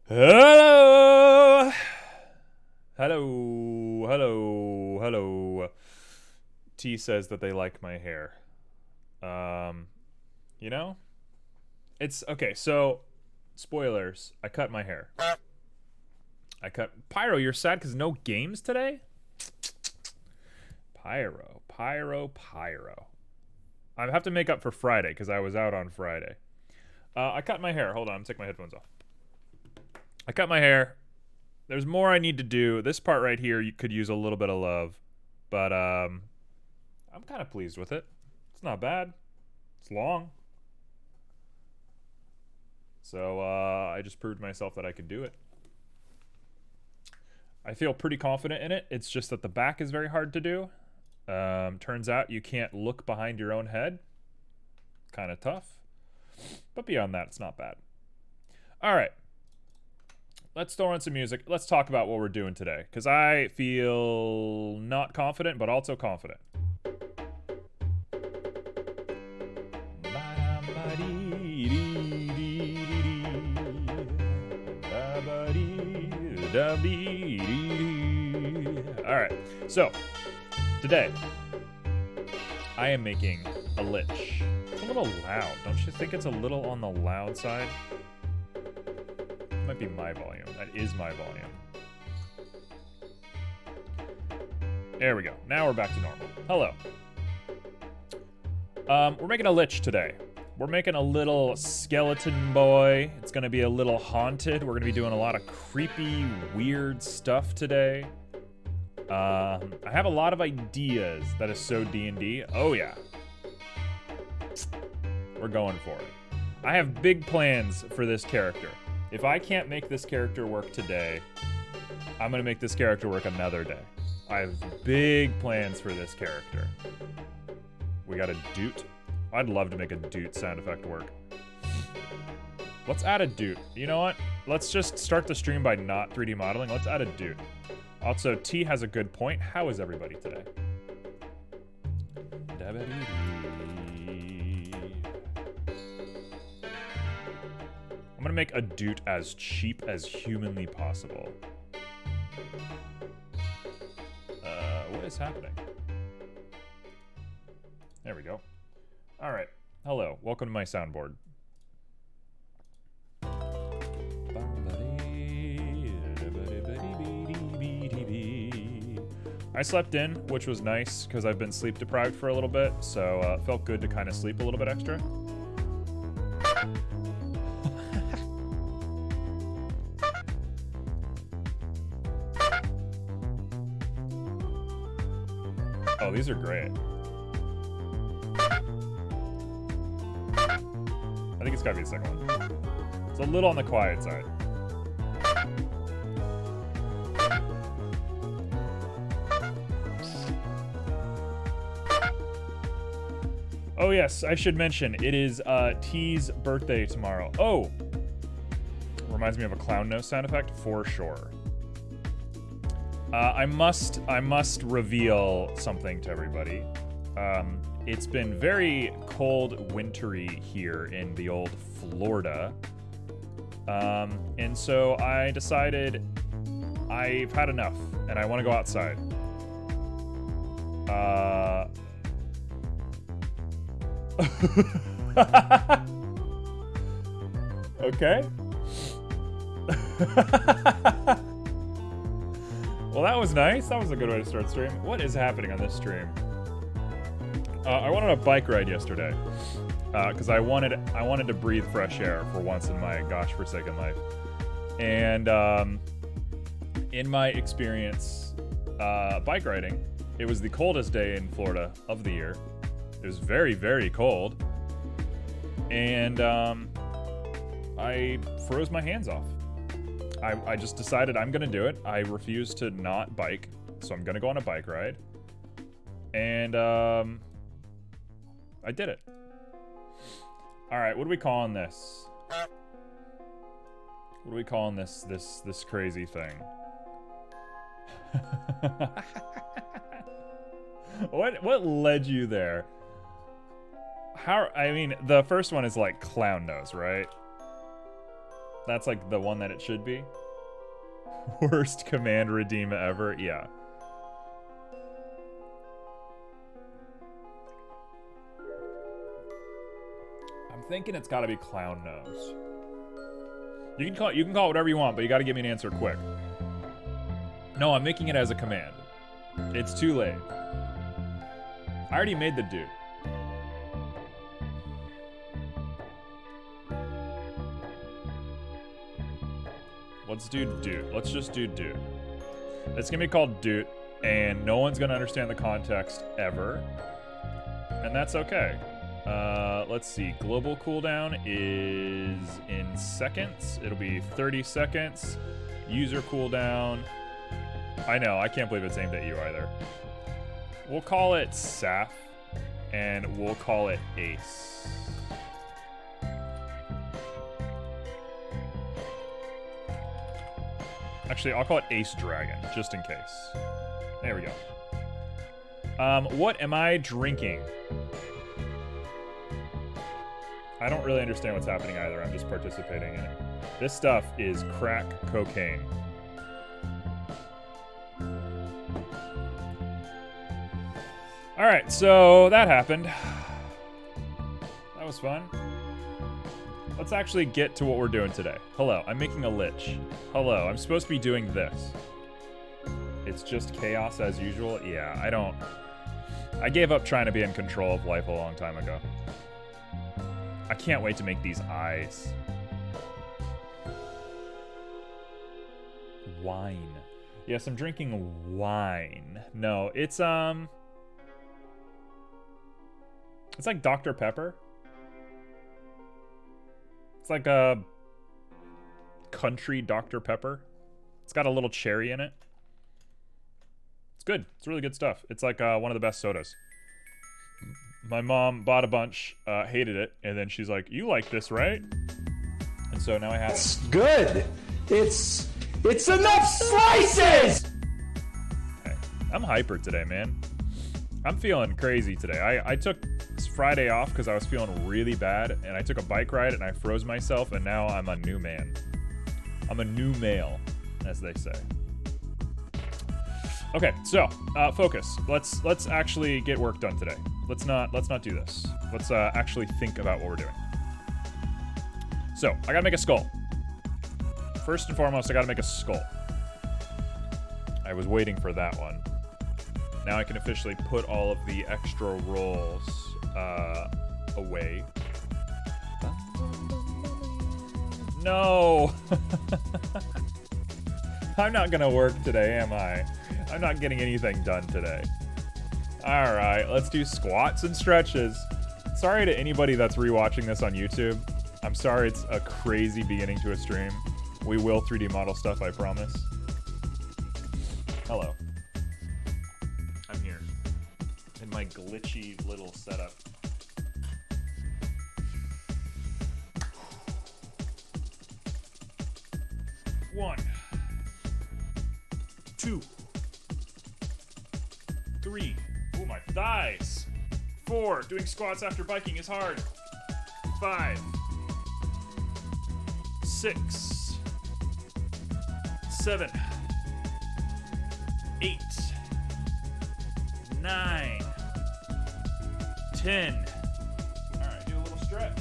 Hello! Hello, hello, hello. T says that they like my hair. Um, you know? It's okay, so spoilers. I cut my hair. I cut Pyro, you're sad cuz no games today? Pyro, Pyro, Pyro. I have to make up for Friday cuz I was out on Friday. I cut my hair. Hold on, I'm taking my headphones off. I cut my hair. There's more I need to do. This part right here you could use a little bit of love, but I'm kind of pleased with it. It's not bad. It's long. So I just proved myself that I could do it. I feel pretty confident in it. It's just that the back is very hard to do. Turns out you can't look behind your own head. Kind of tough. But beyond that, it's not bad. All right. Let's throw on some music. Let's talk about what we're doing today. Because I feel not confident, but also confident. Alright, so today I am making a lich. It's a little loud. Don't you think it's a little on the loud side? It might be my volume. That is my volume. There we go. Now we're back to normal. Hello. We're making a lich today. We're making a little skeleton boy. It's gonna be a little haunted. We're gonna be doing a lot of creepy, weird stuff today. I have a lot of ideas that is so D&D. Oh yeah. We're going for it. I have big plans for this character. If I can't make this character work today, I'm gonna make this character work another day. I have big plans for this character. We got a doot. I'd love to make a doot sound effect work. Let's add a doot. You know what? Let's just start the stream by not 3D modeling. Let's add a doot. Also, T has a good point. How is everybody today? I'm gonna make a doot as cheap as humanly possible. What is happening? There we go. All right. Hello. Welcome to my soundboard. I slept in, which was nice because I've been sleep deprived for a little bit, so it felt good to kind of sleep a little bit extra. Oh, these are great. I think it's gotta be the second one. It's a little on the quiet side. Oh yes, I should mention, it is T's birthday tomorrow. Oh! Reminds me of a clown nose sound effect, for sure. I must reveal something to everybody. It's been very cold, wintry here in the old Florida. And so I decided I've had enough and I want to go outside. Okay. Well, that was nice. That was a good way to start stream. What is happening on this stream? I wanted a bike ride yesterday because I wanted to breathe fresh air for once in my gosh forsaken life. And in my experience bike riding, it was the coldest day in Florida of the year. It was very, very cold, and I froze my hands off. I just decided I'm gonna do it. I refuse to not bike, so I'm gonna go on a bike ride. And I did it. All right, what are we calling this? What are we calling this crazy thing? What led you there? I mean, the first one is like clown nose, right? That's like the one that it should be. Worst command redeem ever. Yeah. I'm thinking it's got to be clown nose. You can call it whatever you want, but you got to give me an answer quick. No, I'm making it as a command. It's too late. I already made the dude. Let's do dude. Let's just do dude. It's gonna be called dude, and no one's gonna understand the context ever. And that's okay. Let's see. Global cooldown is in seconds. It'll be 30 seconds. User cooldown. I know, I can't believe it's aimed at you either. We'll call it Saf, and we'll call it Ace. Actually, I'll call it Ace Dragon, just in case. There we go. What am I drinking? I don't really understand what's happening either. I'm just participating in it. This stuff is crack cocaine. All right, so that happened. That was fun. Let's actually get to what we're doing today. Hello, I'm making a lich. Hello, I'm supposed to be doing this. It's just chaos as usual? Yeah, I gave up trying to be in control of life a long time ago. I can't wait to make these eyes. Wine. Yes, I'm drinking wine. No, it's like Dr. Pepper. It's like a country Dr. Pepper. It's got a little cherry in it. It's good. It's really good stuff. It's like one of the best sodas. My mom bought a bunch, hated it, and then she's like, "You like this, right?" And so now I have it. It's good. It's enough slices! Hey, I'm hyper today, man. I'm feeling crazy today. I took Friday off because I was feeling really bad, and I took a bike ride and I froze myself, and now I'm a new man. I'm a new male, as they say. Okay, so focus. Let's actually get work done today. Let's not do this. Let's actually think about what we're doing. So I gotta make a skull. First and foremost, I gotta make a skull. I was waiting for that one. Now I can officially put all of the extra rolls away. No! I'm not gonna work today, am I? I'm not getting anything done today. Alright, let's do squats and stretches. Sorry to anybody that's rewatching this on YouTube. I'm sorry it's a crazy beginning to a stream. We will 3D model stuff, I promise. Hello. I'm here. In my glitchy little setup. One. 2. 3. Ooh, my thighs. 4. Doing squats after biking is hard. 5. 6. 7. 8. 9. 10. Alright, do a little stretch.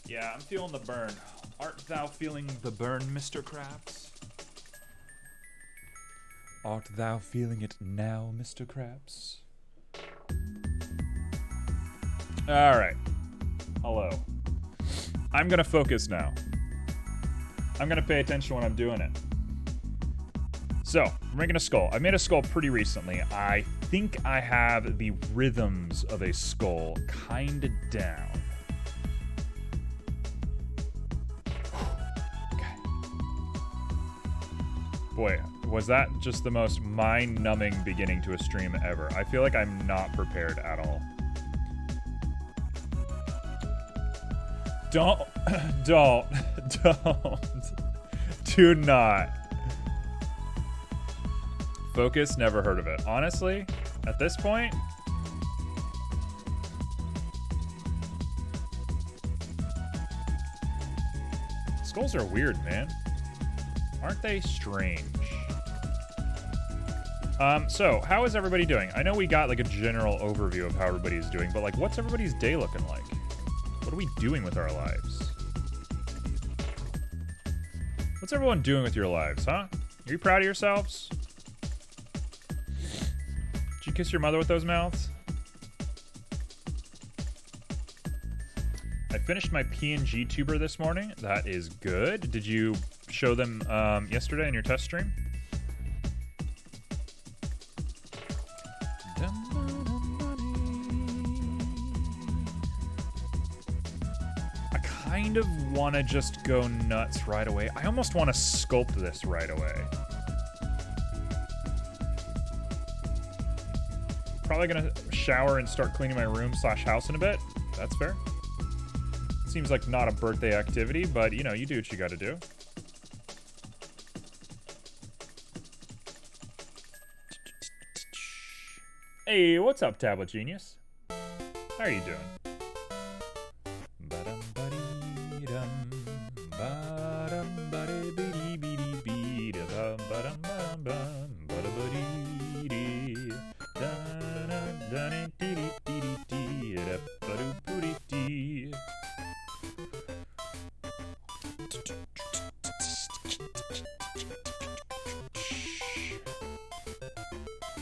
Yeah, I'm feeling the burn. Art thou feeling the burn, Mr. Krabs? Art thou feeling it now, Mr. Krabs? Alright. Hello. I'm gonna focus now. I'm gonna pay attention when I'm doing it. So, I'm making a skull. I made a skull pretty recently. I think I have the rhythms of a skull kinda down. Boy, was that just the most mind-numbing beginning to a stream ever. I feel like I'm not prepared at all. Don't. Do not. Focus, never heard of it. Honestly, at this point, Skulls are weird, man. Aren't they strange? So, how is everybody doing? I know we got, like, a general overview of how everybody's doing, but, like, what's everybody's day looking like? What are we doing with our lives? What's everyone doing with your lives, huh? Are you proud of yourselves? Did you kiss your mother with those mouths? I finished my PNG tuber this morning. That is good. Did you show them yesterday in your test stream? I kind of want to just go nuts right away. I almost want to sculpt this right away. Probably gonna shower and start cleaning my room / house in a bit. That's fair. Seems like not a birthday activity, but you know, you do what you gotta do. Hey, what's up, Tablet Genius? How are you doing?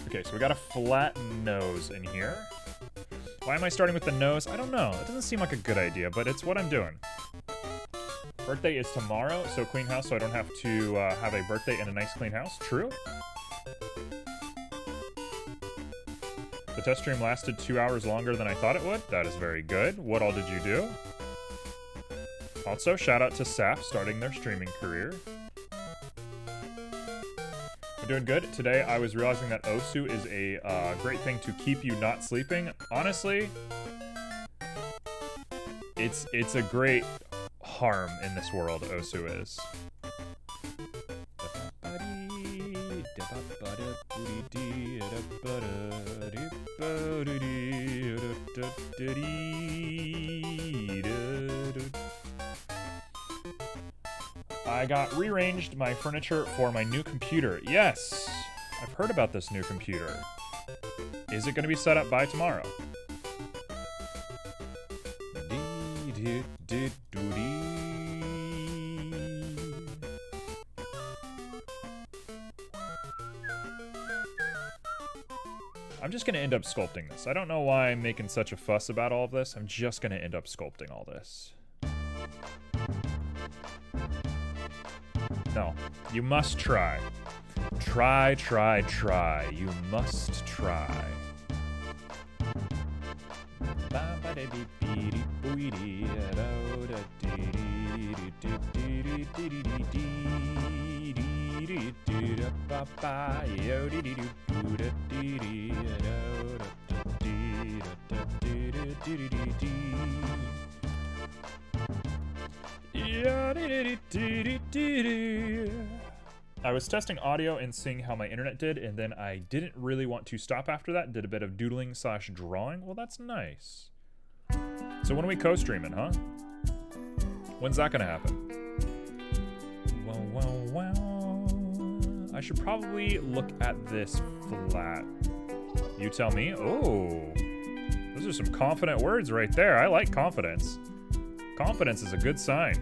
Okay, so we got a flat nose in here. Why am I starting with the nose? I don't know. It doesn't seem like a good idea, but it's what I'm doing. Birthday is tomorrow, so clean house, so I don't have to have a birthday in a nice clean house. True. The test stream lasted 2 hours longer than I thought it would. That is very good. What all did you do? Also, shout out to Saf starting their streaming career. We're doing good. Today, I was realizing that Osu is a great thing to keep you not sleeping. Honestly, it's a great harm in this world, Osu is. I got rearranged my furniture for my new computer. Yes, I've heard about this new computer. Is it going to be set up by tomorrow? I'm just going to end up sculpting this. I don't know why I'm making such a fuss about all of this. I'm just going to end up sculpting all this. No, you must try. Try, try, try. You must try. I was testing audio and seeing how my internet did, and then I didn't really want to stop after that. Did a bit of doodling / drawing. Well, that's nice. So when are we co-streaming, huh? When's that gonna happen? I should probably look at this flat. You tell me. Oh, those are some confident words right there. I like confidence. Confidence is a good sign.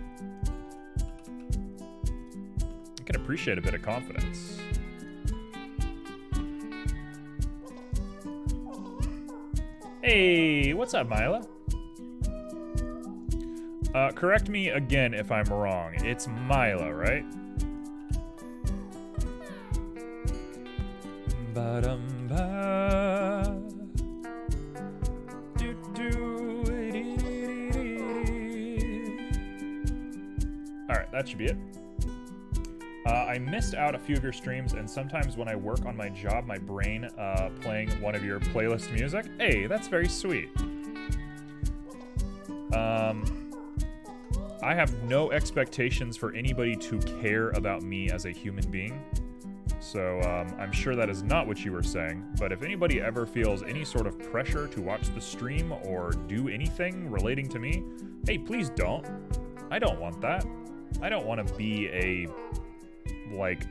I can appreciate a bit of confidence. Hey, what's up, Mila? Correct me again if I'm wrong. It's Mila, right? Ba-dum-ba. Alright, that should be it. I missed out a few of your streams, and sometimes when I work on my job, my brain playing one of your playlist music. Hey, that's very sweet. I have no expectations for anybody to care about me as a human being. So I'm sure that is not what you were saying, but if anybody ever feels any sort of pressure to watch the stream or do anything relating to me, hey, please don't. I don't want that. I don't want to be a, like,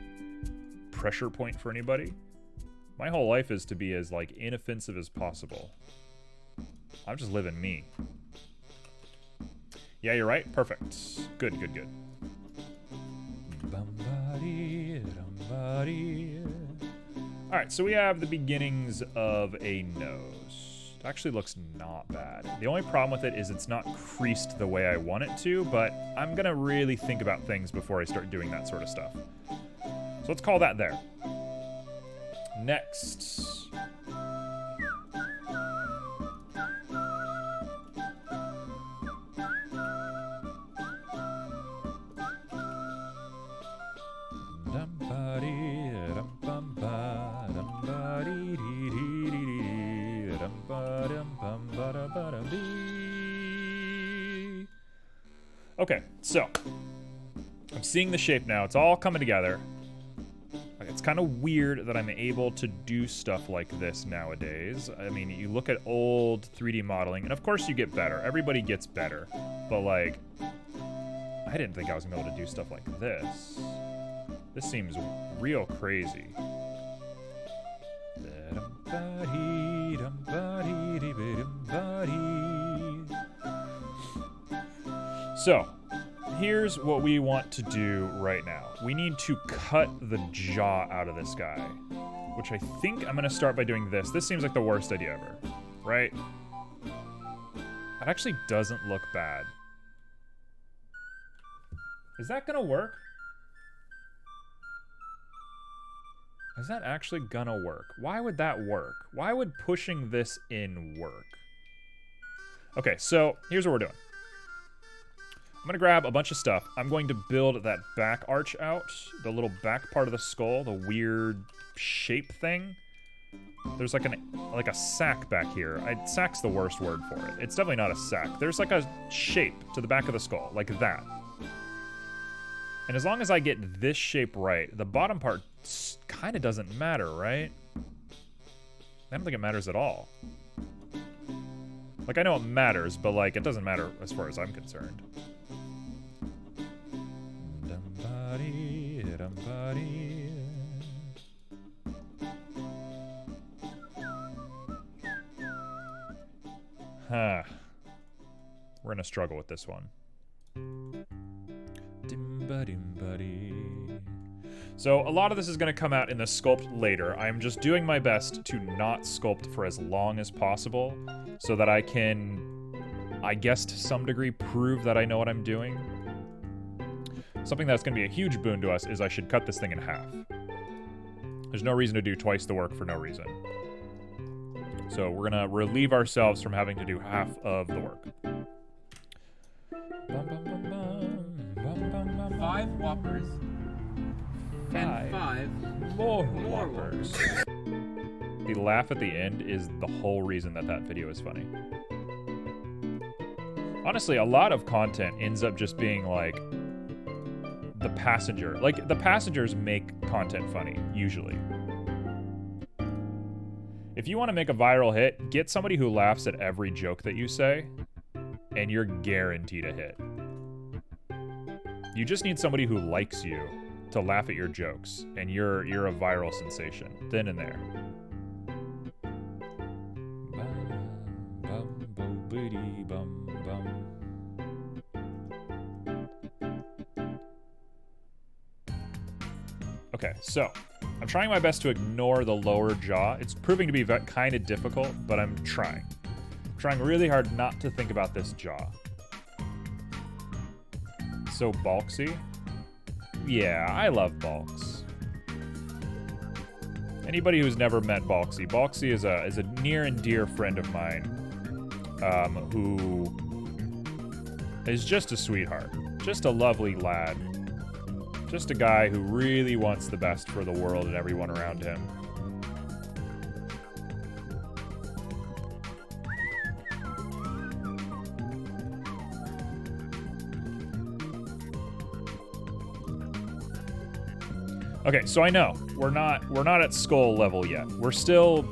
pressure point for anybody. My whole life is to be as, like, inoffensive as possible. I'm just living me. Yeah, you're right. Perfect. Good, good, good. Alright, so we have the beginnings of a nose. It actually looks not bad. The only problem with it is it's not creased the way I want it to, but I'm gonna really think about things before I start doing that sort of stuff. So let's call that there. Next. Okay, so I'm seeing the shape now. It's all coming together. It's kind of weird that I'm able to do stuff like this nowadays. I mean, you look at old 3D modeling, and of course you get better. Everybody gets better. But, like, I didn't think I was going to be able to do stuff like this. This seems real crazy. So, here's what we want to do right now. We need to cut the jaw out of this guy, which I think I'm going to start by doing this. This seems like the worst idea ever, right? It actually doesn't look bad. Is that going to work? Is that actually going to work? Why would that work? Why would pushing this in work? Okay, so here's what we're doing. I'm going to grab a bunch of stuff. I'm going to build that back arch out, the little back part of the skull, the weird shape thing. There's like a sack back here. Sack's the worst word for it. It's definitely not a sack. There's like a shape to the back of the skull, like that. And as long as I get this shape right, the bottom part kind of doesn't matter, right? I don't think it matters at all. Like, I know it matters, but, like, it doesn't matter as far as I'm concerned. Huh. We're gonna struggle with this one. So a lot of this is going to come out in the sculpt later. I'm just doing my best to not sculpt for as long as possible so that I can, I guess to some degree, prove that I know what I'm doing. Something that's going to be a huge boon to us is I should cut this thing in half. There's no reason to do twice the work for no reason. So we're going to relieve ourselves from having to do half of the work. 5 Whoppers. And 5 more Whoppers. The laugh at the end is the whole reason that video is funny. Honestly, a lot of content ends up just being like the passenger. Like, the passengers make content funny, usually. If you want to make a viral hit, get somebody who laughs at every joke that you say, and you're guaranteed a hit. You just need somebody who likes you to laugh at your jokes, and you're a viral sensation, then and there. Okay, so I'm trying my best to ignore the lower jaw. It's proving to be kind of difficult, but I'm trying. I'm trying really hard not to think about this jaw. So bulksy. Yeah, I love Balks. Anybody who's never met Balksy, Balksy is a near and dear friend of mine, who is just a sweetheart, just a lovely lad, just a guy who really wants the best for the world and everyone around him. Okay, so I know we're not at skull level yet. We're still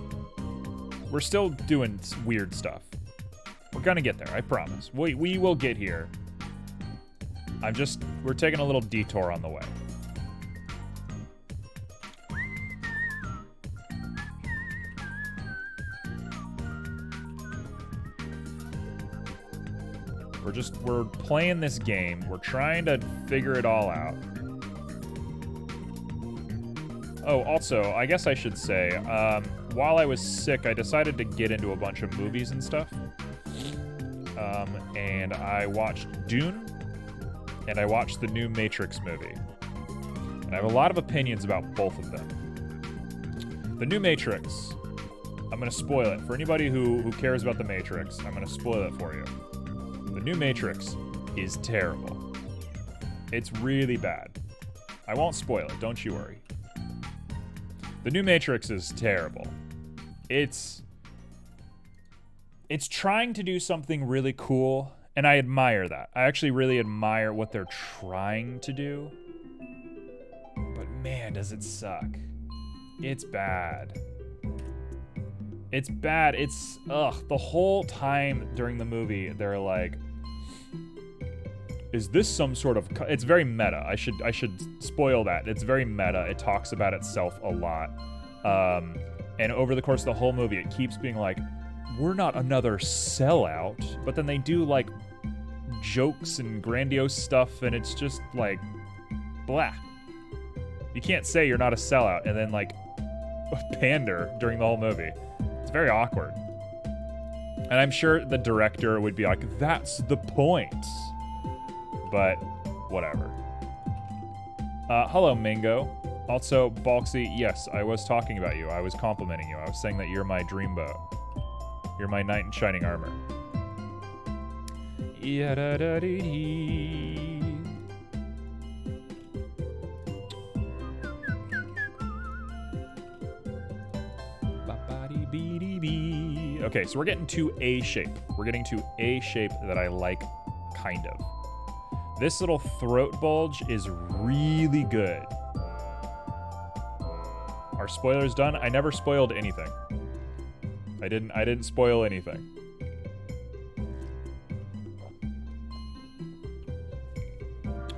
doing weird stuff. We're gonna get there, I promise. We will get here. we're taking a little detour on the way. We're playing this game. We're trying to figure it all out. Oh, also, I guess I should say, while I was sick, I decided to get into a bunch of movies and stuff. And I watched Dune, and I watched the new Matrix movie. And I have a lot of opinions about both of them. The new Matrix, I'm going to spoil it. For anybody who cares about the Matrix, I'm going to spoil it for you. The new Matrix is terrible. It's really bad. I won't spoil it, don't you worry. The new Matrix is terrible. It's trying to do something really cool, and I admire that. I actually really admire what they're trying to do. But man, does it suck. It's bad. It's bad. It's, the whole time during the movie, they're like, is this some sort of, it's very meta. I should spoil that. It's very meta. It talks about itself a lot. And over the course of the whole movie, it keeps being like, we're not another sellout, but then they do like jokes and grandiose stuff, and it's just like, blah. You can't say you're not a sellout and then like pander during the whole movie. It's very awkward. And I'm sure the director would be like, that's the point. But whatever. Hello, Mingo. Also, Balksy, yes, I was talking about you. I was complimenting you. I was saying that you're my dreamboat. You're my knight in shining armor. Yada-da-dee-dee. Okay, so we're getting to a shape. We're getting to a shape that I like, kind of. This little throat bulge is really good. Are spoilers done? I never spoiled anything. I didn't spoil anything.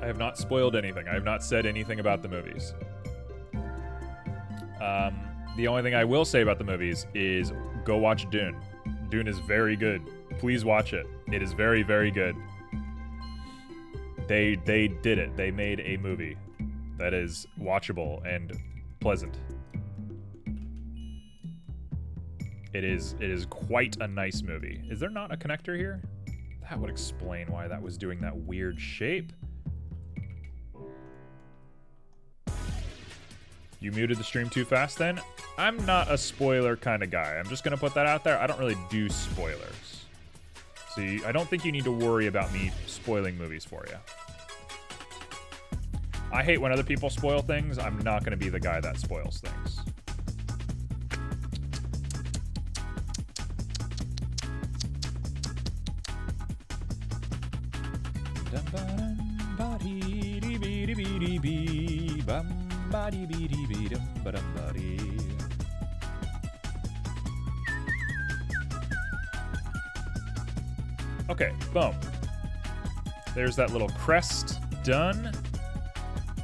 I have not spoiled anything. I have not said anything about the movies. The only thing I will say about the movies is go watch Dune. Dune is very good. Please watch it. It is very, very good. They did it. They made a movie that is watchable and pleasant. It is quite a nice movie. Is there not a connector here? That would explain why that was doing that weird shape. You muted the stream too fast then? I'm not a spoiler kind of guy. I'm just going to put that out there. I don't really do spoilers. So I don't think you need to worry about me spoiling movies for you. I hate when other people spoil things. I'm not going to be the guy that spoils things. Okay, boom. There's that little crest done.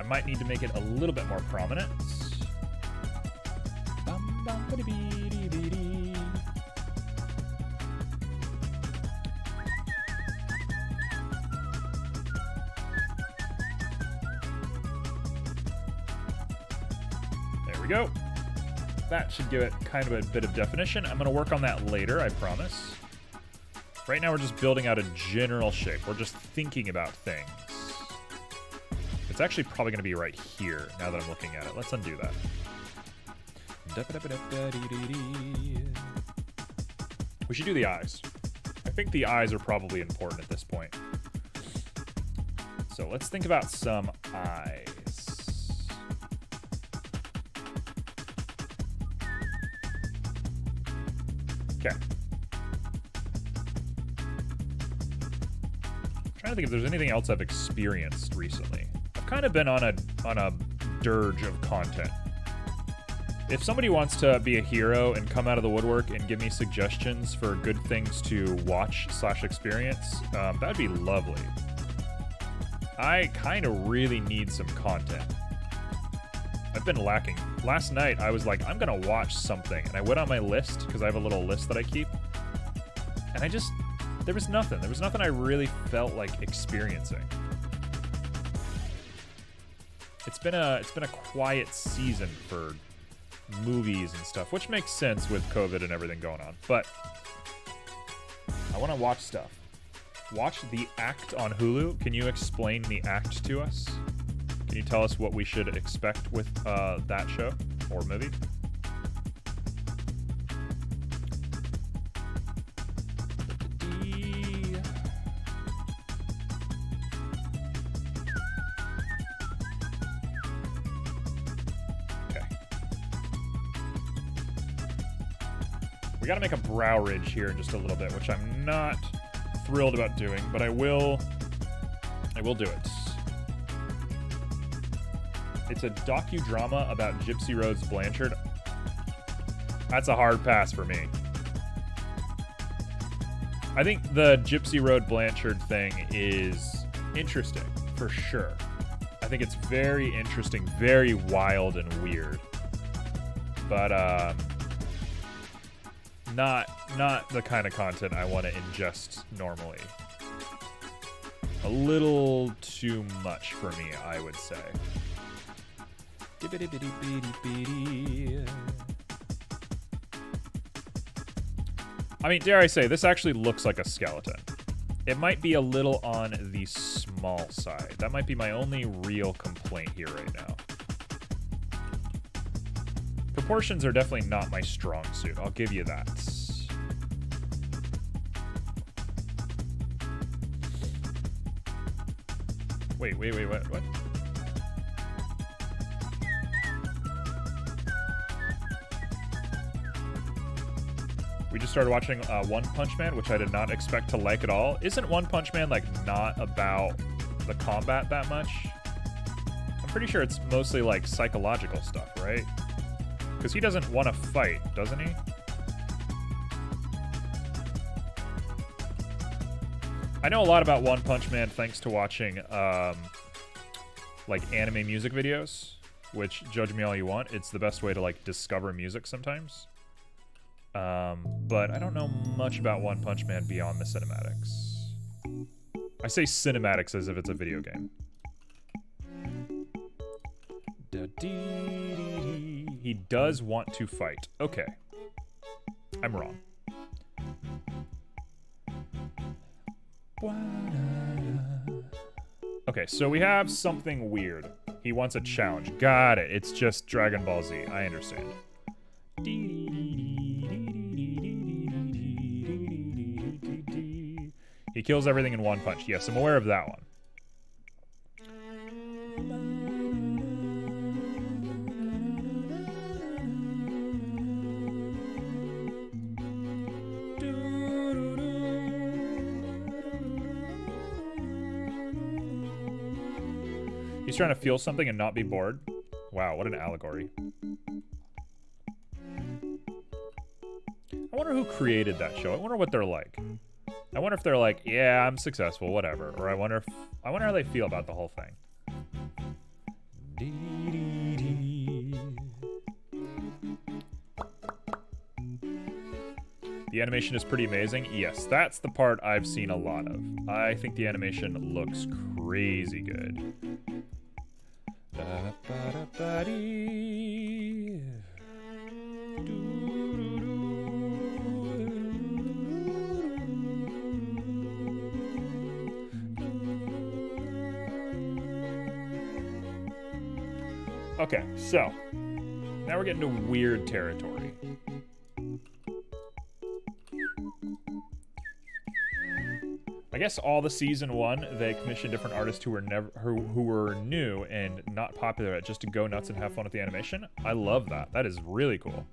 I might need to make it a little bit more prominent. There we go. That should give it kind of a bit of definition. I'm going to work on that later, I promise. Right now we're just building out a general shape. We're just thinking about things. It's actually probably going to be right here, now that I'm looking at it. Let's undo that. We should do the eyes. I think the eyes are probably important at this point. So let's think about some eyes. Okay. Trying to think if there's anything else I've experienced recently. I've kind of been on a dirge of content. If somebody wants to be a hero and come out of the woodwork and give me suggestions for good things to watch / experience, that'd be lovely. I kind of really need some content. I've been lacking. Last night, I was like, I'm going to watch something. And I went on my list, because I have a little list that I keep. And I just, there was nothing. There was nothing I really felt like experiencing. It's been a quiet season for movies and stuff, which makes sense with COVID and everything going on. But I want to watch stuff. Watch The Act on Hulu. Can you explain The Act to us? Can you tell us what we should expect with that show or movie? Okay. We gotta make a brow ridge here in just a little bit, which I'm not thrilled about doing, but I will do it. It's a docudrama about Gypsy Rose Blanchard. That's a hard pass for me. I think the Gypsy Road Blanchard thing is interesting, for sure. I think it's very interesting, very wild and weird. But, not the kind of content I want to ingest normally. A little too much for me, I would say. I mean, dare I say, this actually looks like a skeleton. It might be a little on the small side. That might be my only real complaint here right now. Proportions are definitely not my strong suit. I'll give you that. Wait, what? We just started watching One Punch Man, which I did not expect to like at all. Isn't One Punch Man, like, not about the combat that much? I'm pretty sure it's mostly, like, psychological stuff, right? Because he doesn't want to fight, doesn't he? I know a lot about One Punch Man thanks to watching, like, anime music videos, which, judge me all you want, it's the best way to, like, discover music sometimes. But I don't know much about One Punch Man beyond the cinematics. I say cinematics as if it's a video game. He does want to fight. Okay. I'm wrong. Okay, so we have something weird. He wants a challenge. Got it. It's just Dragon Ball Z. I understand. He kills everything in one punch. Yes, I'm aware of that one. He's trying to feel something and not be bored. Wow, what an allegory. I wonder who created that show. I wonder what they're like. I wonder if they're like, yeah, I'm successful, whatever. Or I wonder how they feel about the whole thing. The animation is pretty amazing. Yes, that's the part I've seen a lot of. I think the animation looks crazy good. Okay, so now we're getting to weird territory. I guess all the season one, they commissioned different artists who were new and not popular at just to go nuts and have fun with the animation. I love that. That is really cool.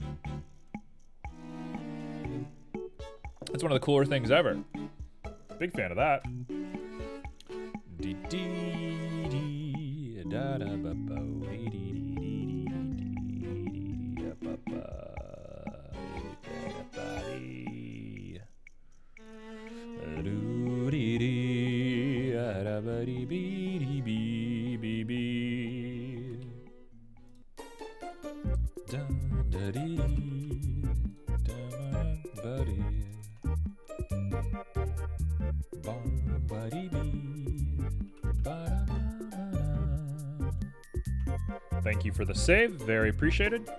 It's one of the cooler things ever. Big fan of that. Thank you for the save. Very appreciated.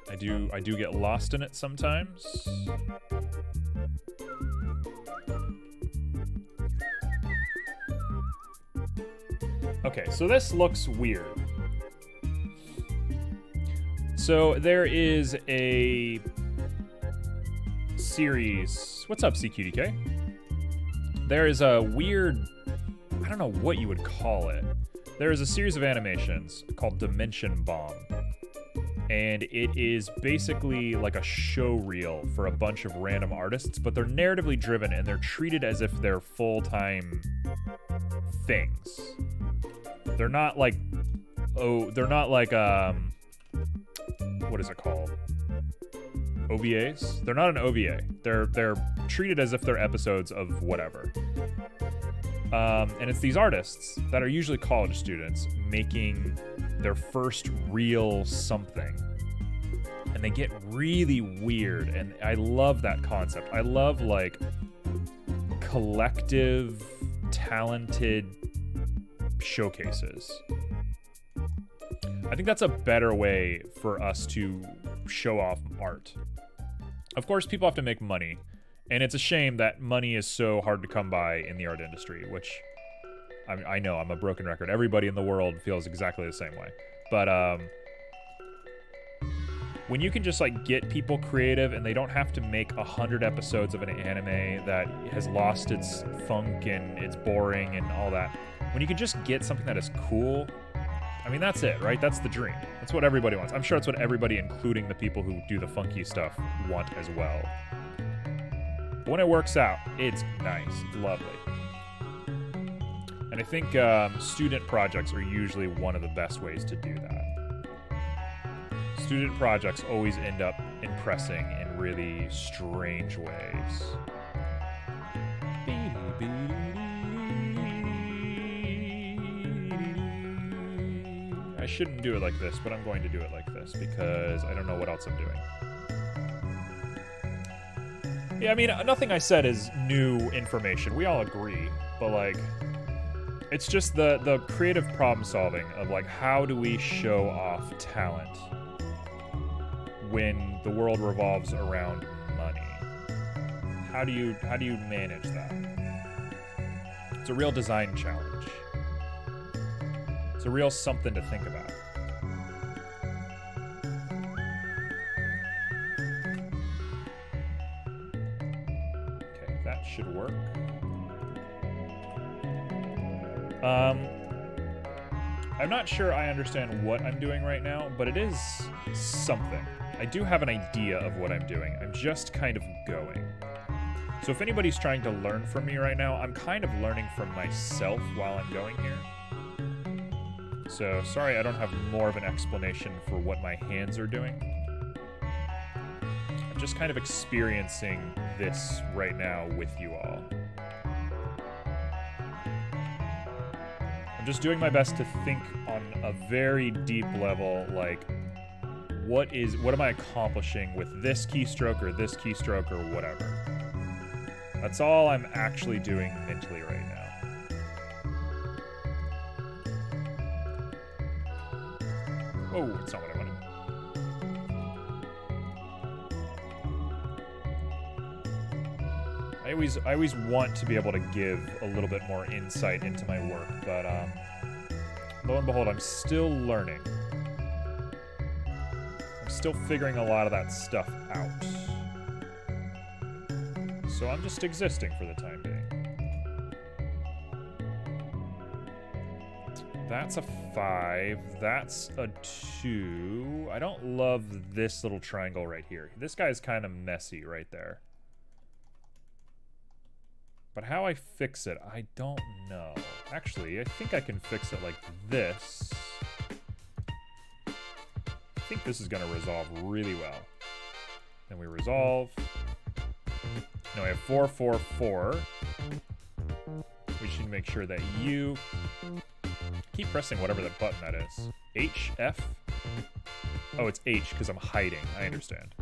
I do get lost in it sometimes. Okay, so this looks weird. So there is a series. What's up, CQDK? There is a weird, I don't know what you would call it. There is a series of animations called Dimension Bomb. And it is basically like a show reel for a bunch of random artists, but they're narratively driven and they're treated as if they're full-time things. They're not like, what is it called? OVAs? They're not an OVA. They're treated as if they're episodes of whatever. And it's these artists that are usually college students making their first real something. And they get really weird, and I love that concept. I love, like, collective, talented showcases. I think that's a better way for us to show off art. Of course, people have to make money, and it's a shame that money is so hard to come by in the art industry, which I know I'm a broken record. Everybody in the world feels exactly the same way. But when you can just like get people creative and they don't have to make 100 episodes of an anime that has lost its funk and it's boring and all that, when you can just get something that is cool, I mean, that's it, right? That's the dream. That's what everybody wants. I'm sure that's what everybody, including the people who do the funky stuff, want as well. But when it works out, it's nice, lovely. And I think student projects are usually one of the best ways to do that. Student projects always end up impressing in really strange ways. I shouldn't do it like this, but I'm going to do it like this because I don't know what else I'm doing. Yeah, I mean, nothing I said is new information. We all agree, but like, it's just the creative problem solving of like, how do we show off talent when the world revolves around money? How do you manage that? It's a real design challenge. It's a real something to think about. Okay, that should work. I'm not sure I understand what I'm doing right now, but it is something. I do have an idea of what I'm doing. I'm just kind of going. So if anybody's trying to learn from me right now, I'm kind of learning from myself while I'm going here. So sorry I don't have more of an explanation for what my hands are doing. I'm just kind of experiencing this right now with you all. I'm just doing my best to think on a very deep level, like, what am I accomplishing with this keystroke or whatever. That's all I'm actually doing mentally right now. Oh, it's not what I wanted. I always want to be able to give a little bit more insight into my work, but lo and behold, I'm still learning. I'm still figuring a lot of that stuff out. So I'm just existing for the time being. That's a 5. That's a 2. I don't love this little triangle right here. This guy's kind of messy right there. But how I fix it, I don't know. Actually, I think I can fix it like this. I think this is going to resolve really well. Then we resolve. Now we have 4, 4, 4. We should make sure that you keep pressing whatever the button that is. H, F? Oh, it's H because I'm hiding. I understand.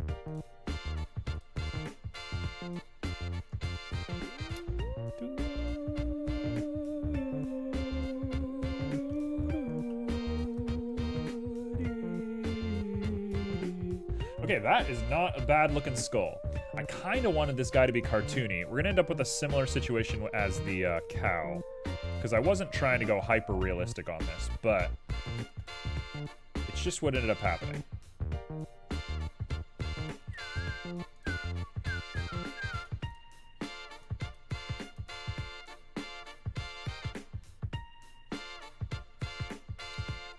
Okay, that is not a bad looking skull. I kind of wanted this guy to be cartoony. We're gonna end up with a similar situation as the cow, because I wasn't trying to go hyper realistic on this, but it's just what ended up happening.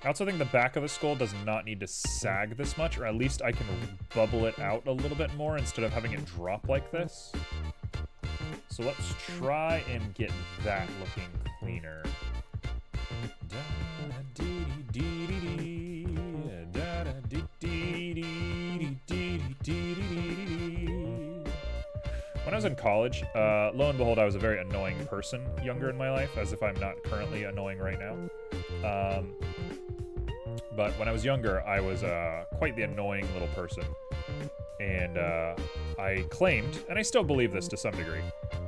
I also think the back of the skull does not need to sag this much, or at least I can bubble it out a little bit more instead of having it drop like this. So let's try and get that looking cleaner. When I was in college, lo and behold, I was a very annoying person younger in my life, as if I'm not currently annoying right now. But when I was younger, I was quite the annoying little person. And I claimed, and I still believe this to some degree,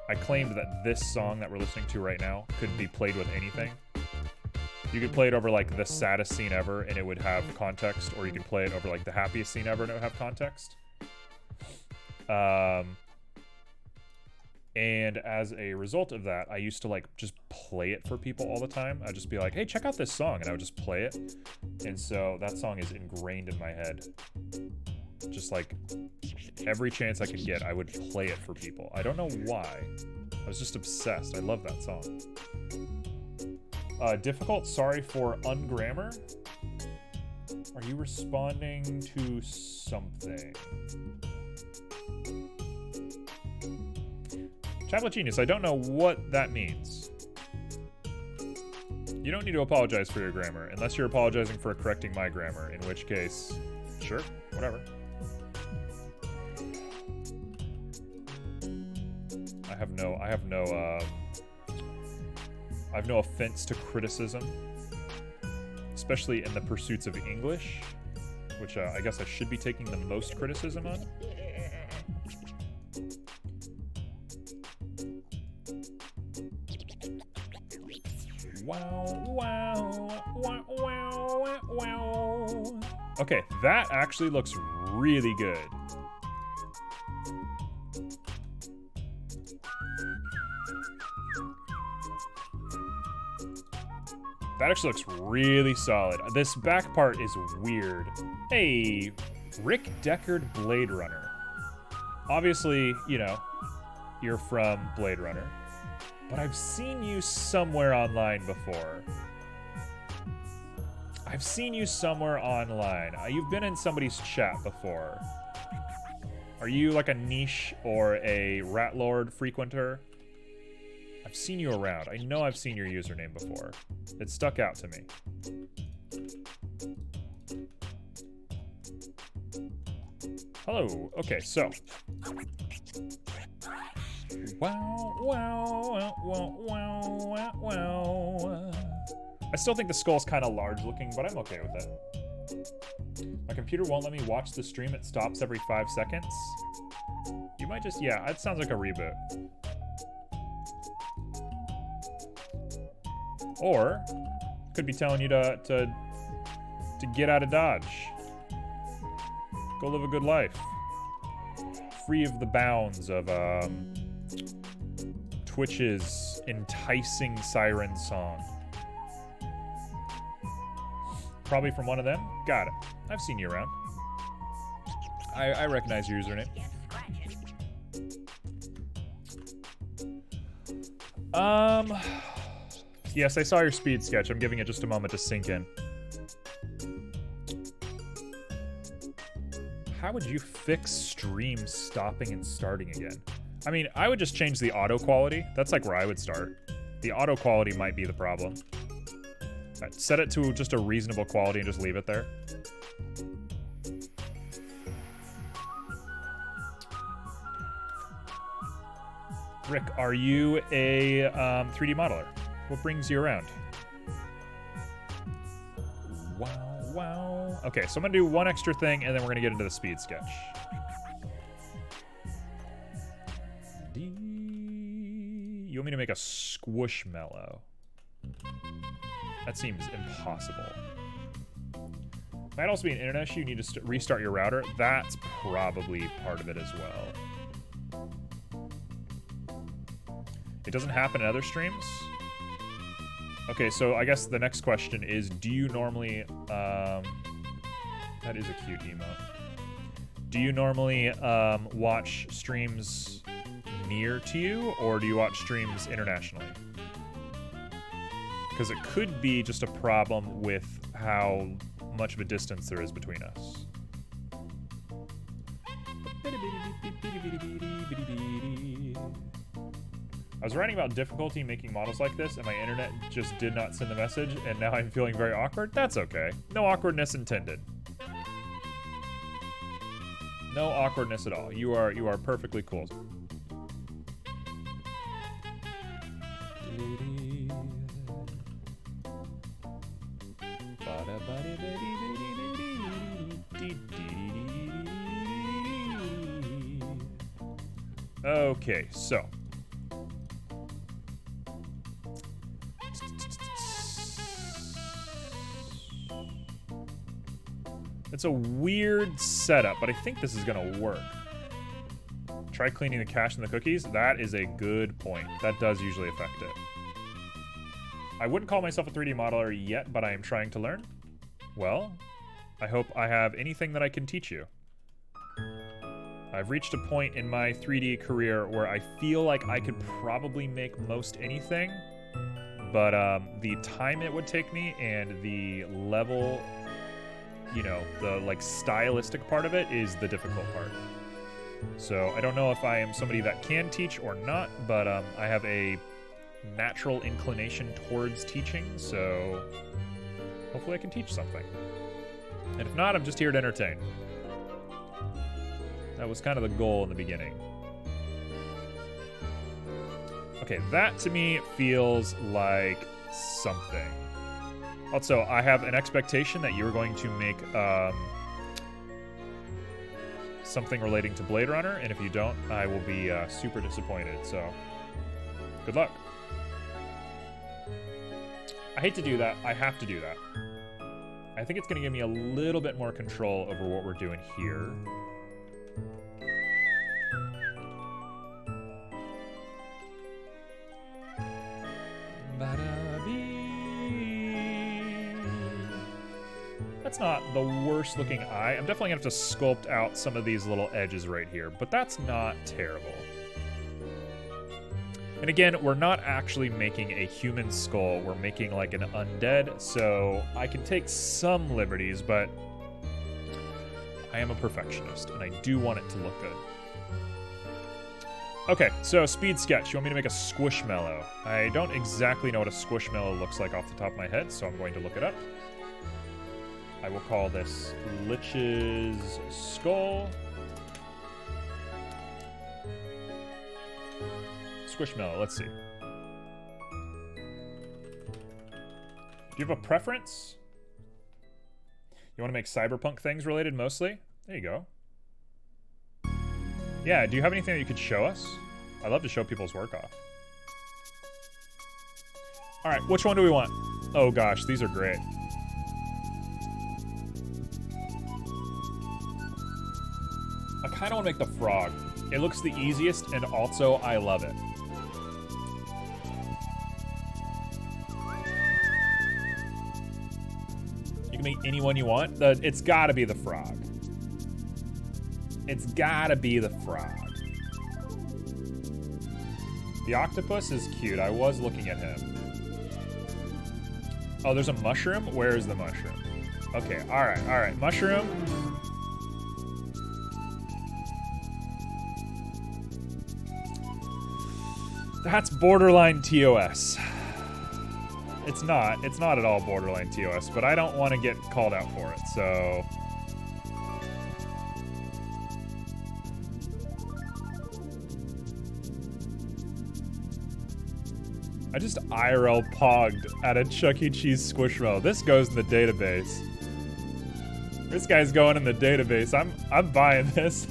I claimed that this song that we're listening to right now could be played with anything. You could play it over like the saddest scene ever and it would have context, or you could play it over like the happiest scene ever and it would have context. And as a result of that, I used to like just play it for people all the time. I'd just be like, hey, check out this song. And I would just play it. And so that song is ingrained in my head. Just like every chance I could get, I would play it for people. I don't know why. I was just obsessed. I love that song. Difficult, sorry for ungrammar. Are you responding to something? Tablet Genius, I don't know what that means. You don't need to apologize for your grammar, unless you're apologizing for correcting my grammar, in which case, sure, whatever. I have no offense to criticism, especially in the pursuits of English, which I guess I should be taking the most criticism on. Wow, wow, wow, wow, wow. Okay, that actually looks really good. That actually looks really solid. This back part is weird. Hey, Rick Deckard Blade Runner. Obviously, you know, you're from Blade Runner. But I've seen you somewhere online before. I've seen you somewhere online. You've been in somebody's chat before. Are you like a niche or a Rat Lord frequenter? I've seen you around. I know I've seen your username before. It stuck out to me. Hello. Okay, so. Wow, wow, wow, wow, wow, wow. I still think the skull's kind of large looking, but I'm okay with it. My computer won't let me watch the stream. It stops every 5 seconds. You might just, yeah, it sounds like a reboot. Or, could be telling you to get out of Dodge. Go live a good life. Free of the bounds of, Twitch's enticing siren song. Probably from one of them? Got it. I've seen you around. I recognize your username. Yes, I saw your speed sketch. I'm giving it just a moment to sink in. How would you fix stream stopping and starting again? I mean, I would just change the auto quality. That's like where I would start. The auto quality might be the problem. Right, set it to just a reasonable quality and just leave it there. Rick, are you a 3D modeler? What brings you around? Wow, wow. Okay, so I'm gonna do one extra thing and then we're gonna get into the speed sketch. You want me to make a squishmallow? That seems impossible. Might also be an internet issue. You need to restart your router. That's probably part of it as well. It doesn't happen in other streams. Okay, so I guess the next question is, do you normally, that is a cute emote. Do you normally watch streams near to you, or do you watch streams internationally? Because it could be just a problem with how much of a distance there is between us. I was writing about difficulty making models like this, and my internet just did not send the message, and now I'm feeling very awkward. That's okay. No awkwardness intended. No awkwardness at all. You are perfectly cool. Okay, so it's a weird setup, but I think this is gonna work. Try cleaning the cache and the cookies. That is a good point. That does usually affect it. I wouldn't call myself a 3D modeler yet, but I am trying to learn. Well, I hope I have anything that I can teach you. I've reached a point in my 3D career where I feel like I could probably make most anything, but the time it would take me and the level, you know, the like stylistic part of it is the difficult part. So I don't know if I am somebody that can teach or not, but I have a natural inclination towards teaching, so hopefully I can teach something. And if not, I'm just here to entertain. That was kind of the goal in the beginning. Okay, that to me feels like something. Also, I have an expectation that you're going to make something relating to Blade Runner, and if you don't, I will be super disappointed, so good luck. I hate to do that. I have to do that. I think it's going to give me a little bit more control over what we're doing here. That's not the worst looking eye. I'm definitely gonna have to sculpt out some of these little edges right here, but that's not terrible. And again, we're not actually making a human skull, we're making like an undead, so I can take some liberties, but I am a perfectionist, and I do want it to look good. Okay, so speed sketch. You want me to make a squishmallow? I don't exactly know what a squishmallow looks like off the top of my head, so I'm going to look it up. I will call this Lich's skull. Squishmallow, let's see. Do you have a preference? You want to make cyberpunk things related mostly? There you go. Yeah, do you have anything that you could show us? I love to show people's work off. All right, which one do we want? Oh gosh, these are great. I kind of want to make the frog. It looks the easiest, and also I love it. You can make any one you want. It's gotta be the frog. It's gotta be the frog. The octopus is cute. I was looking at him. Oh, there's a mushroom? Where is the mushroom? Okay, all right. Mushroom. That's borderline TOS. It's not at all borderline TOS, but I don't want to get called out for it, so... I just IRL pogged at a Chuck E. Cheese Squishmallow. This goes in the database. This guy's going in the database. I'm buying this.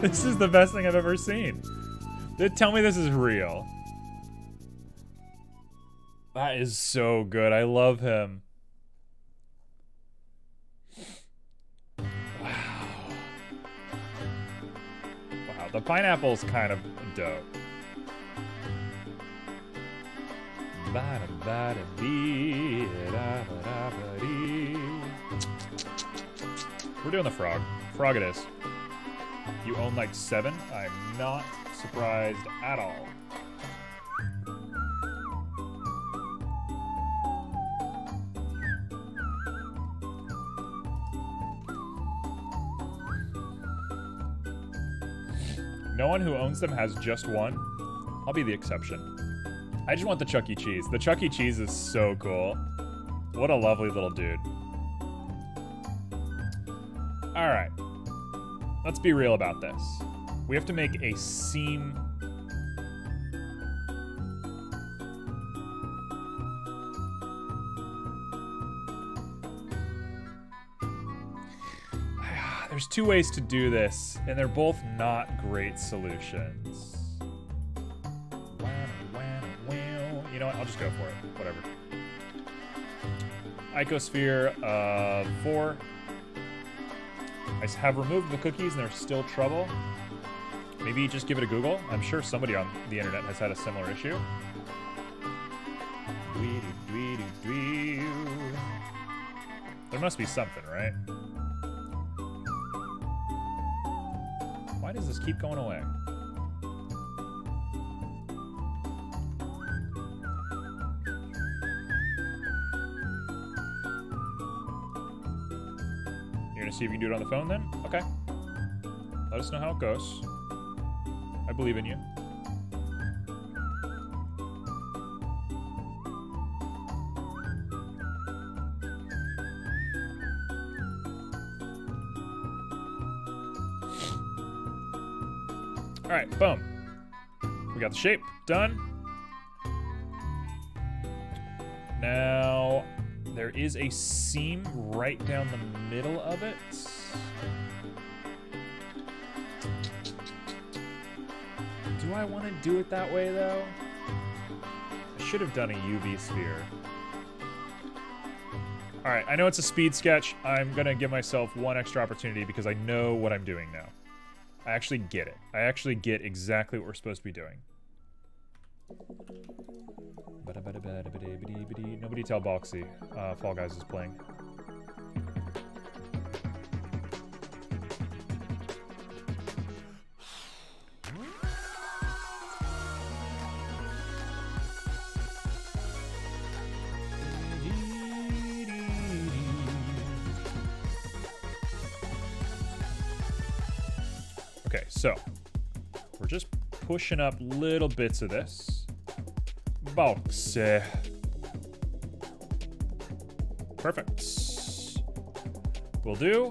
This is the best thing I've ever seen. Tell me this is real. That is so good. I love him. The pineapple's kind of dope. We're doing the frog. Frog it is. You own like 7? I'm not surprised at all. No one who owns them has just one. I'll be the exception. I just want the Chuck E. Cheese. The Chuck E. Cheese is so cool. What a lovely little dude. All right. Let's be real about this. We have to make a seam. There's 2 ways to do this, and they're both not great solutions. You know what? I'll just go for it. Whatever. Icosphere of 4. I have removed the cookies and there's still trouble. Maybe just give it a Google. I'm sure somebody on the internet has had a similar issue. There must be something, right? Why does this keep going away? You're gonna see if you can do it on the phone then? Okay. Let us know how it goes. I believe in you. All right, boom. We got the shape done. Now, there is a seam right down the middle of it. Do I want to do it that way, though? I should have done a UV sphere. All right, I know it's a speed sketch. I'm going to give myself one extra opportunity because I know what I'm doing now. I actually get it. I actually get exactly what we're supposed to be doing. Nobody tell Boxy. Fall Guys is playing. Okay, so we're just pushing up little bits of this. Box. Perfect. Will do.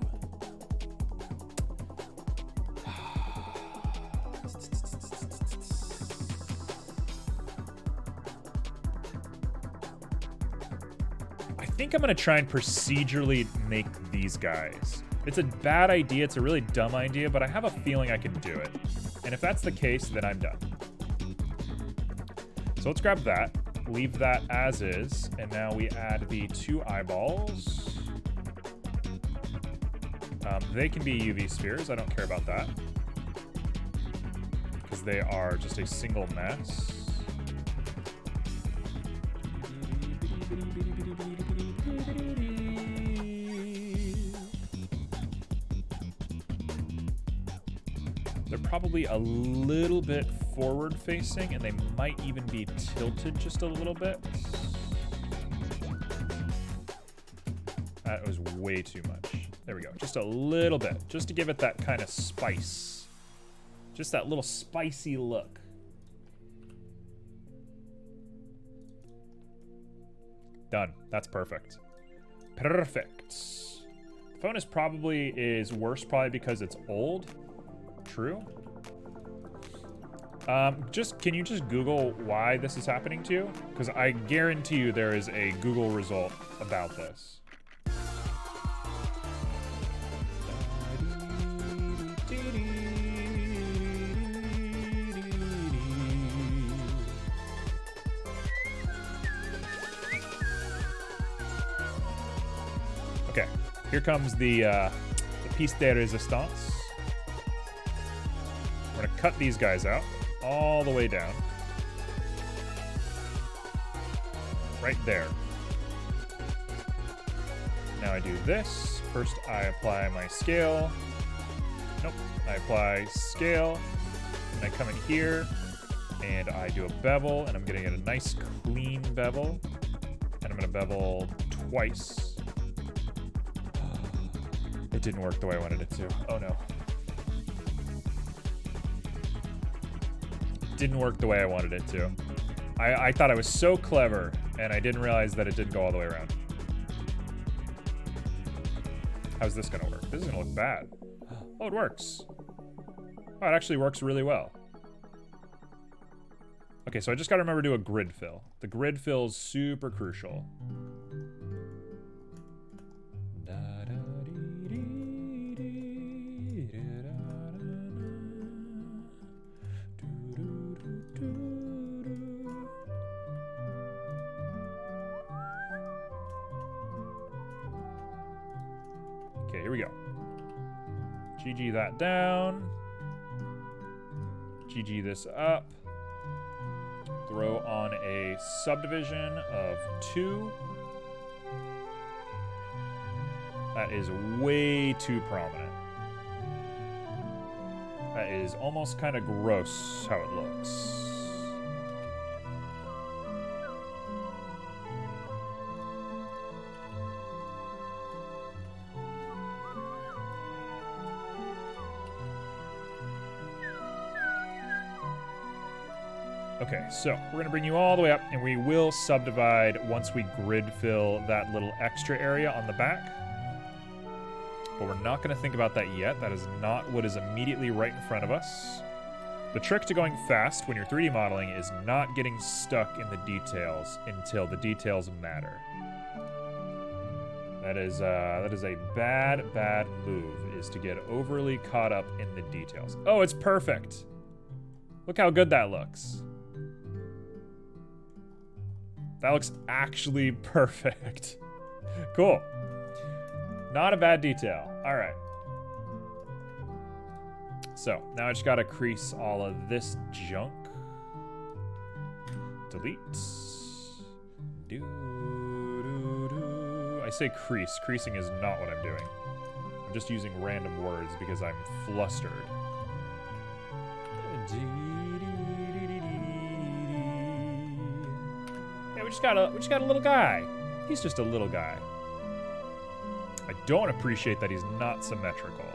I think I'm gonna try and procedurally make these guys. It's a bad idea, it's a really dumb idea, but I have a feeling I can do it. And if that's the case, then I'm done. So let's grab that, leave that as is, and now we add the 2 eyeballs. They can be UV spheres, I don't care about that. Because they are just a single mess. They're probably a little bit forward facing, and they might even be tilted just a little bit. That was way too much. There we go, just a little bit, just to give it that kind of spice. Just that little spicy look. Done, that's perfect. Perfect. The phone is worse probably because it's old. True. Can you just Google why this is happening to you? Because I guarantee you there is a Google result about this. Okay, here comes the piece de resistance. We're gonna cut these guys out all the way down. Right there. Now I do this. First I apply my scale. Nope. I apply scale. And I come in here and I do a bevel, and I'm gonna get a nice clean bevel. And I'm gonna bevel twice. It didn't work the way I wanted it to. Oh no. It didn't work the way I wanted it to. I thought I was so clever, and I didn't realize that it didn't go all the way around. How's this gonna work? This is gonna look bad. Oh, it works. Oh, it actually works really well. Okay, so I just gotta remember to do a grid fill. The grid fill is super crucial. Okay, here we go. GG that down. GG this up. Throw on a subdivision of 2. That is way too prominent. That is almost kind of gross how it looks. Okay, so we're gonna bring you all the way up, and we will subdivide once we grid fill that little extra area on the back. But we're not gonna think about that yet. That is not what is immediately right in front of us. The trick to going fast when you're 3D modeling is not getting stuck in the details until the details matter. That is a bad move, is to get overly caught up in the details. Oh, it's perfect. Look how good that looks. That looks actually perfect. Cool. Not a bad detail. All right. So now I just gotta crease all of this junk. Delete. I say crease. Creasing is not what I'm doing. I'm just using random words because I'm flustered. Yeah, we just got a little guy. He's just a little guy. I don't appreciate that he's not symmetrical.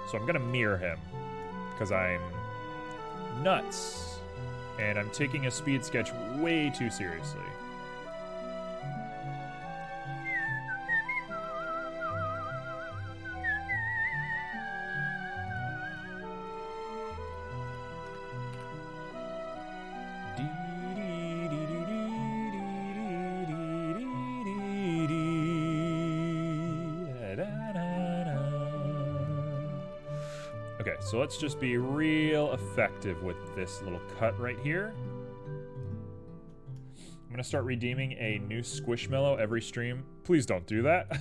So I'm gonna mirror him because I'm nuts and I'm taking a speed sketch way too seriously. Okay, so let's just be real effective with this little cut right here. I'm gonna start redeeming a new Squishmallow every stream. Please don't do that.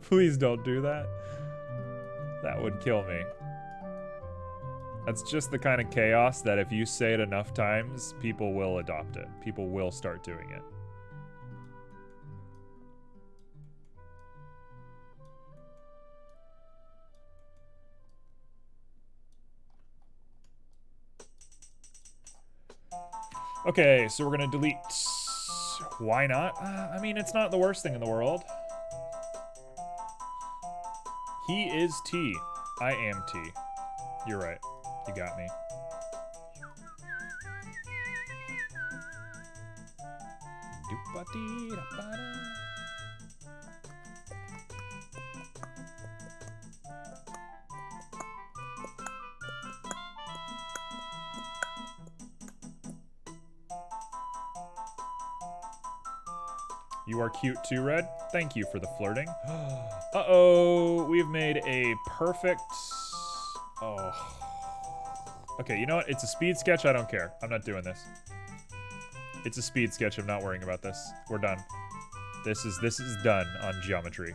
Please don't do that. That would kill me. That's just the kind of chaos that if you say it enough times, people will adopt it. People will start doing it. Okay, so we're gonna delete. Why not? I mean, it's not the worst thing in the world. He is T. I am T. You're right. You got me. You are cute too, Red. Thank you for the flirting. Uh-oh, we've made a perfect... Oh. Okay, you know what? It's a speed sketch. I don't care. I'm not doing this. It's a speed sketch. I'm not worrying about this. We're done. This is done on geometry.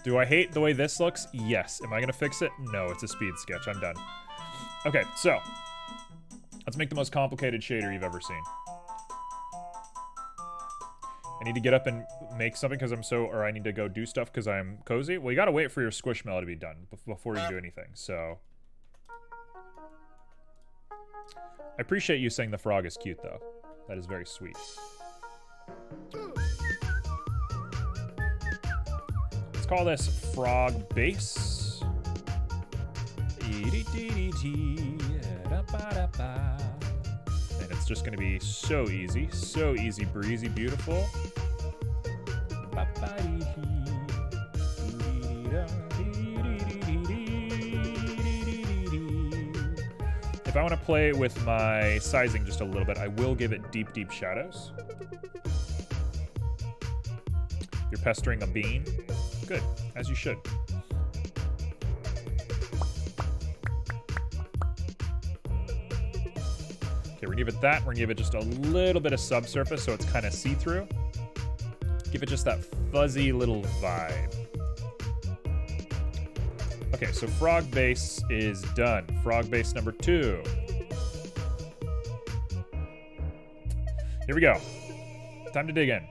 Do I hate the way this looks? Yes. Am I gonna fix it? No, it's a speed sketch. I'm done. Okay, so let's make the most complicated shader you've ever seen. I need to get up and make something because I'm so, or I need to go do stuff because I'm cozy. Well, you gotta wait for your Squishmallow to be done before you do anything, so. I appreciate you saying the frog is cute, though. That is very sweet. Let's call this frog base. And it's just gonna be so easy breezy, beautiful. If I want to play with my sizing just a little bit, I will give it deep shadows. You're pestering a bean? Good, as you should. Okay, we're gonna give it that. We're gonna give it just a little bit of subsurface so it's kind of see-through. Give it just that fuzzy little vibe. Okay, so frog base is done. Frog base number 2. Here we go. Time to dig in.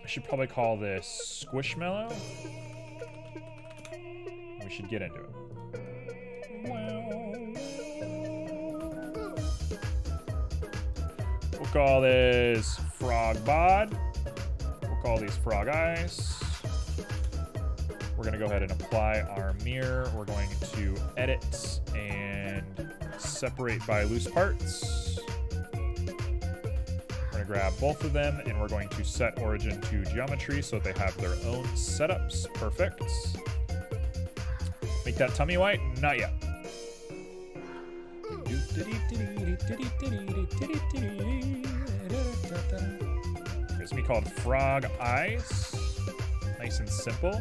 I should probably call this Squishmallow. We should get into it. We'll call this Frog Bod. We'll call these Frog Eyes. We're gonna go ahead and apply our mirror. We're going to edit and separate by loose parts. We're gonna grab both of them and we're going to set origin to geometry so that they have their own setups. Perfect. Make that tummy white? Not yet. Here's me called Frog Eyes. Nice and simple.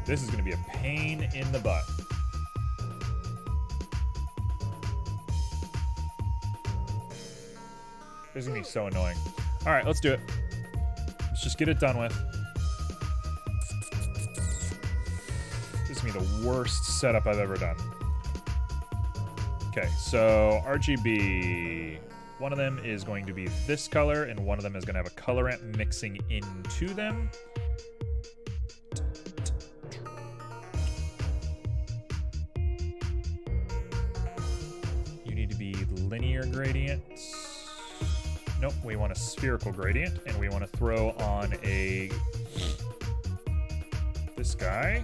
This is going to be a pain in the butt. This is going to be so annoying. All right, let's do it. Let's just get it done with. This is going to be the worst setup I've ever done. Okay, so RGB. One of them is going to be this color, and one of them is going to have a colorant mixing into them. Linear gradients. Nope, we want a spherical gradient, and we want to throw on this guy.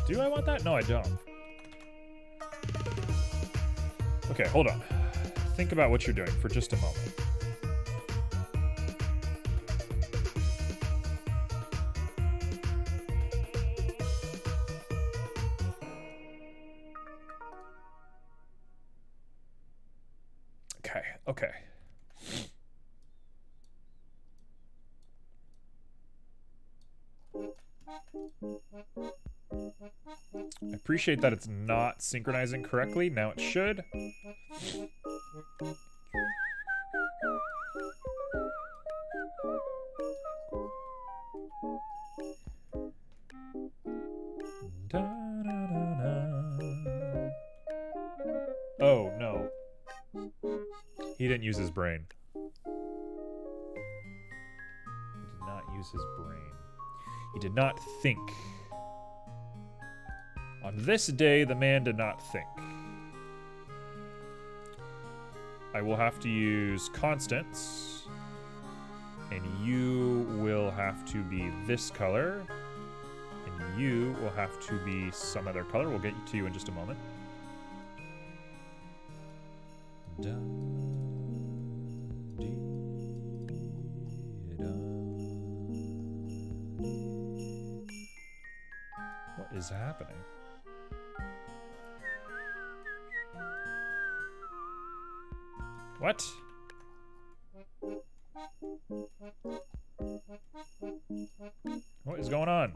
Do I want that? No, I don't. Okay, hold on. Think about what you're doing for just a moment. Okay. I appreciate that it's not synchronizing correctly. Now it should. Oh, no. He didn't use his brain. He did not use his brain. He did not think. On this day, the man did not think. I will have to use constants. And you will have to be this color. And you will have to be some other color. We'll get to you in just a moment. What is happening? What? What is going on?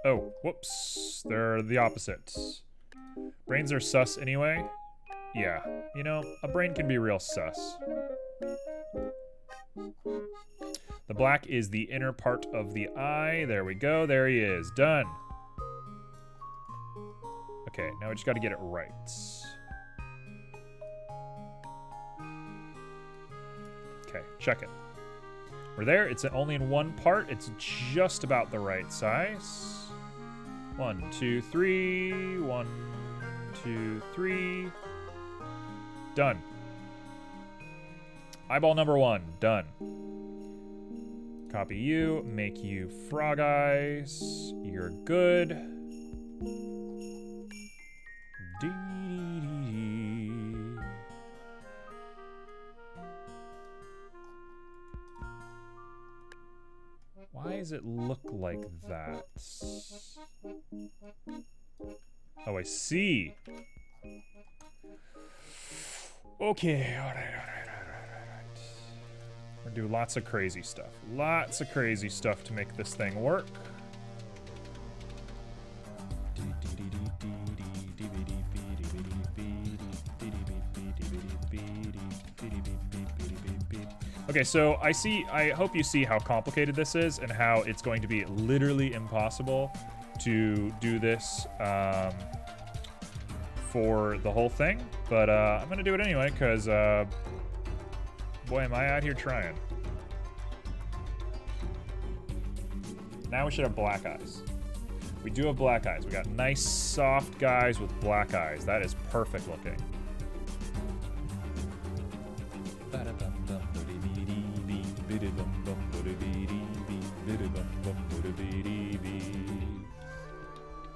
Oh, whoops. They're the opposites. Brains are sus anyway. Yeah, you know, a brain can be real sus. The black is the inner part of the eye. There we go. There he is. Done. Okay, now we just got to get it right. Okay, check it. We're there. It's only in one part. It's just about the right size. 1, 2, 3. 1, 2, 3. Done. Eyeball number 1. Done. Copy you. Make you frog eyes. You're good. Why does it look like that? Oh, I see. Okay, all right. We're gonna do lots of crazy stuff. Lots of crazy stuff to make this thing work. Okay, so I hope you see how complicated this is and how it's going to be literally impossible to do this for the whole thing. But I'm gonna do it anyway, because boy, am I out here trying. Now we should have black eyes. We do have black eyes. We got nice, soft guys with black eyes. That is perfect looking.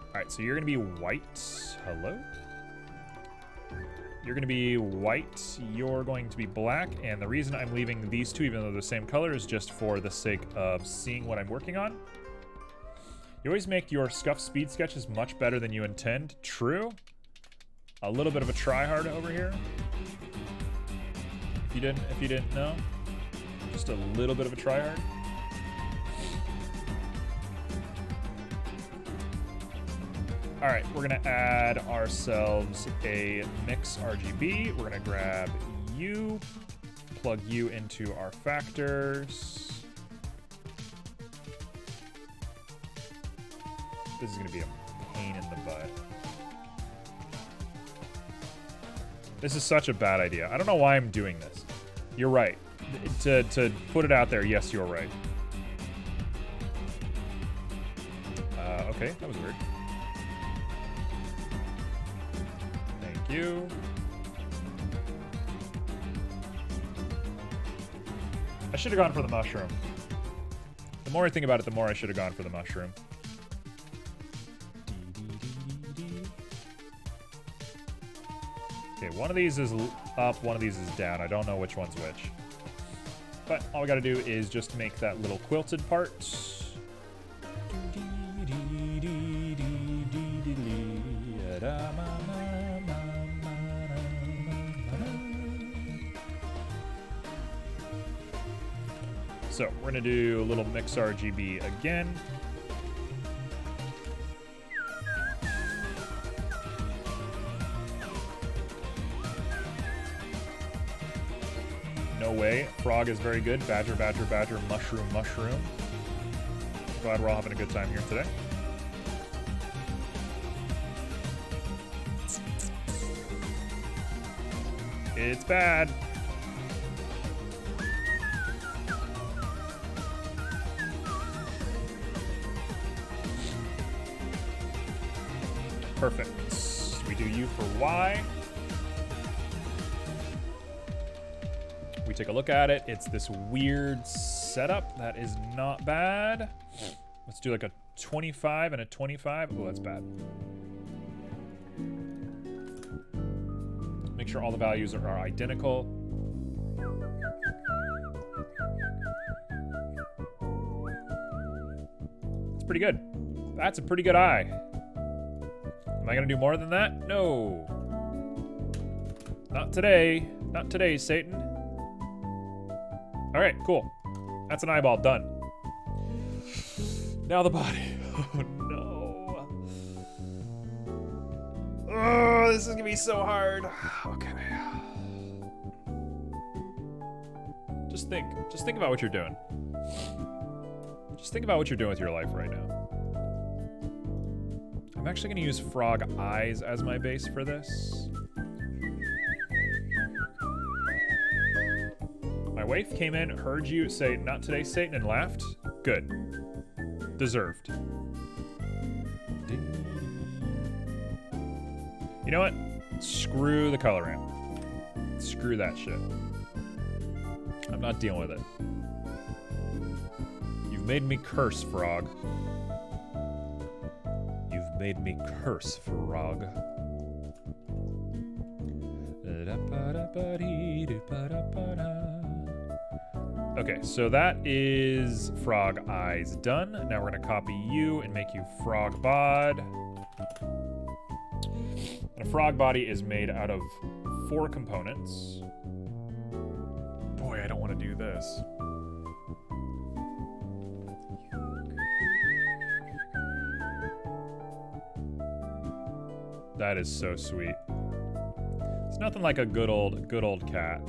Alright, so you're gonna be white. Hello? You're gonna be white, you're going to be black, and the reason I'm leaving these two, even though they're the same color, is just for the sake of seeing what I'm working on. You always make your scuff speed sketches much better than you intend. True. A little bit of a try-hard over here. If you didn't know. Just a little bit of a try-hard. All right, we're gonna add ourselves a mix RGB. We're gonna grab you, plug you into our factors. This is gonna be a pain in the butt. This is such a bad idea. I don't know why I'm doing this. You're right. To put it out there, yes, you're right. Okay, that was weird. Thank you. I should have gone for the mushroom. The more I think about it, the more I should have gone for the mushroom. Okay, one of these is up, one of these is down. I don't know which one's which. But all we gotta do is just make that little quilted part. So we're gonna do a little mix RGB again. No way. Frog is very good. Badger, badger, badger, mushroom, mushroom. Glad we're all having a good time here today. It's bad. Perfect. We do U for Y. We take a look at it. It's this weird setup that is not bad. Let's do like a 25 and a 25. Oh, that's bad. Make sure all the values are identical. It's pretty good. That's a pretty good eye. Am I gonna do more than that? No. Not today. Not today, Satan. All right, cool. That's an eyeball done. Now the body. Oh no. Oh, this is gonna be so hard. Okay. Just think about what you're doing. Just think about what you're doing with your life right now. I'm actually gonna use frog eyes as my base for this. My wife came in, heard you say, "Not today, Satan," and laughed. Good. Deserved. You know what? Screw the color ramp. Screw that shit. I'm not dealing with it. You've made me curse, frog. You've made me curse, frog. Okay, so that is frog eyes done. Now we're gonna copy you and make you frog bod. And a frog body is made out of 4 components. Boy, I don't want to do this. That is so sweet. It's nothing like a good old cat.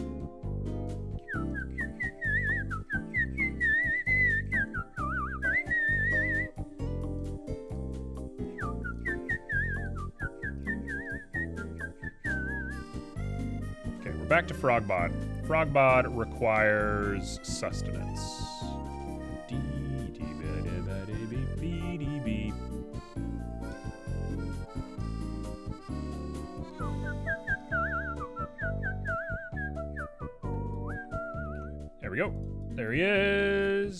Okay, we're back to Frogbod. Frogbod requires sustenance. There we go. There he is.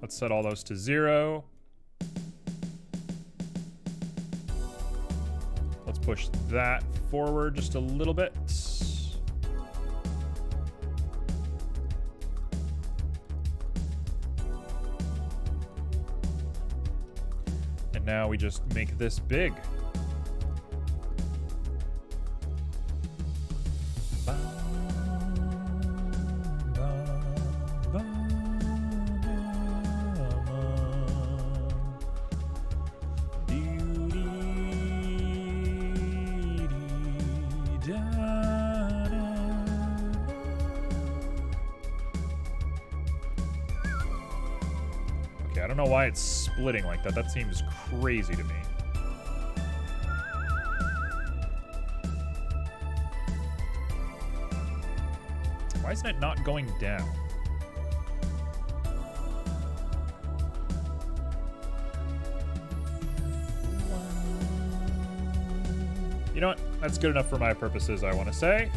Let's set all those to 0. Let's push that forward just a little bit. And now we just make this big. I don't know why it's splitting like that. That seems crazy to me. Why isn't it not going down? You know what? That's good enough for my purposes, I want to say.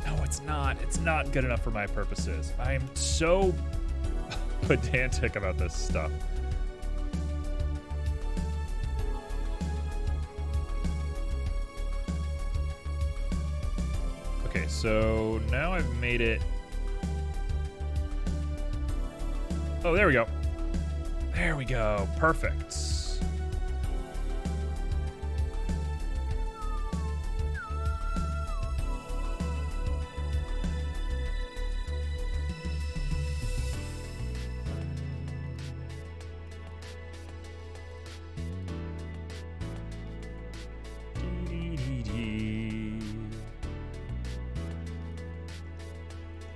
No, it's not. It's not good enough for my purposes. I'm so pedantic about this stuff. Okay, so now I've made it. Oh, there we go. There we go. Perfect.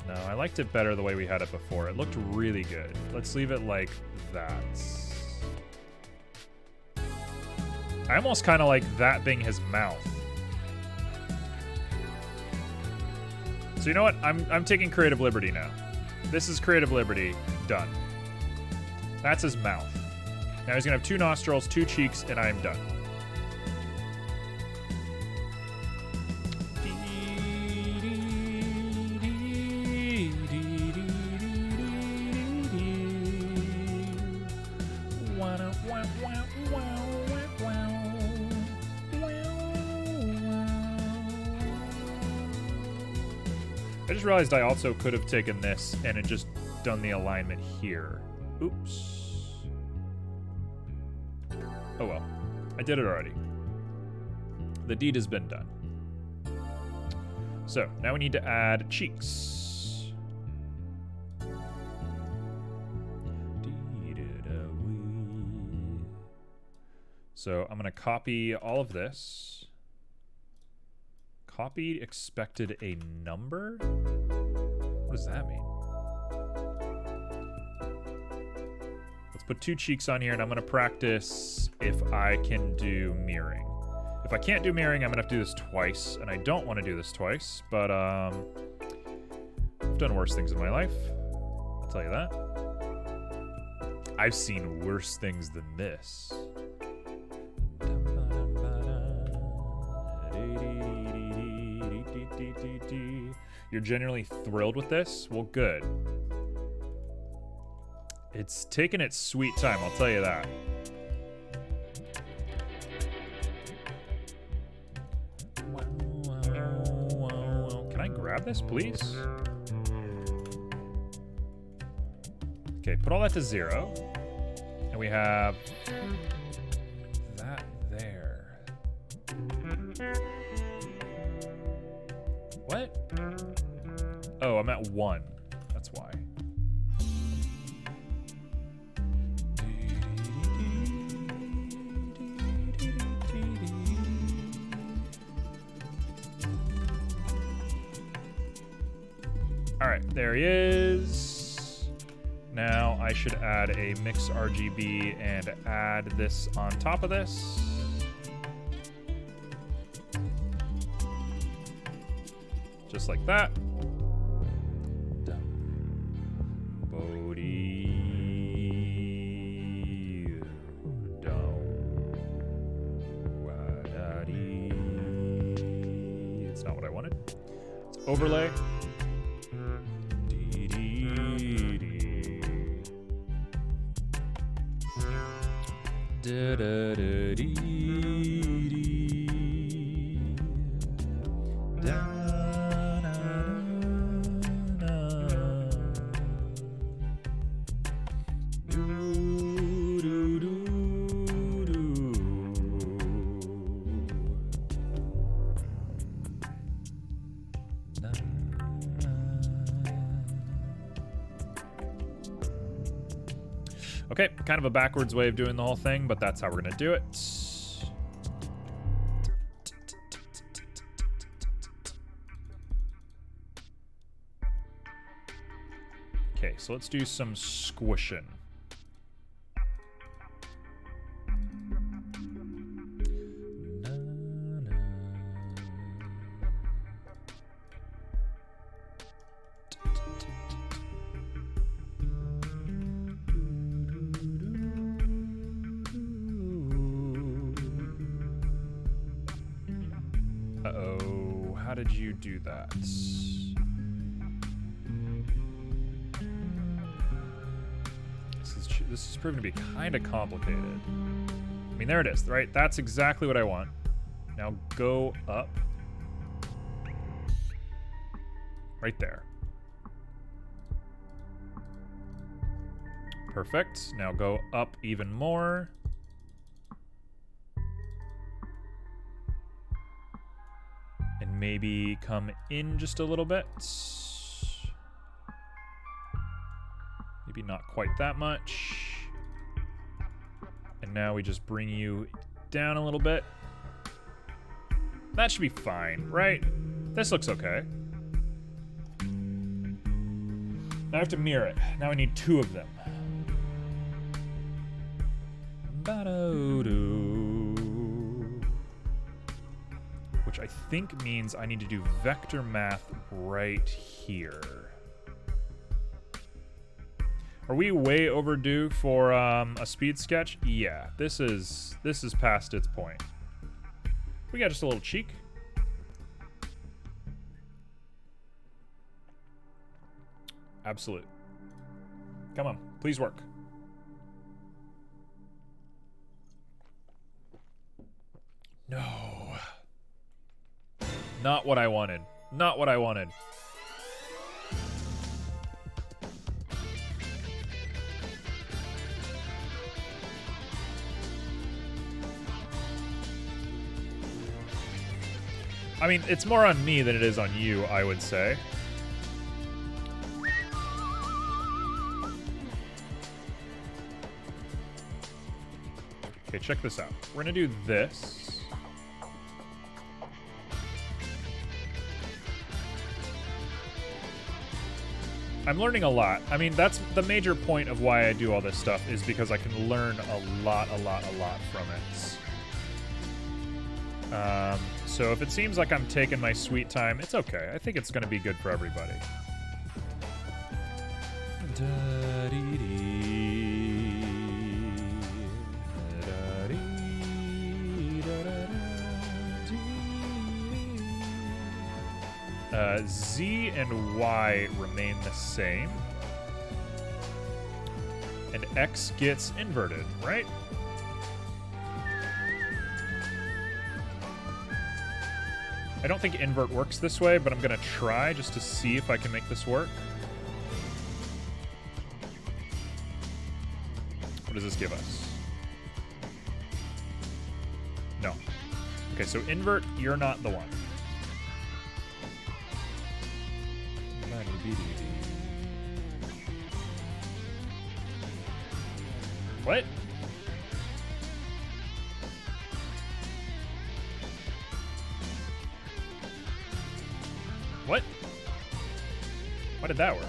No, I liked it better the way we had it before. It looked really good. Let's leave it like that. I almost kind of like that being his mouth. So you know what? I'm taking creative liberty now. This is creative liberty done. That's his mouth. Now he's gonna have 2 nostrils, 2 cheeks, and I'm done. I just realized I also could have taken this and it just done the alignment here. Oops. Oh well. I did it already. The deed has been done. So, now we need to add cheeks. So, I'm going to copy all of this. Copied expected a number? What does that mean? Let's put 2 cheeks on here, and I'm going to practice if I can do mirroring. If I can't do mirroring, I'm going to have to do this twice, and I don't want to do this twice, but I've done worse things in my life. I'll tell you that. I've seen worse things than this. You're generally thrilled with this? Well, good. It's taken its sweet time, I'll tell you that. Can I grab this, please? Okay, put all that to 0. And we have that there. What? Oh, I'm at 1. That's why. All right, there he is. Now I should add a mix RGB and add this on top of this. Just like that. It's not what I wanted. Let's overlay. Okay, kind of a backwards way of doing the whole thing, but that's how we're gonna do it. Okay, so let's do some squishing. Uh-oh, how did you do that? This is proving to be kind of complicated. I mean, there it is, right? That's exactly what I want. Now go up. Right there. Perfect. Now go up even more. And maybe come in just a little bit. Maybe not quite that much. And now we just bring you down a little bit. That should be fine, right? This looks okay. Now I have to mirror it. Now I need 2 of them. Which I think means I need to do vector math right here. Are we way overdue for a speed sketch? Yeah, this is past its point. We got just a little cheek. Absolute. Come on, please work. No. Not what I wanted. Not what I wanted. I mean, it's more on me than it is on you, I would say. Okay, check this out. We're gonna do this. I'm learning a lot. I mean, that's the major point of why I do all this stuff, is because I can learn a lot from it. So if it seems like I'm taking my sweet time, it's okay. I think it's gonna be good for everybody. Z and Y remain the same. And X gets inverted, right? I don't think invert works this way, but I'm gonna try just to see if I can make this work. What does this give us? No. Okay, so invert, you're not the one. What? What? Why did that work?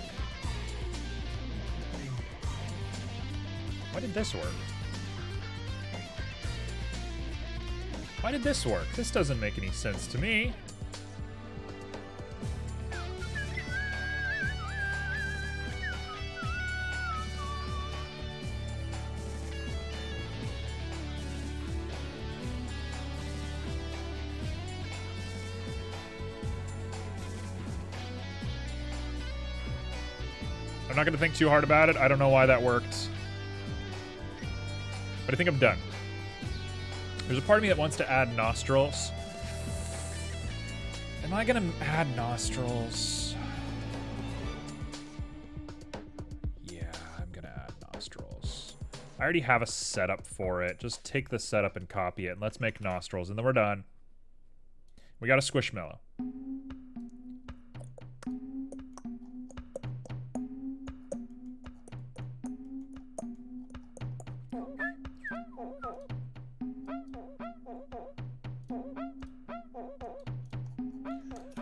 Why did this work? Why did this work? This doesn't make any sense to me. I'm not going to think too hard about it. I don't know why that worked. But I think I'm done. There's a part of me that wants to add nostrils. Am I going to add nostrils? Yeah, I'm going to add nostrils. I already have a setup for it. Just take the setup and copy it. And let's make nostrils. And then we're done. We got a Squishmallow.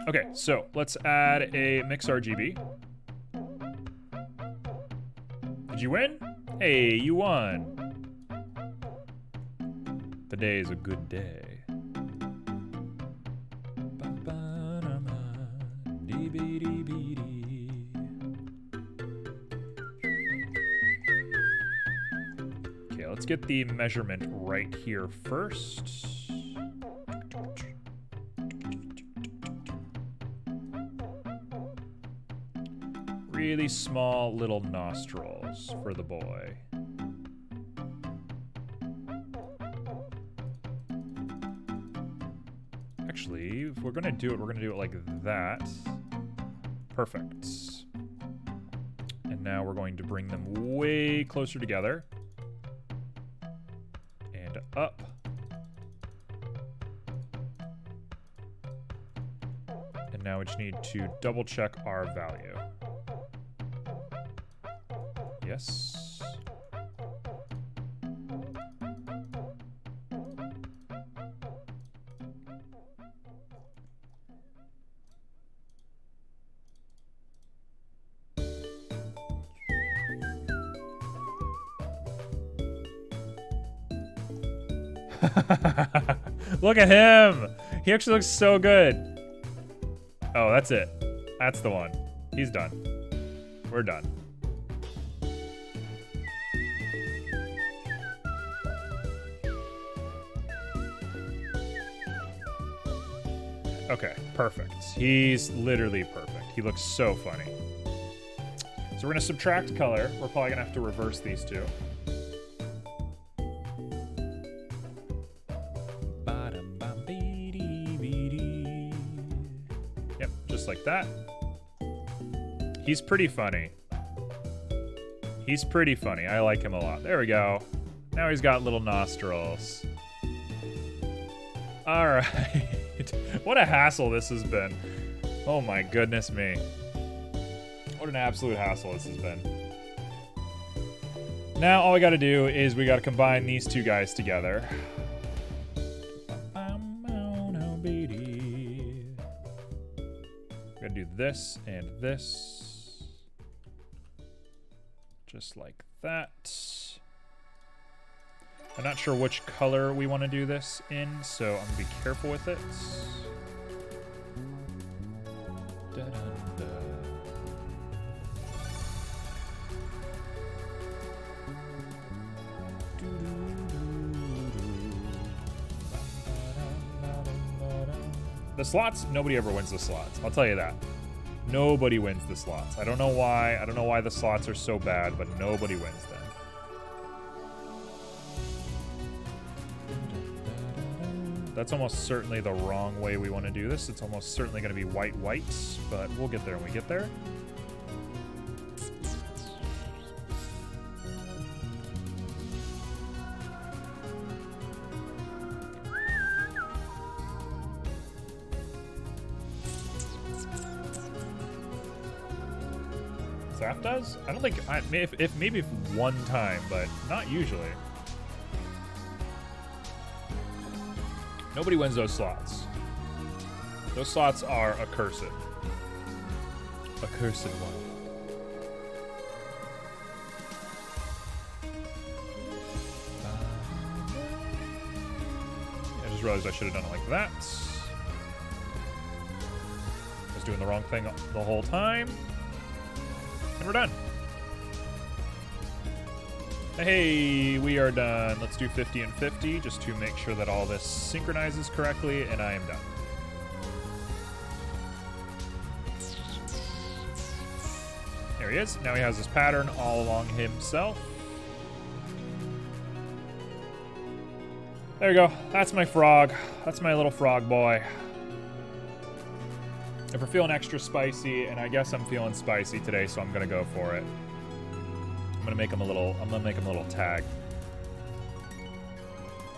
Okay, so let's add a mix RGB. Did you win? Hey, you won. Today is a good day. Okay, let's get the measurement right here first. Really small little nostrils for the boy. Actually, if we're gonna do it, we're gonna do it like that. Perfect. And now we're going to bring them way closer together. And up. And now we just need to double check our value. Yes. Look at him! He actually looks so good. Oh, that's it. That's the one. He's done. We're done. Okay, perfect. He's literally perfect. He looks so funny. So we're gonna subtract color. We're probably gonna have to reverse these two. Yep, just like that. He's pretty funny. He's pretty funny. I like him a lot. There we go. Now he's got little nostrils. All right. What a hassle this has been. Oh my goodness me. What an absolute hassle this has been. Now all we gotta do is we gotta combine these two guys together. We gotta do this and this. Just like that. I'm not sure which color we want to do this in, so I'm gonna be careful with it. Da-da-da. The slots, nobody ever wins the slots. I'll tell you that. Nobody wins the slots. I don't know why. I don't know why the slots are so bad, but nobody wins them. That's almost certainly the wrong way we want to do this. It's almost certainly going to be white, but we'll get there when we get there. Zaf does? I don't think, if maybe one time, but not usually. Nobody wins those slots. Those slots are accursed. Accursed one. I just realized I should have done it like that. I was doing the wrong thing the whole time. And we're done. Hey, we are done. Let's do 50 and 50 just to make sure that all this synchronizes correctly, and I am done. There he is. Now he has this pattern all along himself. There you go. That's my frog. That's my little frog boy. If we're feeling extra spicy, and I guess I'm feeling spicy today, so I'm gonna go for it. I'm gonna make him a little tag.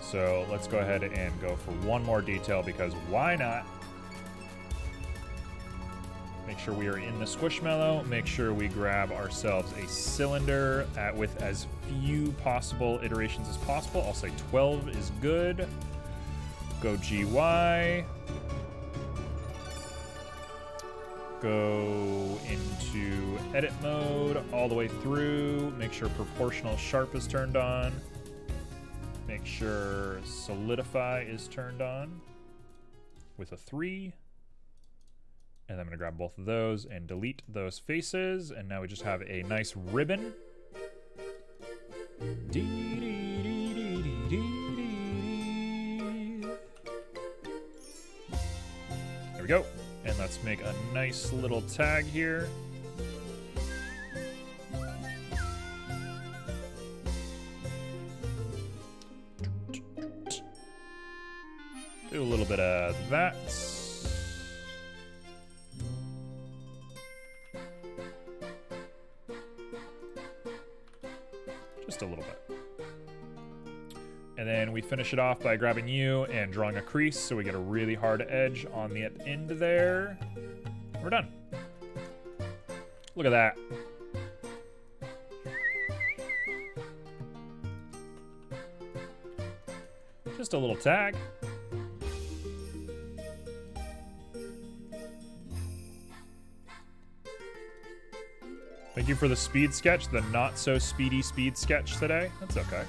So let's go ahead and go for one more detail, because why not? Make sure we are in the Squishmallow. Make sure we grab ourselves a cylinder with as few possible iterations as possible. I'll say 12 is good. Go GY. Go into edit mode all the way through. Make sure proportional sharp is turned on. Make sure solidify is turned on with a 3. And I'm going to grab both of those and delete those faces. And now we just have a nice ribbon. There we go. And let's make a nice little tag here. Do a little bit of that. Just a little bit. And then we finish it off by grabbing you and drawing a crease so we get a really hard edge on the end there. We're done. Look at that. Just a little tag. Thank you for the speed sketch, the not so speedy speed sketch today. That's okay.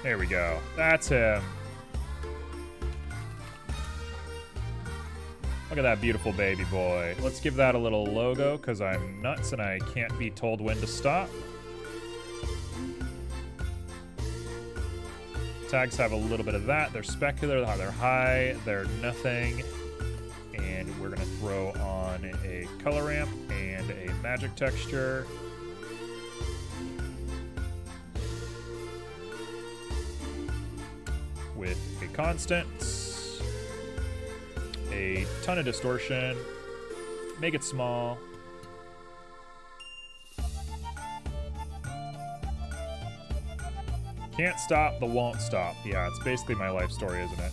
There we go. That's him. Look at that beautiful baby boy. Let's give that a little logo because I'm nuts and I can't be told when to stop. Tags have a little bit of that. They're specular, they're high, they're nothing. And we're gonna throw on a color ramp and a magic texture. With a constant, a ton of distortion, make it small. Can't stop the won't stop. Yeah, it's basically my life story, isn't it?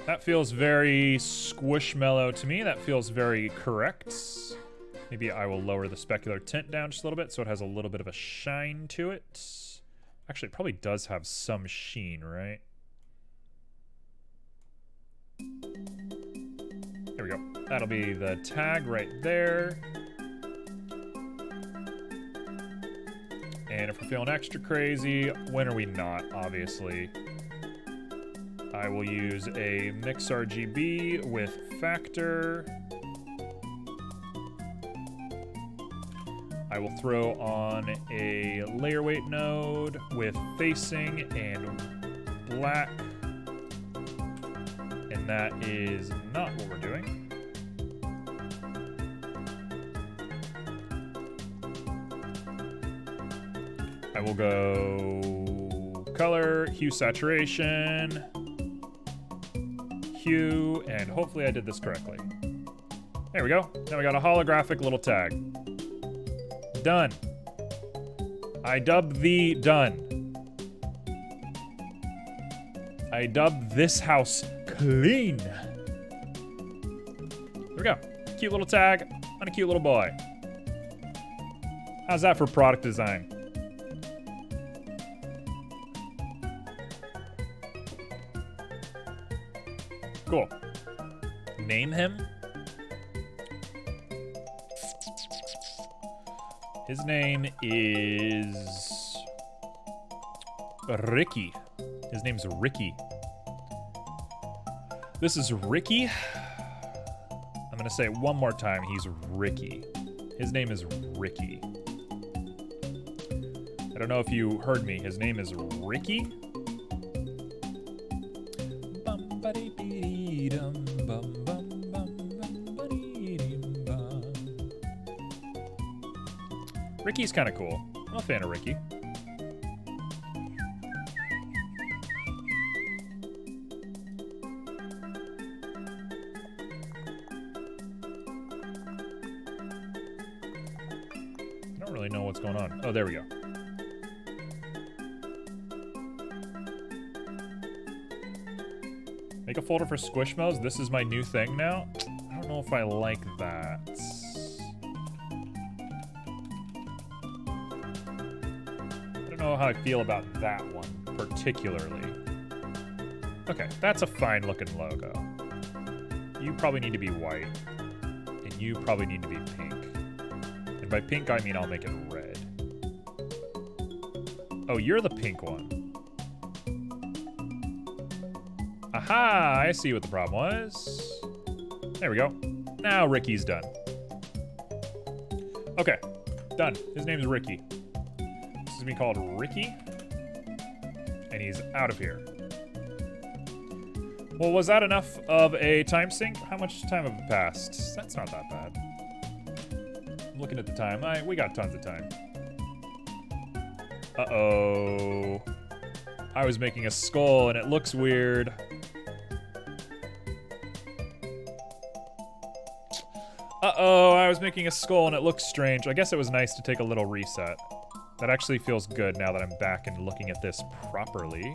That feels very squishmallow to me. That feels very correct. Maybe I will lower the specular tint down just a little bit so it has a little bit of a shine to it. Actually, it probably does have some sheen, right? There we go. That'll be the tag right there. And if we're feeling extra crazy, when are we not, obviously? I will use a mix RGB with factor. I will throw on a layer weight node with facing and black. And that is not what we're doing. I will go color, hue saturation, hue, and hopefully I did this correctly. There we go. Now we got a holographic little tag. Done. I dubbed thee done. I dubbed this house clean. There we go. Cute little tag on a cute little boy. How's that for product design? Cool. Name him? His name is Ricky. His name's Ricky. This is Ricky. I'm gonna say it one more time. He's Ricky. His name is Ricky. I don't know if you heard me. His name is Ricky. Ricky's kind of cool. I'm a fan of Ricky. I don't really know what's going on. Oh, there we go. Make a folder for Squishmallows. This is my new thing now. I don't know if I like that. I don't know how I feel about that one particularly. Okay, that's a fine looking logo. You probably need to be white. And you probably need to be pink. And by pink, I mean I'll make it red. Oh, you're the pink one. Aha! I see what the problem was. There we go. Now Ricky's done. Okay, done. His name's Ricky. This is gonna be called Ricky. And he's out of here. Well, was that enough of a time sink? How much time have passed? That's not that bad. I'm looking at the time. We got tons of time. Uh-oh. I was making a skull and it looks weird. Uh-oh, I was making a skull and it looks strange. I guess it was nice to take a little reset. That actually feels good now that I'm back and looking at this properly.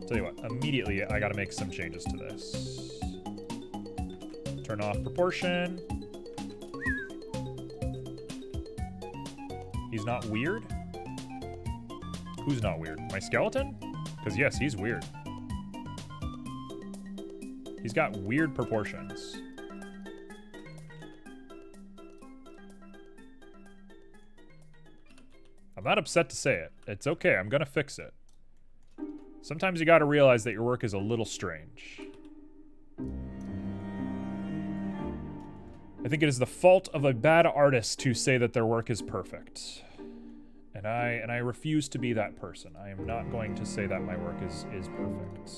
Tell you what, immediately I gotta make some changes to this. Turn off proportion. He's not weird? Who's not weird? My skeleton? Because yes, he's weird. He's got weird proportions. I'm not upset to say it. It's okay, I'm gonna fix it. Sometimes you gotta realize that your work is a little strange. I think it is the fault of a bad artist to say that their work is perfect. And I refuse to be that person. I am not going to say that my work is perfect.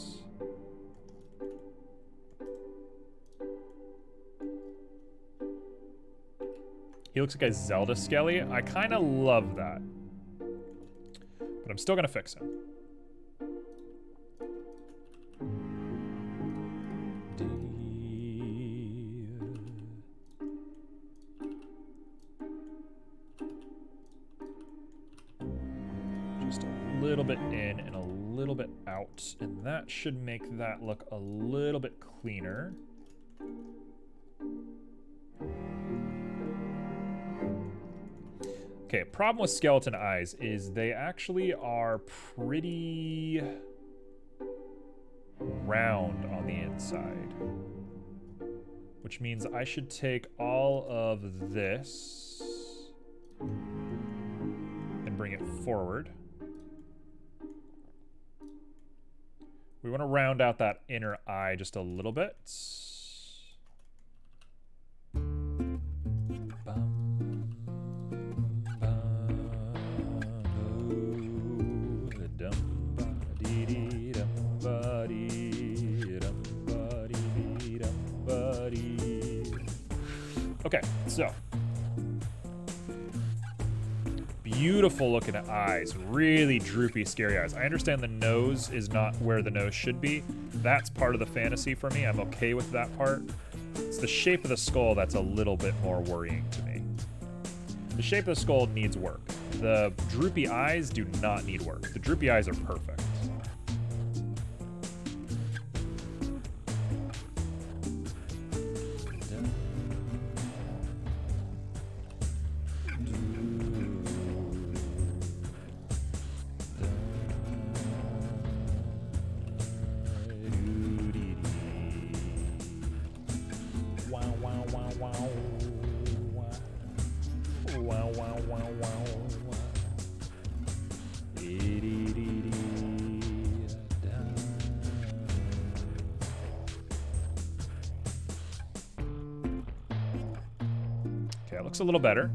He looks like a Zelda Skelly. I kind of love that. But I'm still going to fix him. Just a little bit in and a little bit out. And that should make that look a little bit cleaner. Okay, problem with skeleton eyes is they actually are pretty round on the inside. Which means I should take all of this and bring it forward. We want to round out that inner eye just a little bit. Okay, so beautiful looking eyes, really droopy, scary eyes. I understand the nose is not where the nose should be. That's part of the fantasy for me. I'm okay with that part. It's the shape of the skull that's a little bit more worrying to me. The shape of the skull needs work. The droopy eyes do not need work. The droopy eyes are perfect. Okay, it looks a little better.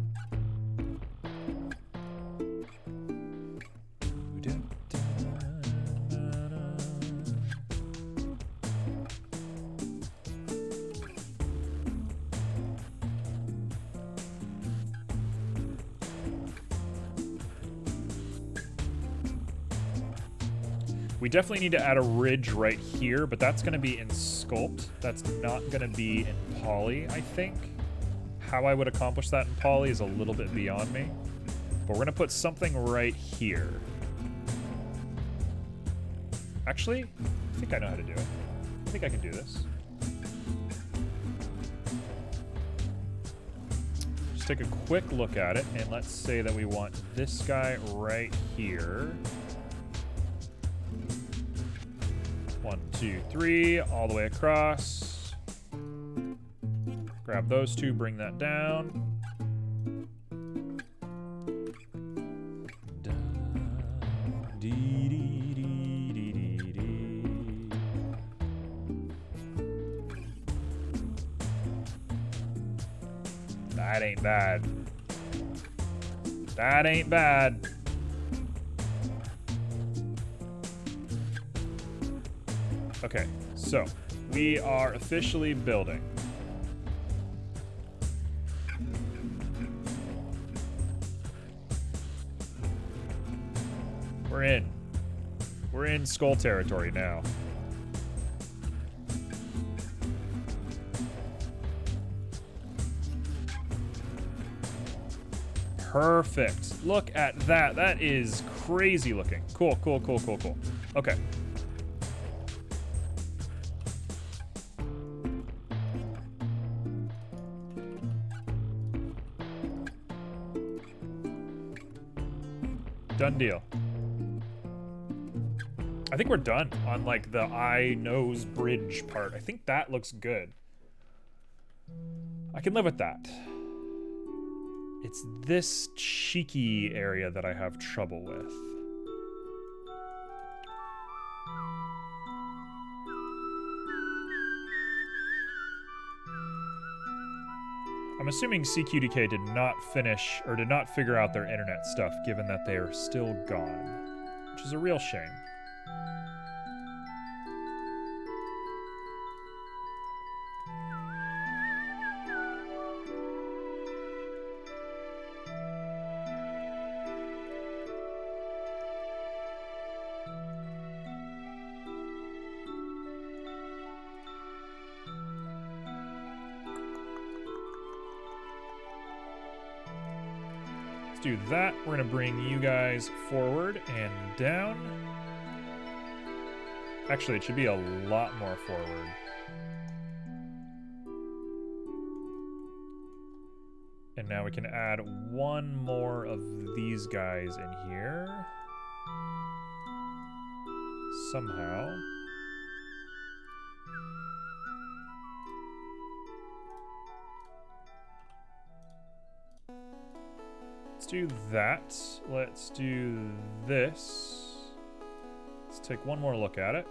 We definitely need to add a ridge right here, but that's going to be in Sculpt. That's not going to be in Poly, I think. How I would accomplish that in Poly is a little bit beyond me. But we're going to put something right here. Actually, I think I know how to do it. I think I can do this. Just take a quick look at it, and let's say that we want this guy right here. 1, 2, 3, all the way across. Grab those two, bring that down. That ain't bad. That ain't bad. Okay, so we are officially building. We're in. We're in skull territory now. Perfect. Look at that. That is crazy looking. Cool, cool, cool, cool, cool. Okay. Done deal. I think we're done on like the eye, nose, bridge part. I think that looks good. I can live with that. It's this cheeky area that I have trouble with. I'm assuming CQDK did not finish or did not figure out their internet stuff, given that they are still gone, which is a real shame. Do that. We're going to bring you guys forward and down. Actually, it should be a lot more forward. And now we can add one more of these guys in here. Somehow. Let's do that. Let's do this. Let's take one more look at it.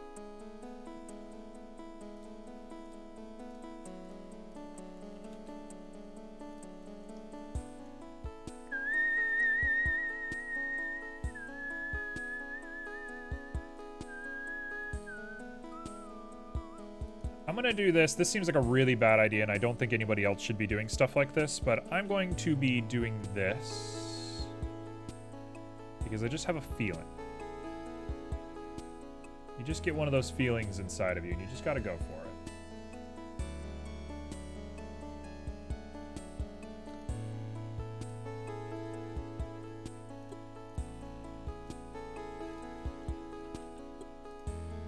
I'm gonna do this. This seems like a really bad idea, and I don't think anybody else should be doing stuff like this, but I'm going to be doing this because I just have a feeling. You just get one of those feelings inside of you, and you just gotta go for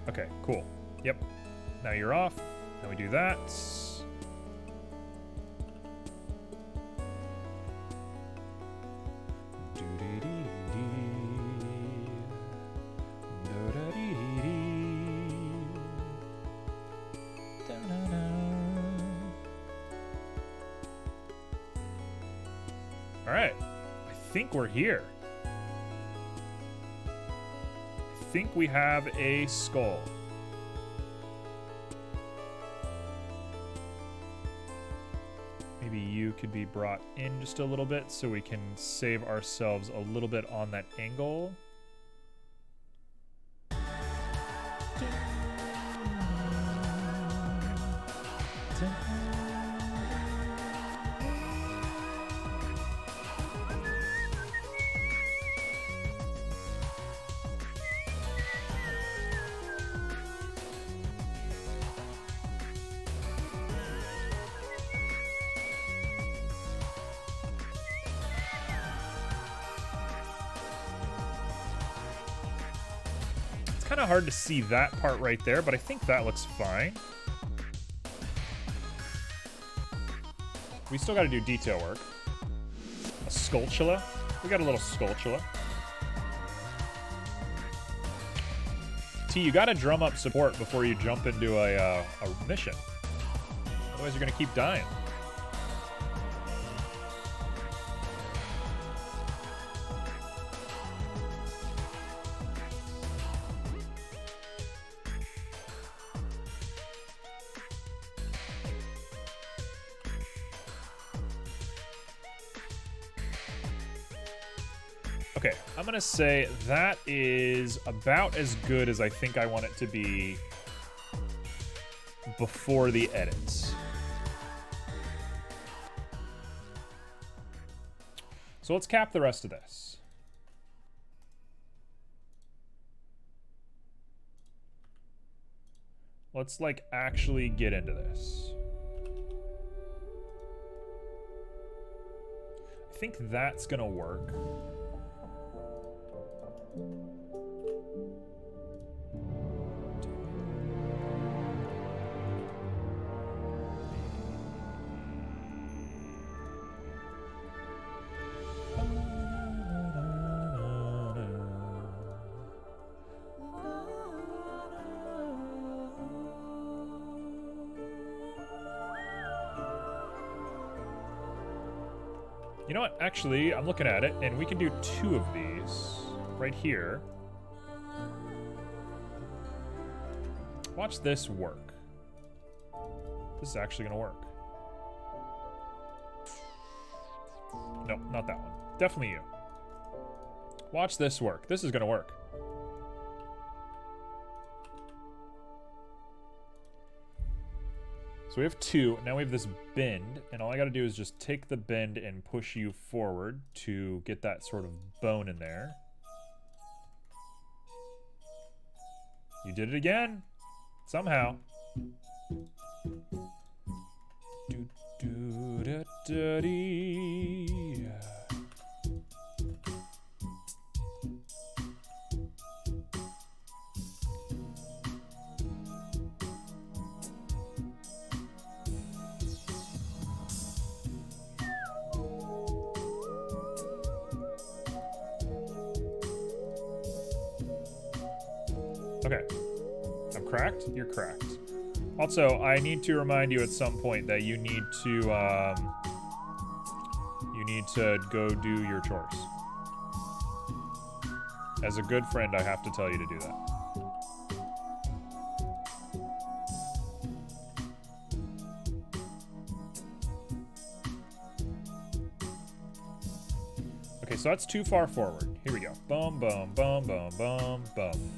it. Okay, cool. Yep. Now you're off. Now we do that. All right. I think we're here. I think we have a skull. Maybe you could be brought in just a little bit so we can save ourselves a little bit on that angle. Kind of hard to see that part right there, but I think that looks fine. We still got to do detail work. A sculptula. We got a little sculptula. T, you got to drum up support before you jump into a mission. Otherwise, you're going to keep dying. Okay, I'm gonna say that is about as good as I think I want it to be before the edits. So let's cap the rest of this. Let's like actually get into this. I think that's gonna work. You know what? Actually, I'm looking at it, and we can do 2 of these right here. Watch this work. This is actually going to work. Nope, not that one. Definitely you. Watch this work. This is gonna work. So we have 2. Now we have this bend, and all I gotta do is just take the bend and push you forward to get that sort of bone in there. You did it again. Somehow. Do, do, da, da, dee. Okay. I'm cracked? You're cracked. Also, I need to remind you at some point that you need to go do your chores. As a good friend, I have to tell you to do that. Okay, so that's too far forward. Here we go. Boom, boom, boom, boom, boom, boom.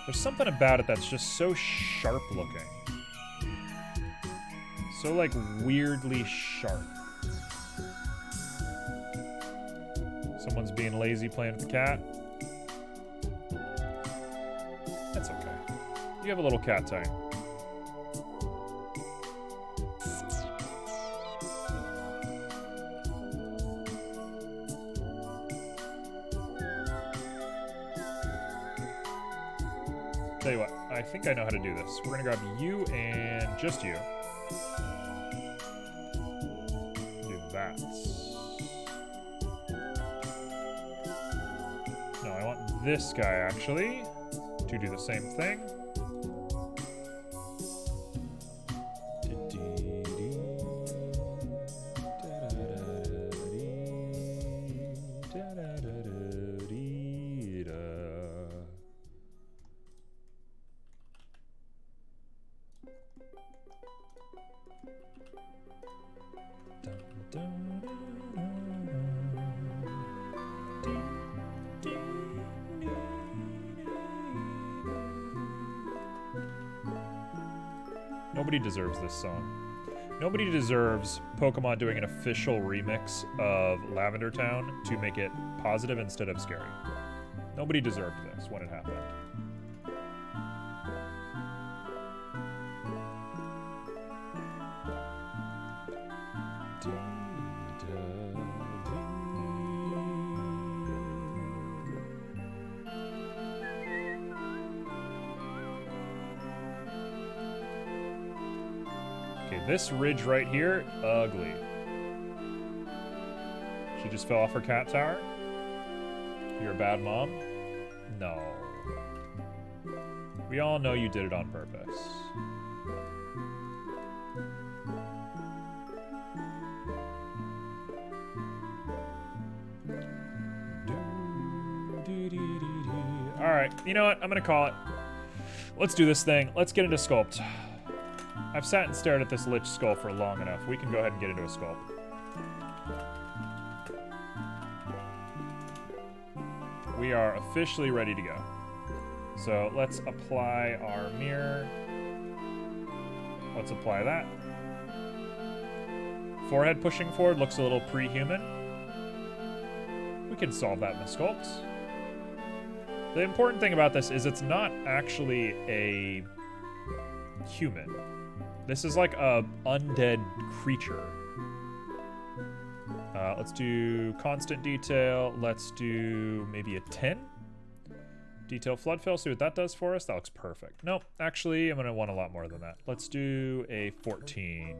There's something about it that's just so sharp looking. So, like, weirdly sharp. Someone's being lazy playing with the cat. That's okay. You have a little cat time. Tell you what, I think I know how to do this. We're gonna grab you and just you. Do that. No, I want this guy actually to do the same thing. Nobody deserves this song. Nobody deserves Pokemon doing an official remix of Lavender Town to make it positive instead of scary. Nobody deserved this when it happened. This ridge right here, ugly. She just fell off her cat tower? You're a bad mom? No. We all know you did it on purpose. Alright, you know what? I'm gonna call it. Let's do this thing. Let's get into Sculpt. I've sat and stared at this Lich skull for long enough. We can go ahead and get into a Sculpt. We are officially ready to go. So let's apply our mirror. Let's apply that. Forehead pushing forward looks a little pre-human. We can solve that in the Sculpt. The important thing about this is it's not actually a human. This is like a undead creature. Let's do constant detail. Let's do maybe a 10. Detail flood fill, see what that does for us. That looks perfect. Nope, actually, I'm gonna want a lot more than that. Let's do a 14.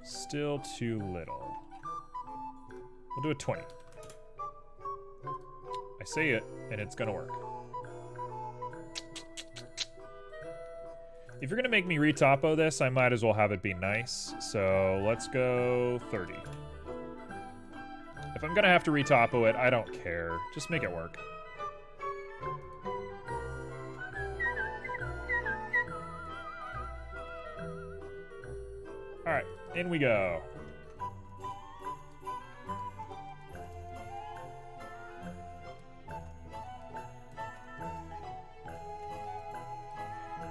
Still too little. We'll do a 20. I say it, and it's gonna work. If you're gonna make me retopo this, I might as well have it be nice. So let's go 30. If I'm gonna have to retopo it, I don't care. Just make it work. Alright, in we go.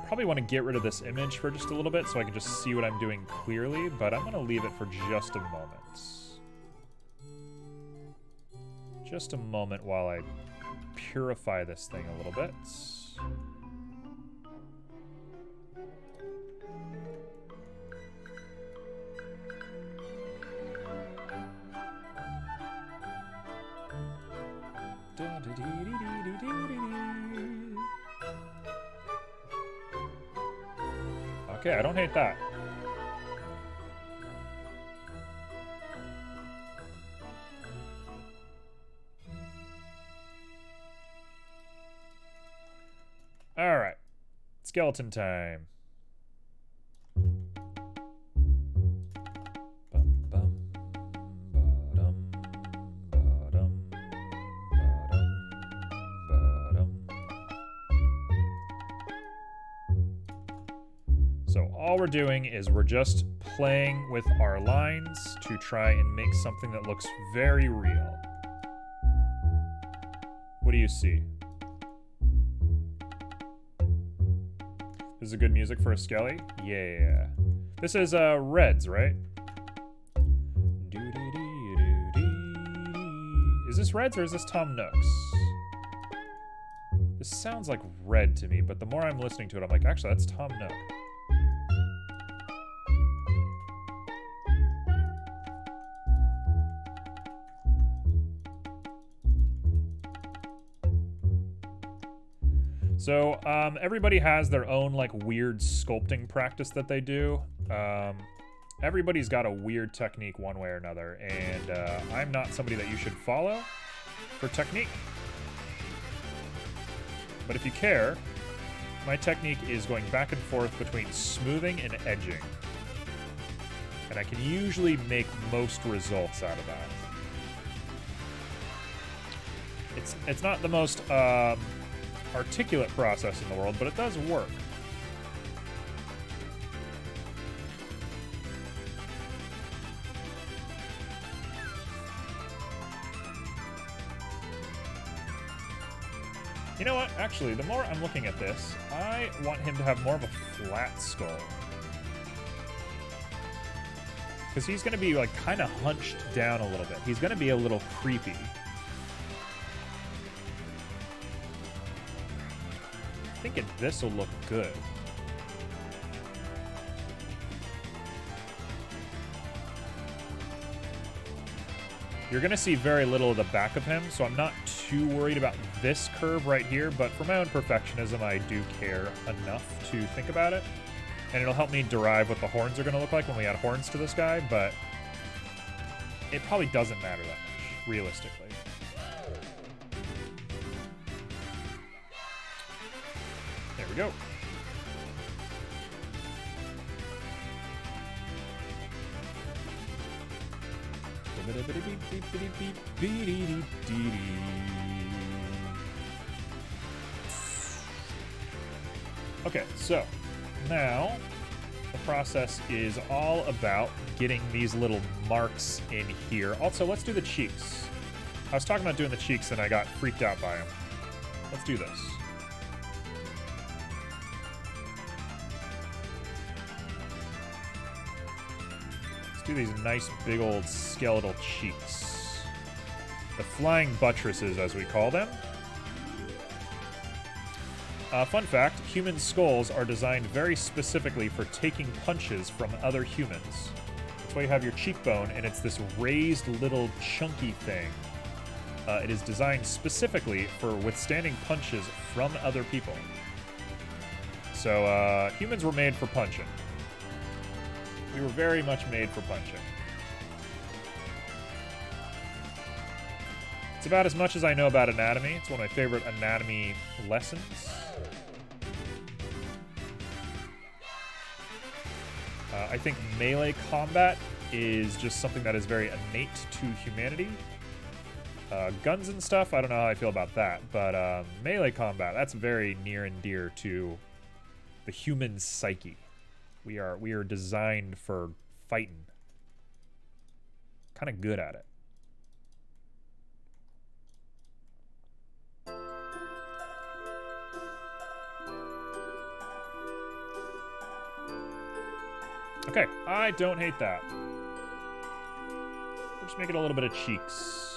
Probably want to get rid of this image for just a little bit so I can just see what I'm doing clearly, but I'm going to leave it for just a moment. Just a moment while I purify this thing a little bit. Okay, I don't hate that. All right, skeleton time. So all we're doing is we're just playing with our lines to try and make something that looks very real. What do you see? This is a good music for a skelly? Yeah. This is Reds, right? Is this Reds or is this Tom Nooks? This sounds like Red to me, but the more I'm listening to it, I'm like, actually, that's Tom Nook. So, everybody has their own, like, weird sculpting practice that they do. Everybody's got a weird technique one way or another, and I'm not somebody that you should follow for technique. But if you care, my technique is going back and forth between smoothing and edging. And I can usually make most results out of that. It's not the most articulate process in the world, but it does work. You know what? Actually, the more I'm looking at this, I want him to have more of a flat skull. Because he's going to be, like, kind of hunched down a little bit. He's going to be a little creepy. I think this will look good. You're going to see very little of the back of him, so I'm not too worried about this curve right here, but for my own perfectionism, I do care enough to think about it. And it'll help me derive what the horns are going to look like when we add horns to this guy, but it probably doesn't matter that much, realistically. There we go. Okay, so now the process is all about getting these little marks in here. Also, let's do the cheeks. I was talking about doing the cheeks and I got freaked out by them. Let's do this. Let's do these nice big old skeletal cheeks. The flying buttresses, as we call them. Fun fact, human skulls are designed very specifically for taking punches from other humans. That's why you have your cheekbone, and it's this raised little chunky thing. It is designed specifically for withstanding punches from other people. So, humans were made for punching. We were very much made for punching. It's about as much as I know about anatomy. It's one of my favorite anatomy lessons. I think melee combat is just something that is very innate to humanity. Guns and stuff, I don't know how I feel about that, but melee combat, that's very near and dear to the human psyche. We are designed for fighting. Kind of good at it. Okay, I don't hate that. We'll just make it a little bit of cheeks.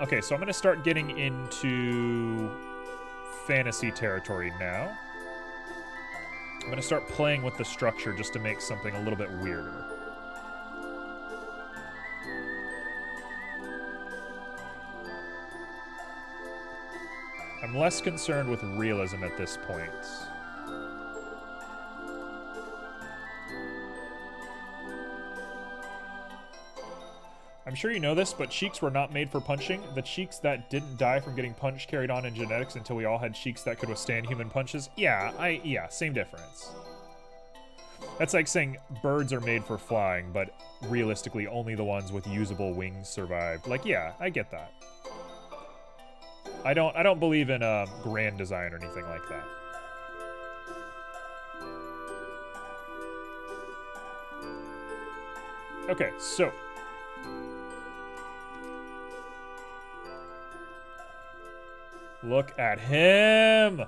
Okay, so I'm going to start getting into fantasy territory now. I'm going to start playing with the structure just to make something a little bit weirder. I'm less concerned with realism at this point. I'm sure you know this, but cheeks were not made for punching. The cheeks that didn't die from getting punched carried on in genetics until we all had cheeks that could withstand human punches. Yeah, same difference. That's like saying birds are made for flying, but realistically only the ones with usable wings survived. Like, yeah, I get that. I don't believe in grand design or anything like that. Okay, so look at him!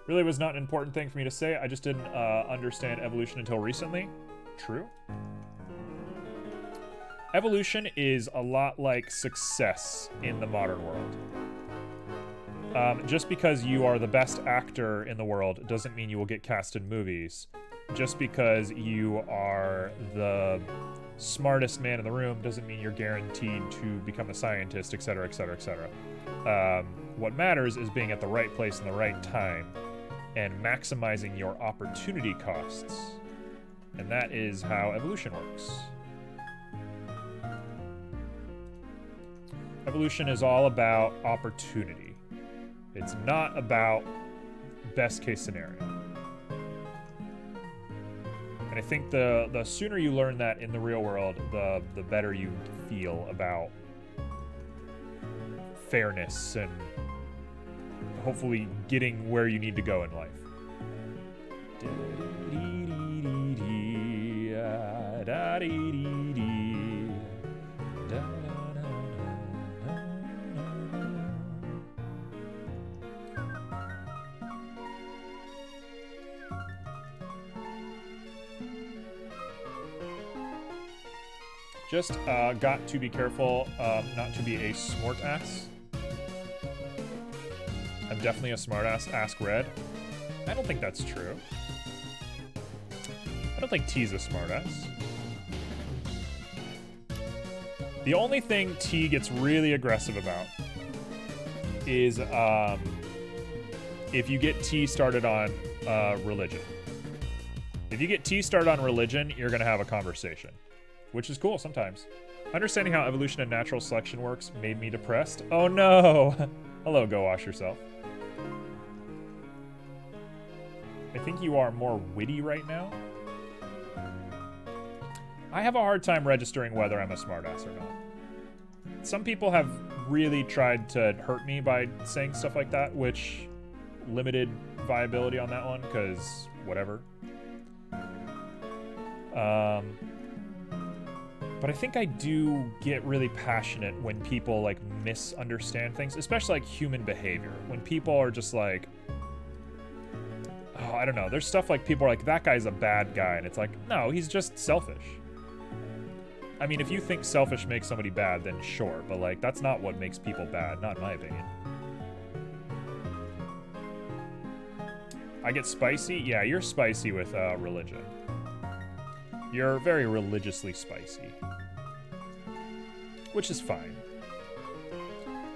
Really was not an important thing for me to say. I just didn't understand evolution until recently. True. Evolution is a lot like success in the modern world. Just because you are the best actor in the world doesn't mean you will get cast in movies. Just because you are the smartest man in the room doesn't mean you're guaranteed to become a scientist, etc., etc., etc. What matters is being at the right place in the right time and maximizing your opportunity costs. And that is how evolution works. Evolution is all about opportunity. It's not about best case scenario. And I think the sooner you learn that in the real world, the better you feel about fairness and hopefully getting where you need to go in life. Just got to be careful not to be a smart ass. I'm definitely a smartass. Ask Red. I don't think that's true. I don't think T's a smartass. The only thing T gets really aggressive about is if you get T started on religion. If you get T started on religion, you're going to have a conversation, which is cool sometimes. Understanding how evolution and natural selection works made me depressed. Oh no! Hello, go wash yourself. I think you are more witty right now. I have a hard time registering whether I'm a smartass or not. Some people have really tried to hurt me by saying stuff like that, which limited viability on that one, because whatever. But I think I do get really passionate when people like misunderstand things, especially like human behavior. When people are just like, oh, I don't know. There's stuff like people are like, that guy's a bad guy. And it's like, no, he's just selfish. I mean, if you think selfish makes somebody bad, then sure. But like, that's not what makes people bad, not in my opinion. I get spicy? Yeah, you're spicy with religion. You're very religiously spicy. Which is fine.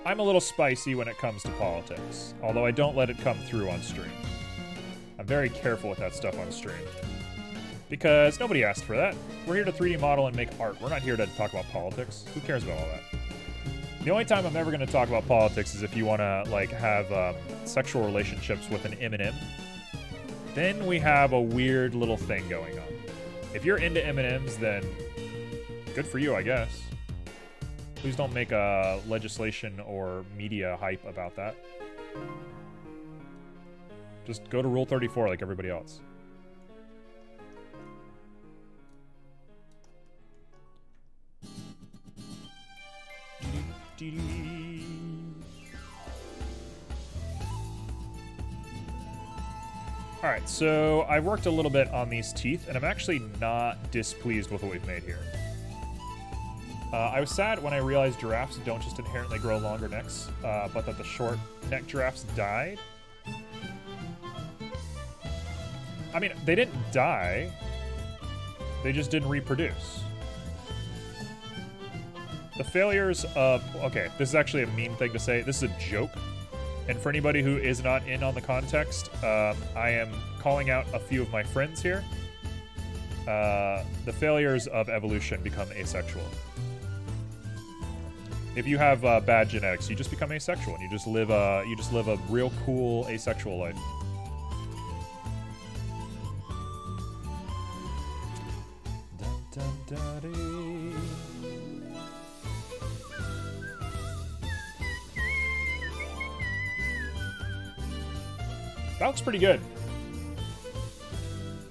I'm a little spicy when it comes to politics, although I don't let it come through on stream. I'm very careful with that stuff on stream. Because nobody asked for that. We're here to 3D model and make art. We're not here to talk about politics. Who cares about all that? The only time I'm ever going to talk about politics is if you want to like have sexual relationships with an M&M. Then we have a weird little thing going on. If you're into M&Ms, then good for you, I guess. Please don't make a legislation or media hype about that. Just go to Rule 34 like everybody else. Alright, so I worked a little bit on these teeth, and I'm actually not displeased with what we've made here. I was sad when I realized giraffes don't just inherently grow longer necks, but that the short neck giraffes died. I mean, they didn't die. They just didn't reproduce. The failures of... Okay, this is actually a mean thing to say. This is a joke. And for anybody who is not in on the context, I am calling out a few of my friends here. The failures of evolution become asexual. If you have bad genetics, you just become asexual, and you just live a real cool asexual life. Dun, dun, da-dee. That looks pretty good.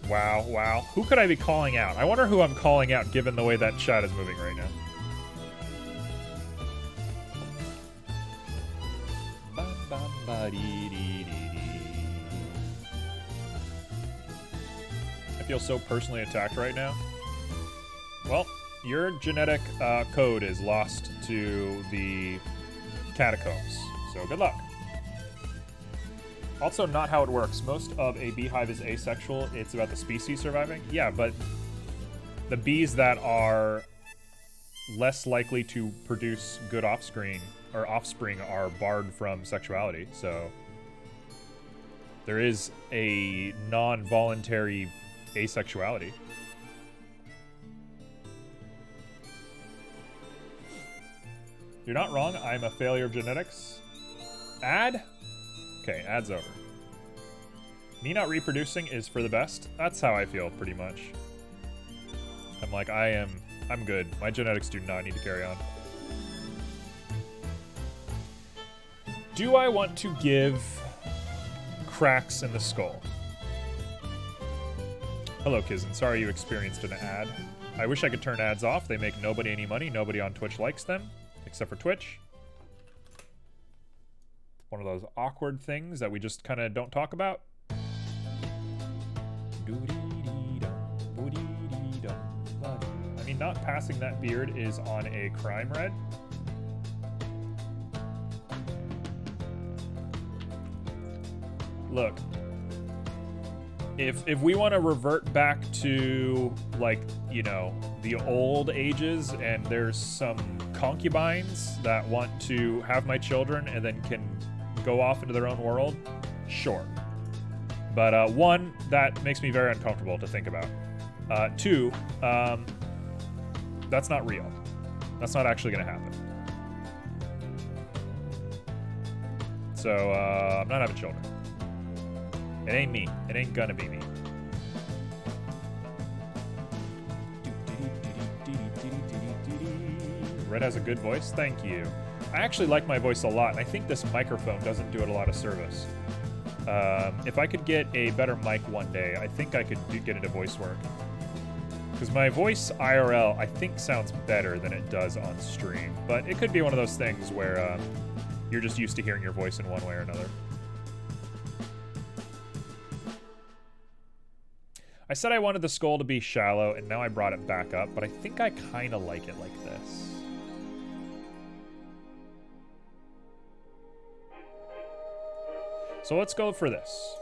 Wow, wow. Who could I be calling out? I wonder who I'm calling out given the way that chat is moving right now. I feel so personally attacked right now. Well, your genetic code is lost to the catacombs, so good luck. Also, not how it works. Most of a beehive is asexual. It's about the species surviving. Yeah, but the bees that are less likely to produce good offspring are barred from sexuality. So there is a non-voluntary asexuality. You're not wrong. I'm a failure of genetics. Ad? Okay, ad's over. Me not reproducing is for the best. That's how I feel, pretty much. I'm like, I'm good. My genetics do not need to carry on. Do I want to give cracks in the skull? Hello, Kizzen. Sorry you experienced an ad. I wish I could turn ads off. They make nobody any money. Nobody on Twitch likes them, except for Twitch. One of those awkward things that we just kind of don't talk about. I mean, not passing that beard is on a crime red. Look, if we want to revert back to, like, you know, the old ages, and there's some concubines that want to have my children and then can go off into their own world, sure. But one, that makes me very uncomfortable to think about. Two, that's not real. That's not actually going to happen. So I'm not having children. It ain't me. It ain't gonna be me. Red has a good voice. Thank you. I actually like my voice a lot, and I think this microphone doesn't do it a lot of service. If I could get a better mic one day, I think I could get into voice work. Because my voice IRL, I think, sounds better than it does on stream. But it could be one of those things where you're just used to hearing your voice in one way or another. I said I wanted the skull to be shallow, and now I brought it back up, but I think I kind of like it like this. So let's go for this.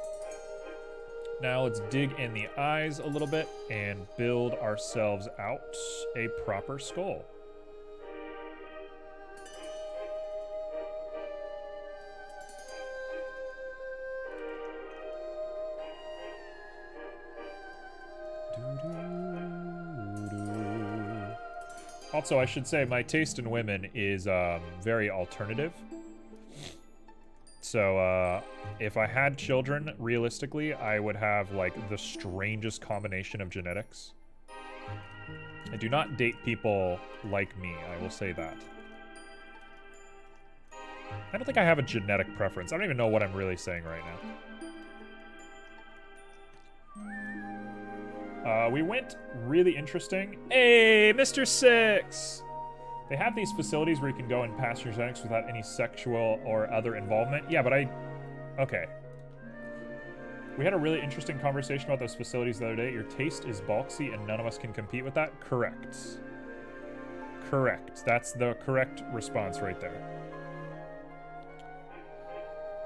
Now let's dig in the eyes a little bit and build ourselves out a proper skull. Also, I should say my taste in women is very alternative. So, if I had children, realistically, I would have, like, the strangest combination of genetics. I do not date people like me, I will say that. I don't think I have a genetic preference. I don't even know what I'm really saying right now. We went really interesting. Hey, Mr. Six! They have these facilities where you can go and pass your genetics without any sexual or other involvement. Yeah, but okay. We had a really interesting conversation about those facilities the other day. Your taste is bulky and none of us can compete with that? Correct. Correct. That's the correct response right there.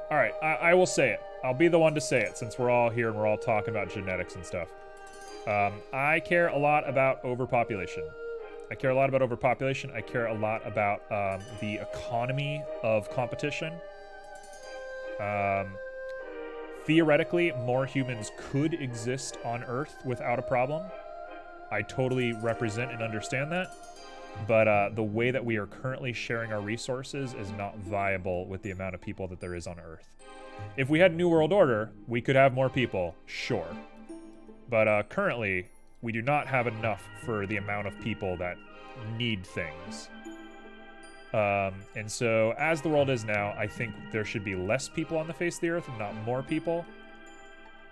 Alright, I will say it. I'll be the one to say it since we're all here and we're all talking about genetics and stuff. I care a lot about overpopulation. I care a lot about overpopulation. I care a lot about the economy of competition. Theoretically, more humans could exist on Earth without a problem. I totally represent and understand that. But the way that we are currently sharing our resources is not viable with the amount of people that there is on Earth. If we had New World Order, we could have more people, sure. But currently, we do not have enough for the amount of people that need things. And so, as the world is now, I think there should be less people on the face of the Earth and not more people.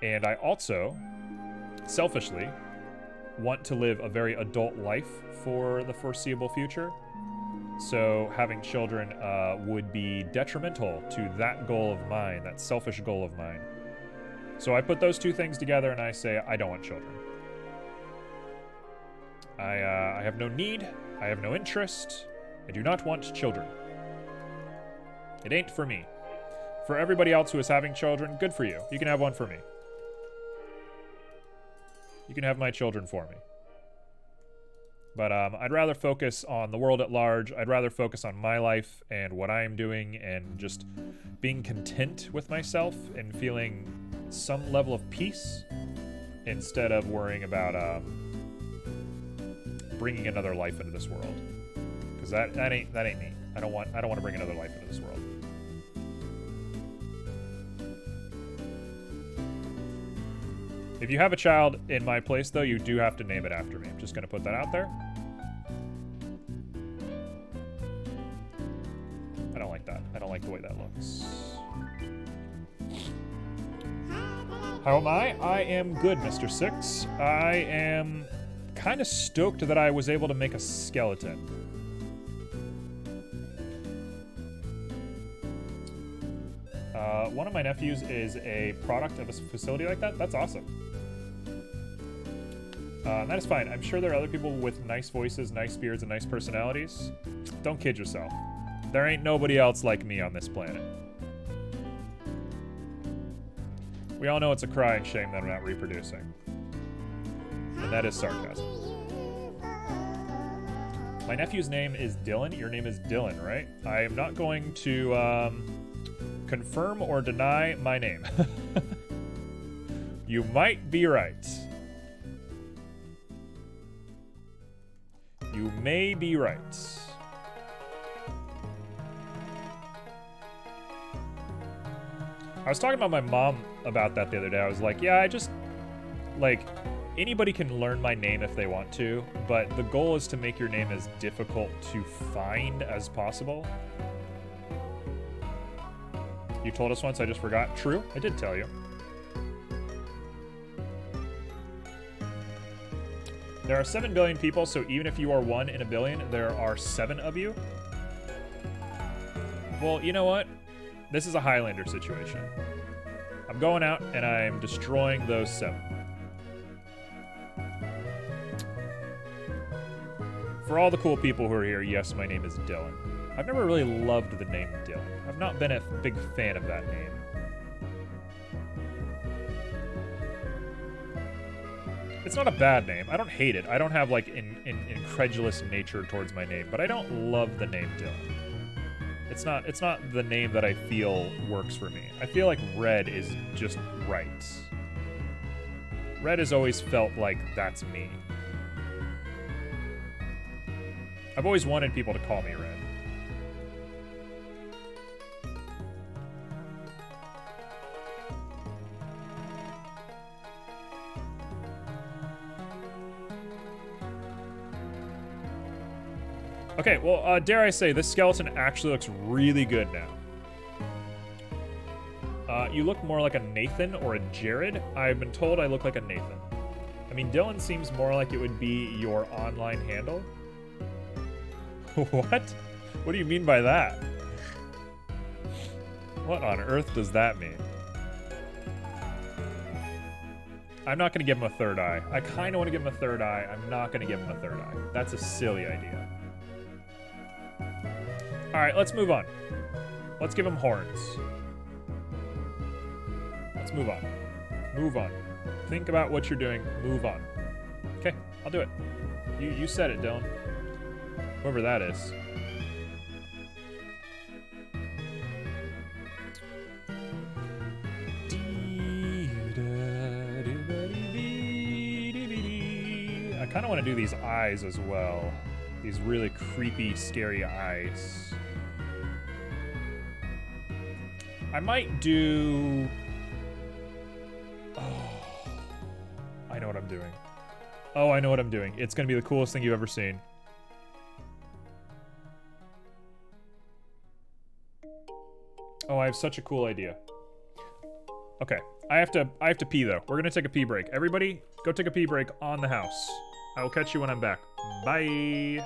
And I also, selfishly, want to live a very adult life for the foreseeable future. So having children would be detrimental to that goal of mine, that selfish goal of mine. So I put those two things together and I say, I don't want children. I have no need. I have no interest. I do not want children. It ain't for me. For everybody else who is having children, good for you. You can have one for me. You can have my children for me. But I'd rather focus on the world at large. I'd rather focus on my life and what I am doing and just being content with myself and feeling some level of peace instead of worrying about bringing another life into this world. Because that ain't me. I don't want to bring another life into this world. If you have a child in my place, though, you do have to name it after me. I'm just going to put that out there. I don't like that. I don't like the way that looks. How am I? I am good, Mr. Six. I am kind of stoked that I was able to make a skeleton. One of my nephews is a product of a facility like that. That's awesome. That is fine. I'm sure there are other people with nice voices, nice beards, and nice personalities. Don't kid yourself. There ain't nobody else like me on this planet. We all know it's a crying shame that I'm not reproducing. And that is sarcasm. My nephew's name is Dylan. Your name is Dylan, right? I am not going to confirm or deny my name. You might be right. You may be right. I was talking about my mom about that the other day. I was like, yeah, I just, like, anybody can learn my name if they want to, but the goal is to make your name as difficult to find as possible. You told us once, I just forgot. True, I did tell you. There are 7 billion people, so even if you are 1 in a billion, there are 7 of you. Well, you know what? This is a Highlander situation. I'm going out and I'm destroying those 7. For all the cool people who are here, yes, my name is Dylan. I've never really loved the name Dylan. I've not been a big fan of that name. It's not a bad name. I don't hate it. I don't have, like, an incredulous nature towards my name, but I don't love the name Dylan. It's not the name that I feel works for me. I feel like Red is just right. Red has always felt like that's me. I've always wanted people to call me Red. Okay, well, dare I say, this skeleton actually looks really good now. You look more like a Nathan or a Jared. I've been told I look like a Nathan. I mean, Dylan seems more like it would be your online handle. What? What do you mean by that? What on earth does that mean? I'm not going to give him a third eye. I kind of want to give him a third eye. I'm not going to give him a third eye. That's a silly idea. All right, let's move on. Let's give him horns. Let's move on. Move on. Think about what you're doing. Move on. Okay, I'll do it. You said it, Dylan. Whoever that is. I kind of want to do these eyes as well. These really creepy, scary eyes. I might do... Oh, I know what I'm doing. Oh, I know what I'm doing. It's going to be the coolest thing you've ever seen. Oh, I have such a cool idea. Okay, I have to pee though. We're gonna take a pee break. Everybody, go take a pee break on the house. I will catch you when I'm back. Bye.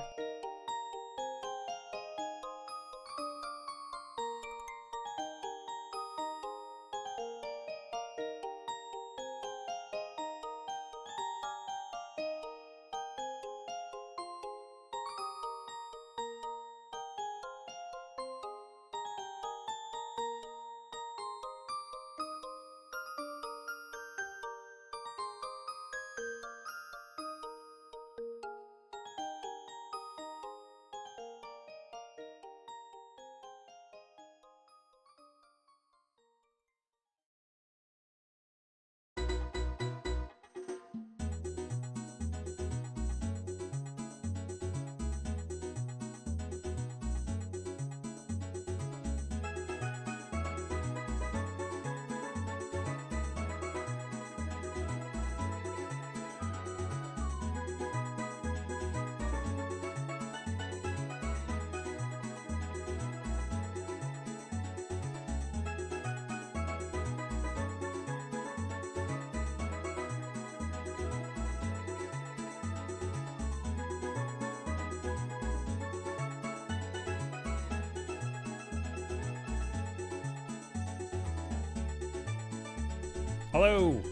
Hello.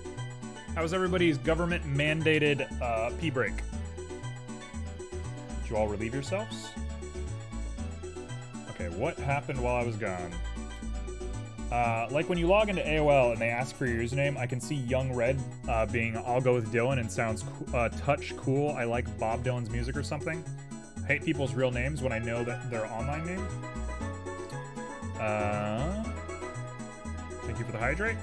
How's everybody's government-mandated pee break? Did you all relieve yourselves? Okay, what happened while I was gone? Like when you log into AOL and they ask for your username, I can see Young Red being I'll go with Dylan and sounds touch cool. I like Bob Dylan's music or something. I hate people's real names when I know that their online name. Thank you for the hydrate.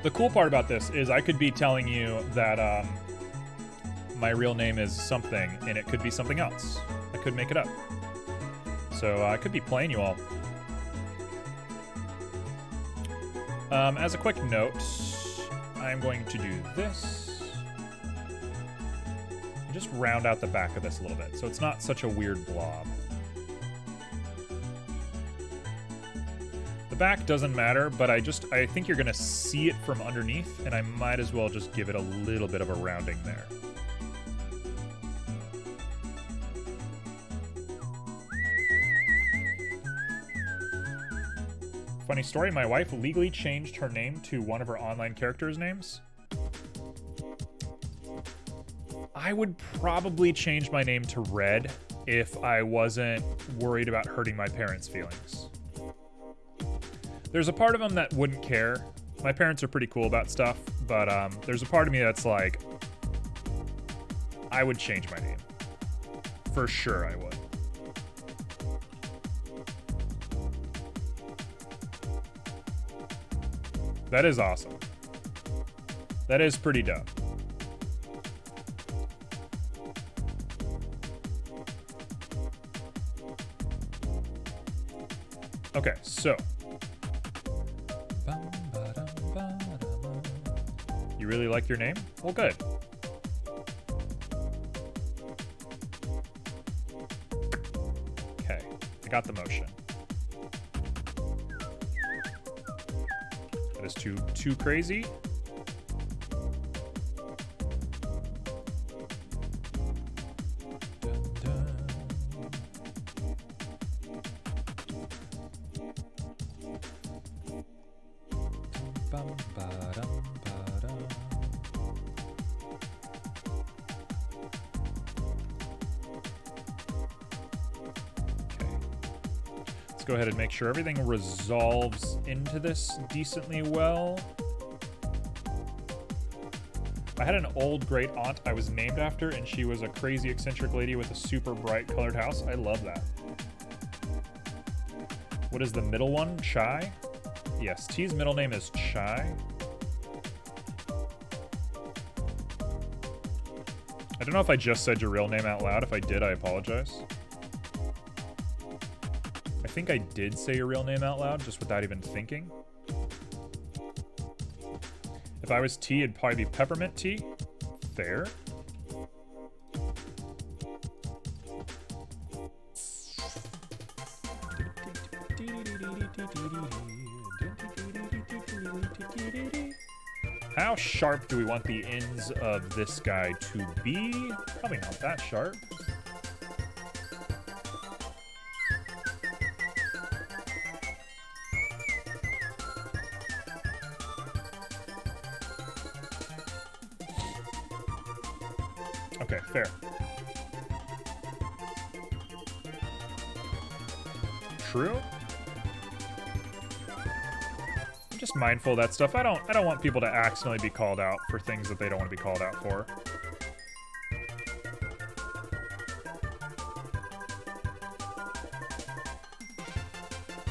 The cool part about this is I could be telling you that my real name is something, and it could be something else. I could make it up. So I could be playing you all. As a quick note, I'm going to do this. And just round out the back of this a little bit, so it's not such a weird blob. Back doesn't matter, but I think you're gonna see it from underneath, and I might as well just give it a little bit of a rounding there. Funny story, my wife legally changed her name to one of her online characters' names. I would probably change my name to Red if I wasn't worried about hurting my parents' feelings. There's a part of them that wouldn't care. My parents are pretty cool about stuff, but there's a part of me that's like, I would change my name. For sure I would. That is awesome. That is pretty dope. Okay, so. You really like your name? Well, good. Okay, I got the motion. That is too crazy. Go ahead and make sure everything resolves into this decently well. I had an old great aunt I was named after, and she was a crazy eccentric lady with a super bright colored house. I love that. What is the middle one? Chai? Yes, T's middle name is Chai. I don't know if I just said your real name out loud. If I did, I apologize. I think I did say your real name out loud, just without even thinking. If I was T, it'd probably be Peppermint Tea. Fair. How sharp do we want the ends of this guy to be? Probably not that sharp. Okay, fair. True. I'm just mindful of that stuff. I don't want people to accidentally be called out for things that they don't want to be called out for.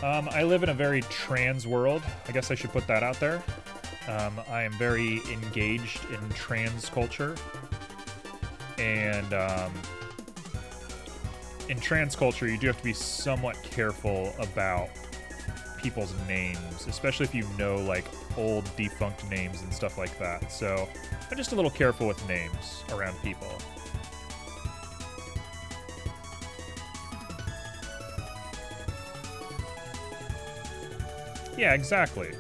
I live in a very trans world. I guess I should put that out there. I am very engaged in trans culture. And in trans culture, you do have to be somewhat careful about people's names, especially if you know, like, old defunct names and stuff like that. So I'm just a little careful with names around people. Yeah, exactly.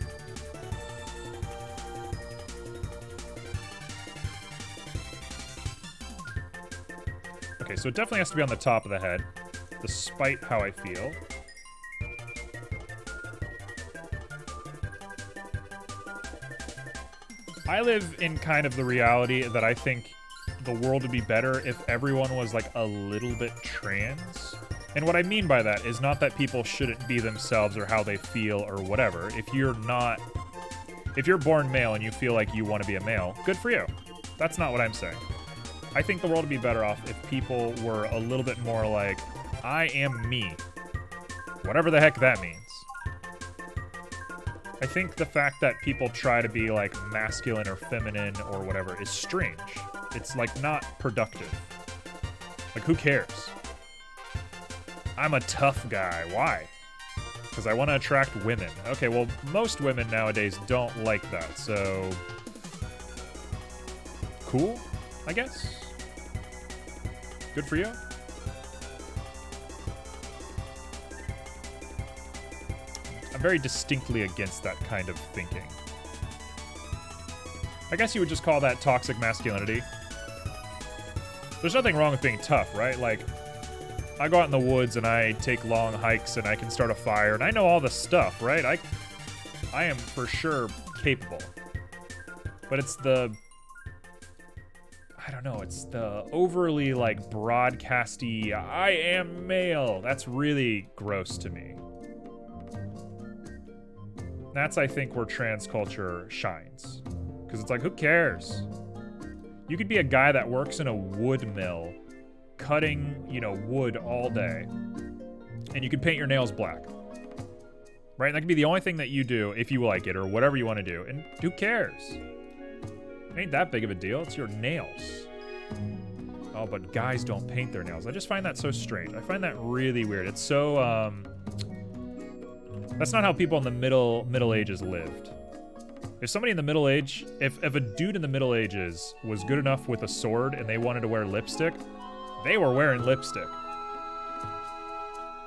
Okay, so it definitely has to be on the top of the head, despite how I feel. I live in kind of the reality that I think the world would be better if everyone was like a little bit trans. And what I mean by that is not that people shouldn't be themselves or how they feel or whatever. If you're born male and you feel like you want to be a male, good for you. That's not what I'm saying. I think the world would be better off if people were a little bit more like, I am me. Whatever the heck that means. I think the fact that people try to be like masculine or feminine or whatever is strange. It's like not productive. Like, who cares? I'm a tough guy. Why? Because I want to attract women. Okay, well, most women nowadays don't like that, so... Cool, I guess? Good for you? I'm very distinctly against that kind of thinking. I guess you would just call that toxic masculinity. There's nothing wrong with being tough, right? Like, I go out in the woods and I take long hikes and I can start a fire and I know all the stuff, right? I am for sure capable. But it's the... I don't know, it's the overly, like, broadcasty, I am male. That's really gross to me. That's, I think, where trans culture shines. Because it's like, who cares? You could be a guy that works in a wood mill, cutting, you know, wood all day, and you could paint your nails black. Right? And that could be the only thing that you do if you like it, or whatever you want to do. And who cares? It ain't that big of a deal. It's your nails. Oh, but guys don't paint their nails. I just find that so strange. I find that really weird. It's so, That's not how people in the Middle Ages lived. If somebody in the Middle Age, if a dude in the Middle Ages was good enough with a sword and they wanted to wear lipstick, they were wearing lipstick.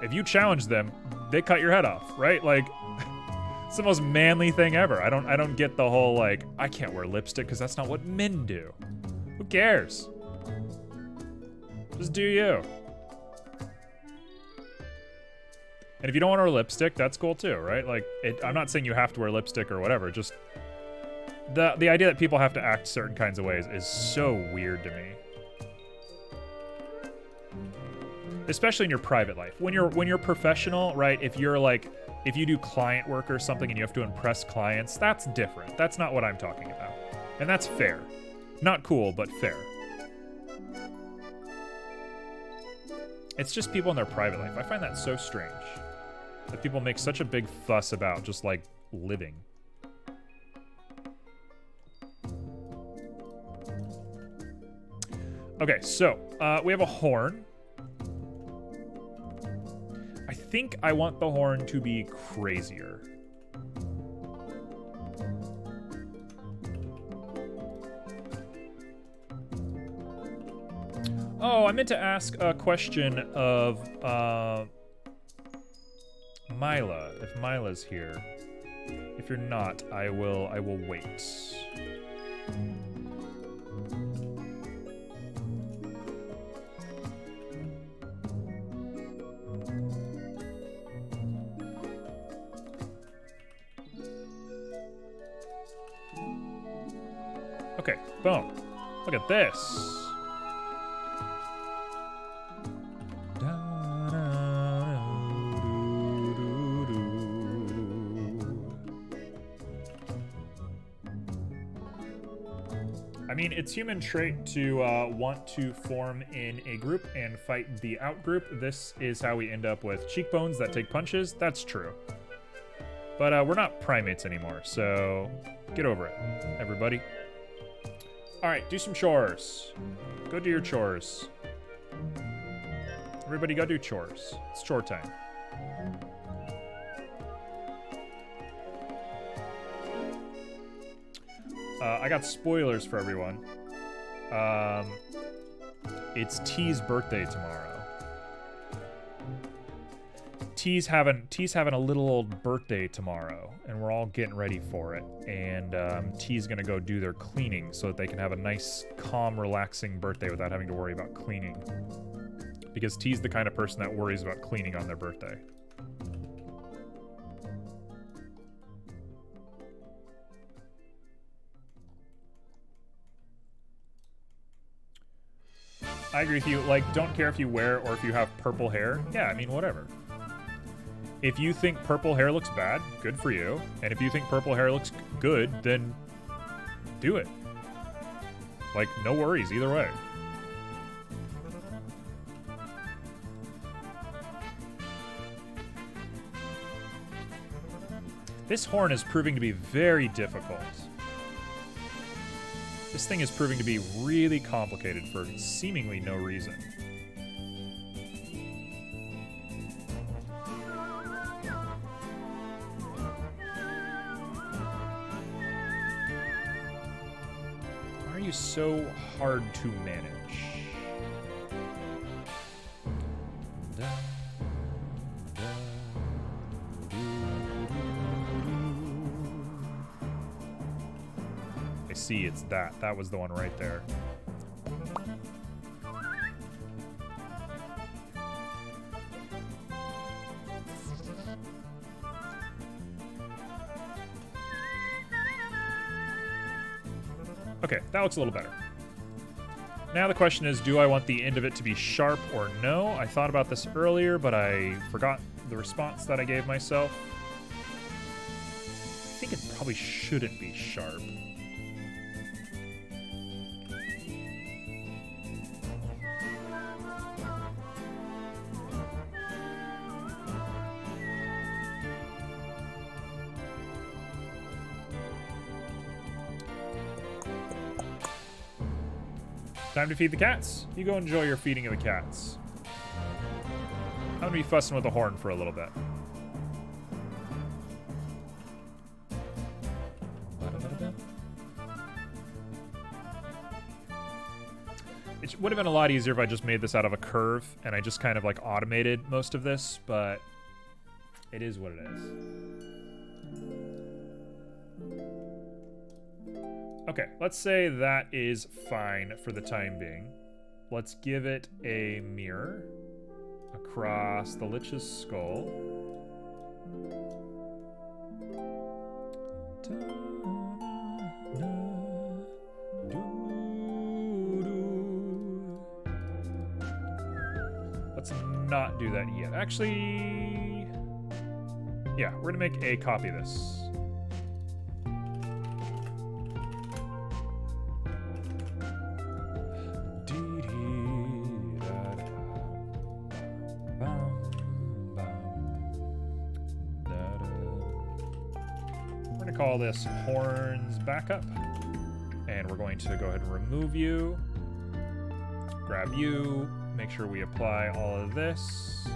If you challenged them, they cut your head off, right? Like, it's the most manly thing ever. I don't get the whole, like, I can't wear lipstick because that's not what men do. Who cares? Just do you. And if you don't want to wear lipstick, that's cool too, right? Like, I'm not saying you have to wear lipstick or whatever, just the idea that people have to act certain kinds of ways is so weird to me. Especially in your private life. When you're professional, right? If you do client work or something and you have to impress clients, that's different. That's not what I'm talking about. And that's fair. Not cool, but fair. It's just people in their private life. I find that so strange. That people make such a big fuss about just, like, living. Okay, so, we have a horn. I think I want the horn to be crazier. Oh, I meant to ask a question of Mila, if Mila's here. If you're not, I will wait. Okay, boom. Look at this. I mean, it's human trait to want to form in a group and fight the out-group. This is how we end up with cheekbones that take punches. That's true. But we're not primates anymore, so get over it, everybody. All right, do some chores. Go do your chores. Everybody go do chores. It's chore time. I got spoilers for everyone. It's T's birthday tomorrow. T's having a little old birthday tomorrow, and we're all getting ready for it. And T's gonna go do their cleaning so that they can have a nice, calm, relaxing birthday without having to worry about cleaning. Because T's the kind of person that worries about cleaning on their birthday. I agree with you. Like, don't care if you wear or if you have purple hair. Yeah, I mean, whatever. If you think purple hair looks bad, good for you. And if you think purple hair looks good, then do it. Like, no worries either way. This horn is proving to be very difficult. This thing is proving to be really complicated for seemingly no reason. Why are you so hard to manage? I see, it's that. That was the one right there. Okay, that looks a little better. Now the question is, do I want the end of it to be sharp or no? I thought about this earlier, but I forgot the response that I gave myself. I think it probably shouldn't be sharp. Time to feed the cats. You go enjoy your feeding of the cats. I'm gonna be fussing with the horn for a little bit. It would have been a lot easier if I just made this out of a curve and I just kind of like automated most of this, but it is what it is. Okay, let's say that is fine for the time being. Let's give it a mirror across the Lich's skull. Let's not do that yet. Actually, yeah, we're gonna make a copy of this. We're gonna call this Horns Backup, and we're going to go ahead and remove you, grab you, make sure we apply all of this,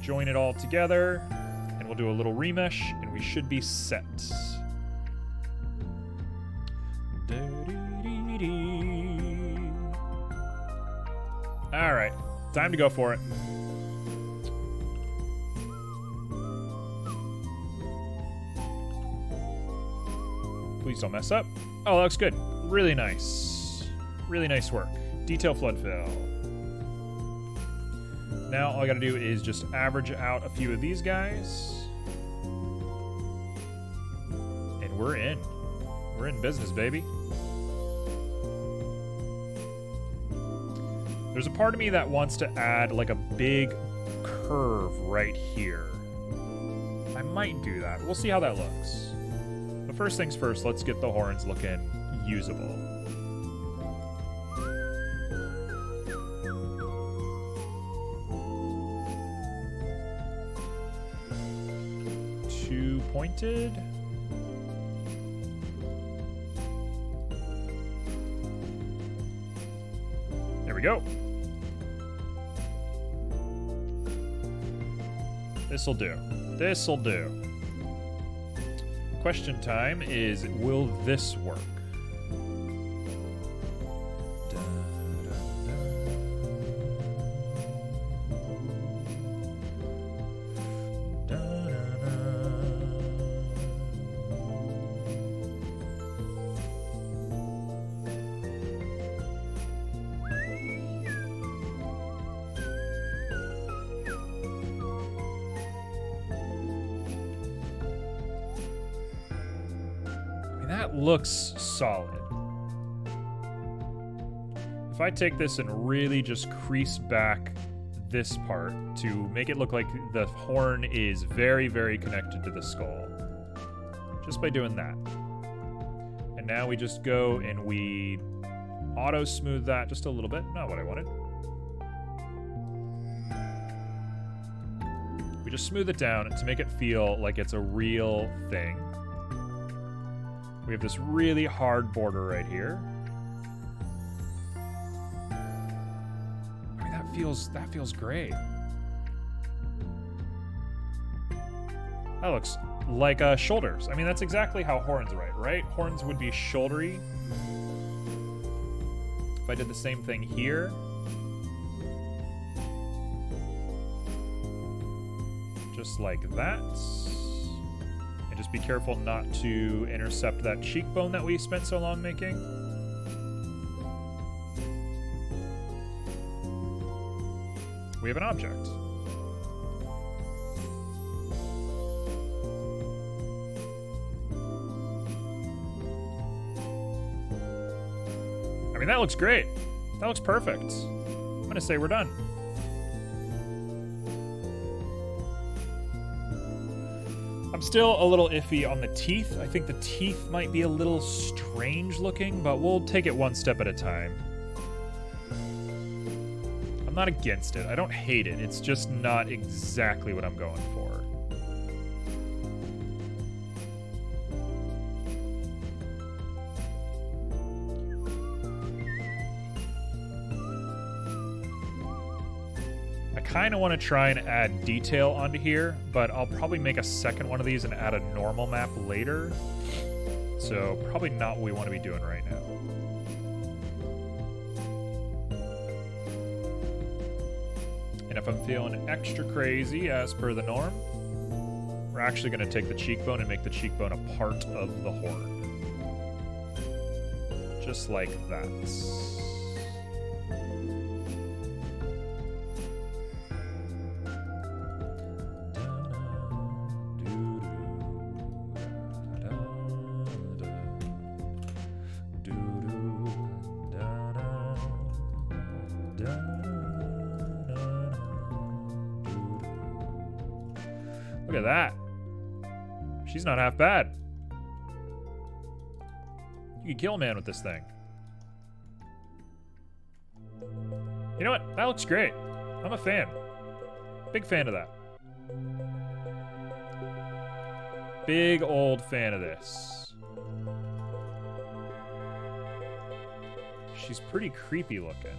join it all together, and we'll do a little remesh, and we should be set. All right, time to go for it. Please don't mess up. Oh, that looks good. Really nice. Really nice work. Detail flood fill. Now all I gotta do is just average out a few of these guys. And we're in. We're in business, baby. There's a part of me that wants to add like a big curve right here. I might do that. We'll see how that looks. But first things first, let's get the horns looking usable. Two pointed. There we go. This'll do. This'll do. Question time is, will this work? That looks solid. If I take this and really just crease back this part to make it look like the horn is very, very connected to the skull, just by doing that. And now we just go and we auto smooth that just a little bit. Not what I wanted. We just smooth it down to make it feel like it's a real thing. We have this really hard border right here. I mean, that feels great. That looks like shoulders. I mean, that's exactly how horns write, right? Horns would be shouldery. If I did the same thing here. Just like that. Just be careful not to intercept that cheekbone that we spent so long making. We have an object. I mean, that looks great. That looks perfect. I'm gonna say we're done. I'm still a little iffy on the teeth. I think the teeth might be a little strange looking, but we'll take it one step at a time. I'm not against it. I don't hate it. It's just not exactly what I'm going for. I kind of want to try and add detail onto here, but I'll probably make a second one of these and add a normal map later. So probably not what we want to be doing right now. And if I'm feeling extra crazy, as per the norm, we're actually going to take the cheekbone and make the cheekbone a part of the horn. Just like that. Look at that. She's not half bad. You could kill a man with this thing. You know what? That looks great. I'm a fan. Big fan of that. Big old fan of this. She's pretty creepy looking.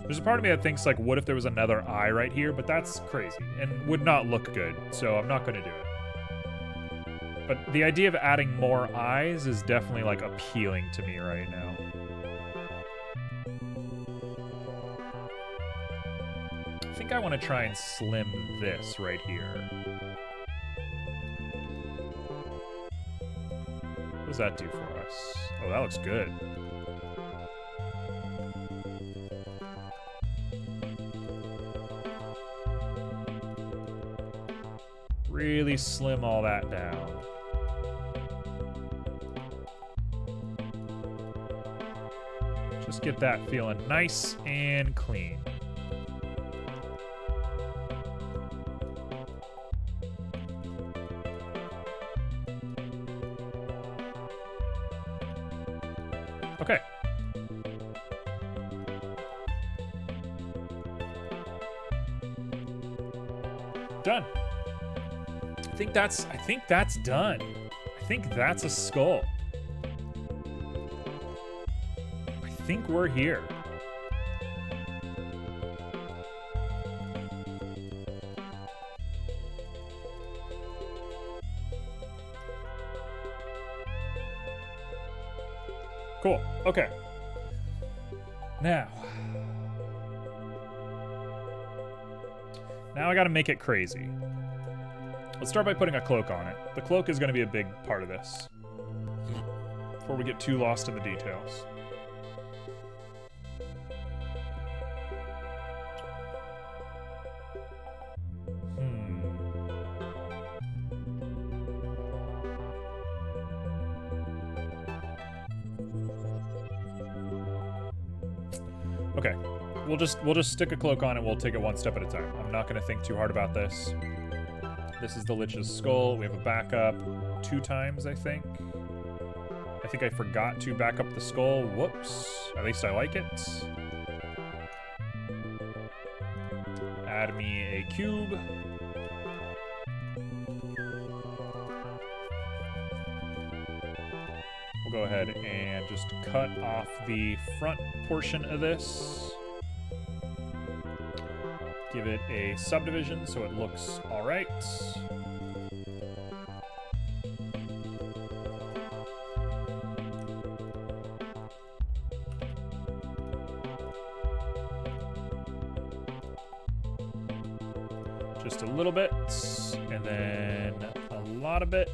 There's a part of me that thinks, like, what if there was another eye right here? But that's crazy and would not look good, so I'm not going to do it. But the idea of adding more eyes is definitely, like, appealing to me right now. I think I want to try and slim this right here. What does that do for us? Oh, that looks good. Really slim all that down. Just get that feeling nice and clean. Okay. Done. I think that's done. I think that's a skull. I think we're here. Cool. Okay. Now I gotta make it crazy. Let's start by putting a cloak on it. The cloak is going to be a big part of this. Before we get too lost in the details. Okay. We'll just stick a cloak on and we'll take it one step at a time. I'm not going to think too hard about this. This is the Lich's skull. We have a backup 2 times, I think. I think I forgot to back up the skull. Whoops. At least I like it. Add me a cube. We'll go ahead and just cut off the front portion of this. Give it a subdivision so it looks all right. Just a little bit, and then a lot of it.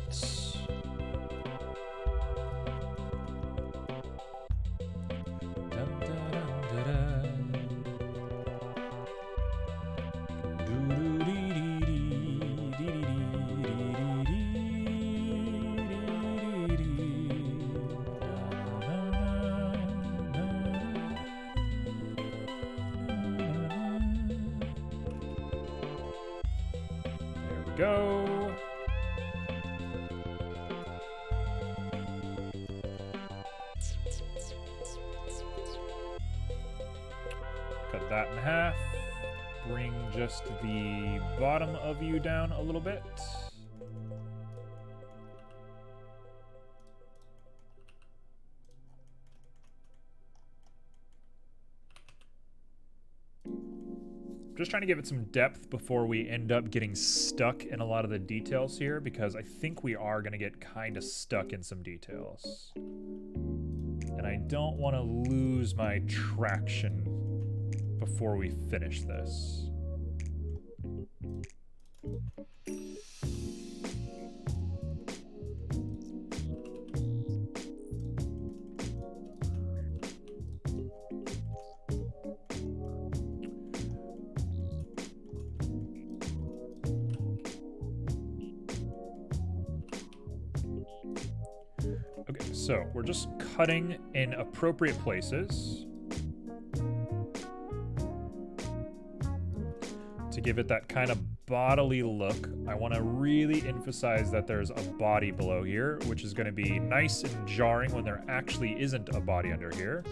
Go. Cut that in half. Bring just the bottom of you down a little bit. Just trying to give it some depth before we end up getting stuck in a lot of the details here, because I think we are going to get kind of stuck in some details. And I don't want to lose my traction before we finish this. Okay, so we're just cutting in appropriate places to give it that kind of bodily look. I want to really emphasize that there's a body below here, which is going to be nice and jarring when there actually isn't a body under here.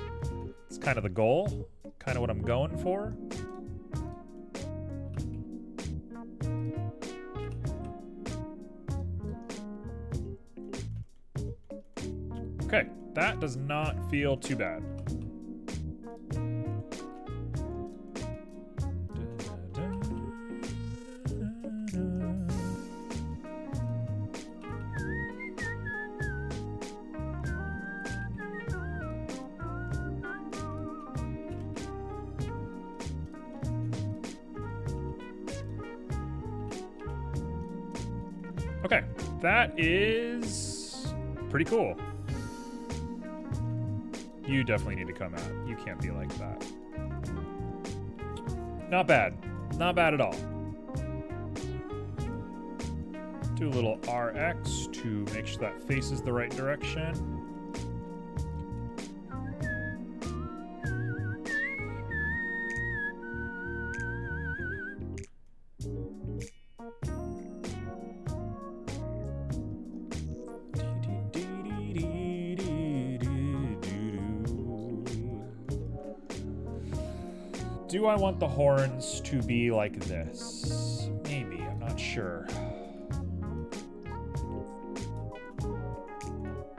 It's kind of the goal, kind of what I'm going for. Okay, that does not feel too bad. Okay, that is pretty cool. You definitely need to come out. You can't be like that. Not bad. Not bad at all. Do a little RX to make sure that faces the right direction. Do I want the horns to be like this? Maybe, I'm not sure.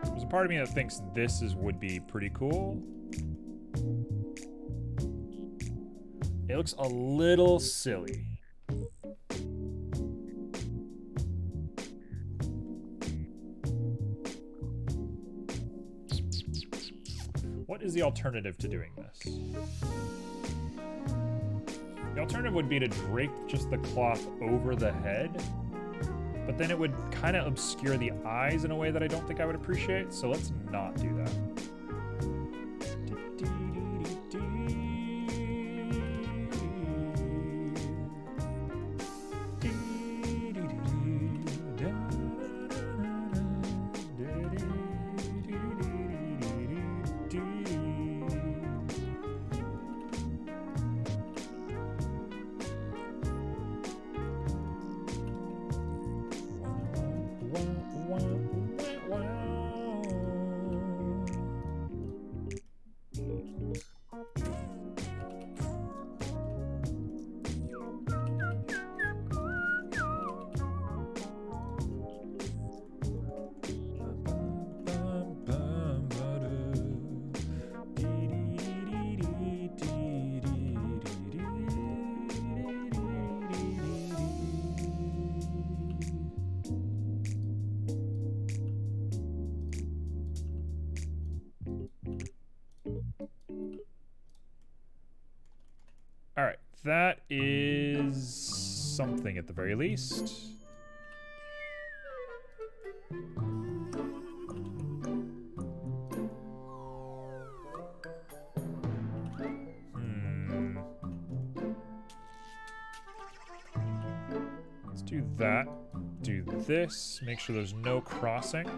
There's a part of me that thinks this would be pretty cool. It looks a little silly. What is the alternative to doing this? The alternative would be to drape just the cloth over the head, but then it would kind of obscure the eyes in a way that I don't think I would appreciate, so let's not do that. All right, that is something at the very least. Let's do that. Do this. Make sure there's no crossing.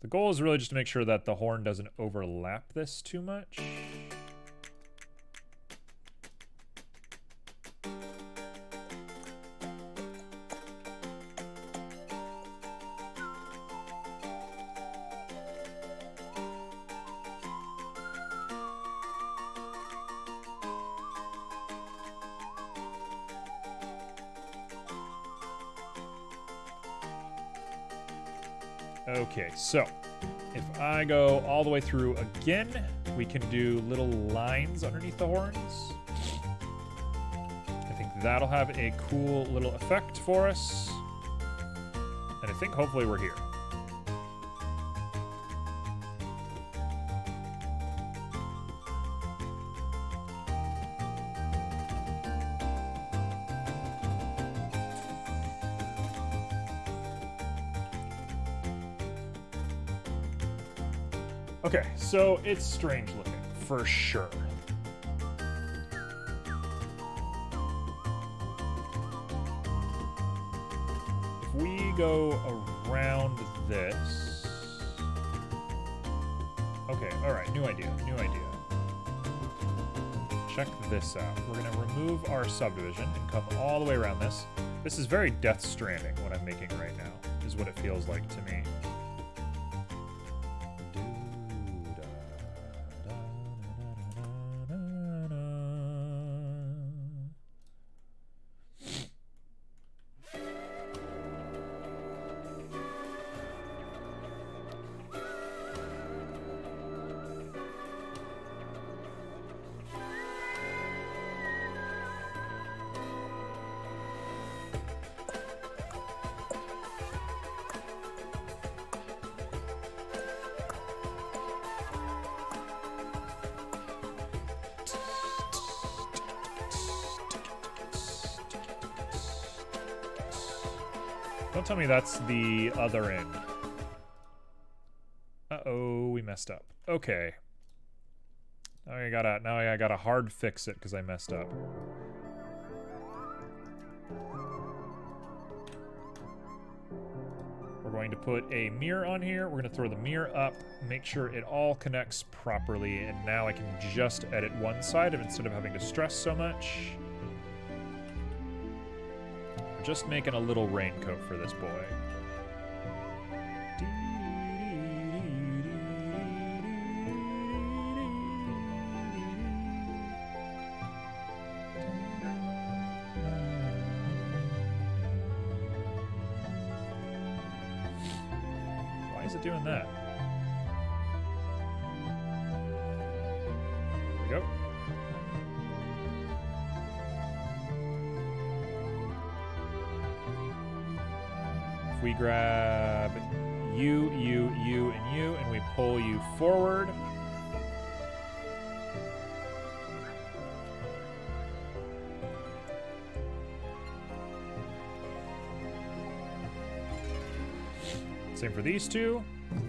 The goal is really just to make sure that the horn doesn't overlap this too much. Okay, so If I go all the way through again, we can do little lines underneath the horns. I think that'll have a cool little effect for us. And I think hopefully we're here. Okay, so it's strange looking, for sure. If we go around this... Okay, alright, new idea. Check this out. We're going to remove our subdivision and come all the way around this. This is very Death Stranding, what I'm making right now, is what it feels like to me. Don't tell me that's the other end. Uh-oh, we messed up. Okay. Now I gotta hard fix it because I messed up. We're going to put a mirror on here. We're gonna throw the mirror up, make sure it all connects properly, and now I can just edit one side instead of having to stress so much. Just making a little raincoat for this boy. Why is it doing that? There we go. We grab you, and you, and we pull you forward. Same for these two. And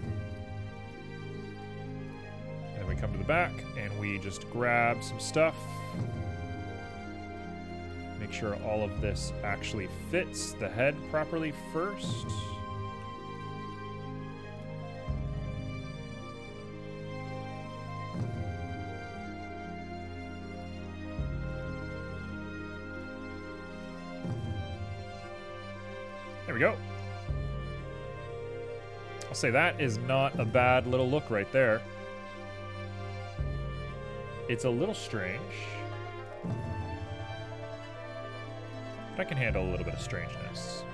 then we come to the back, and we just grab some stuff. Make sure all of this actually fits the head properly first. There we go. I'll say that is not a bad little look right there. It's a little strange. I can handle a little bit of strangeness.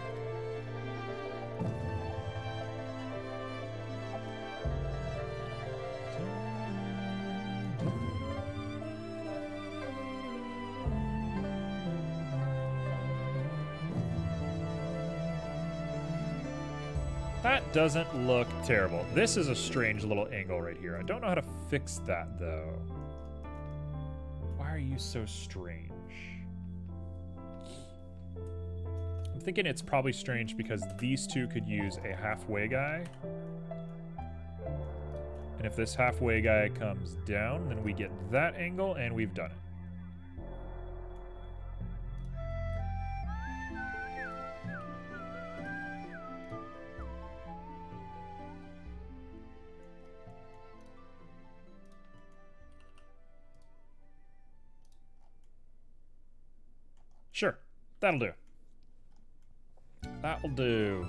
That doesn't look terrible. This is a strange little angle right here. I don't know how to fix that, though. Why are you so strange? I'm thinking it's probably strange because these two could use a halfway guy. And if this halfway guy comes down, then we get that angle, and we've done it. Sure, that'll do. That'll do.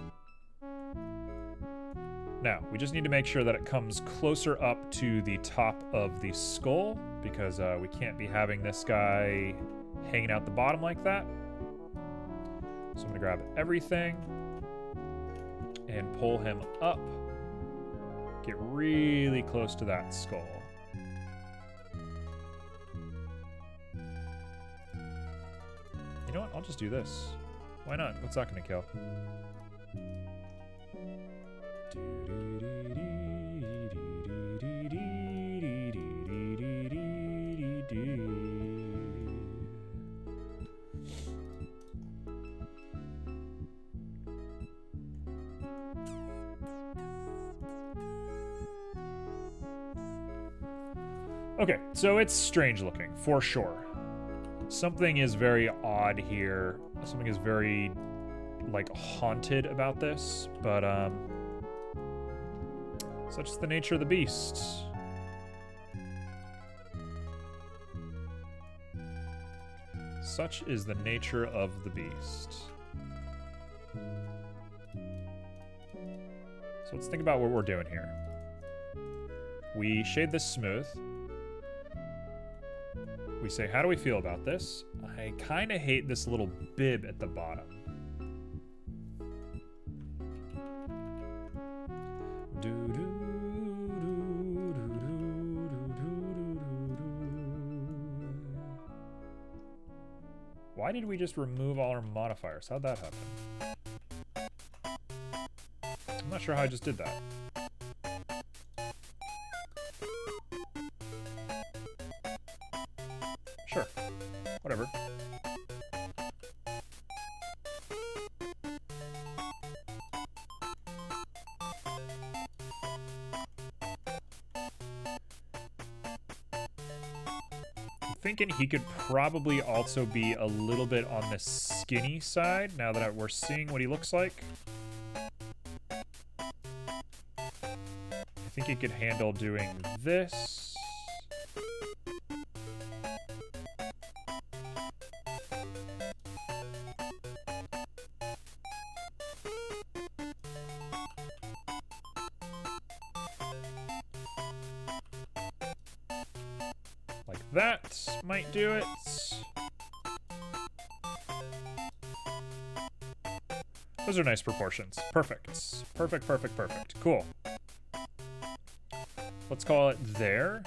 Now, we just need to make sure that it comes closer up to the top of the skull, because we can't be having this guy hanging out the bottom like that. So I'm gonna grab everything and pull him up Get really close to that skull. You know what? I'll just do this. Why not? What's that gonna kill? Okay, so it's strange looking, for sure. Something is very odd here. Something is very, like, haunted about this, but, such is the nature of the beast. Such is the nature of the beast. So let's think about what we're doing here. We shade this smooth. We say, how do we feel about this? I kind of hate this little bib at the bottom. Why did we just remove all our modifiers? How'd that happen? I'm not sure how I just did that. Sure. Whatever. I'm thinking he could probably also be a little bit on the skinny side now that we're seeing what he looks like. I think he could handle doing this. That might do it. Those are nice proportions. Perfect. Perfect, perfect, perfect. Cool. Let's call it there.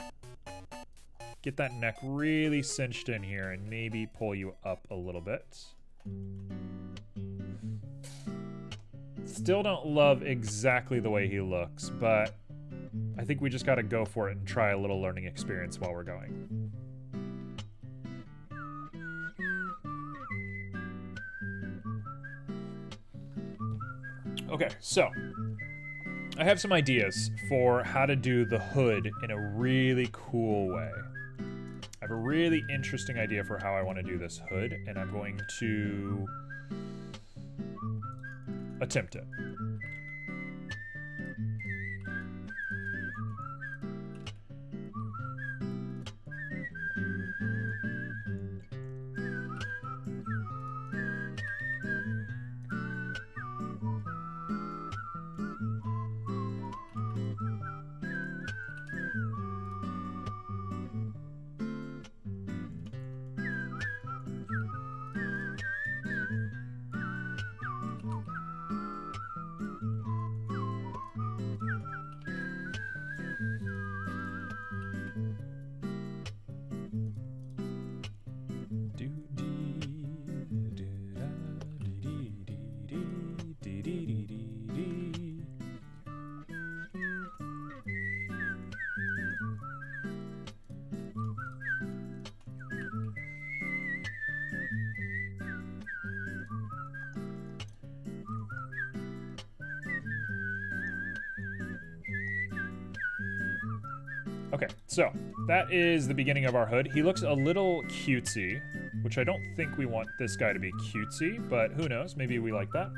Get that neck really cinched in here and maybe pull you up a little bit. Still don't love exactly the way he looks, but I think we just gotta go for it and try a little learning experience while we're going. Okay, so I have some ideas for how to do the hood in a really cool way. I have a really interesting idea for how I want to do this hood, and I'm going to attempt it. Okay, so that is the beginning of our hood. He looks a little cutesy, which I don't think we want this guy to be cutesy, but who knows? Maybe we like that.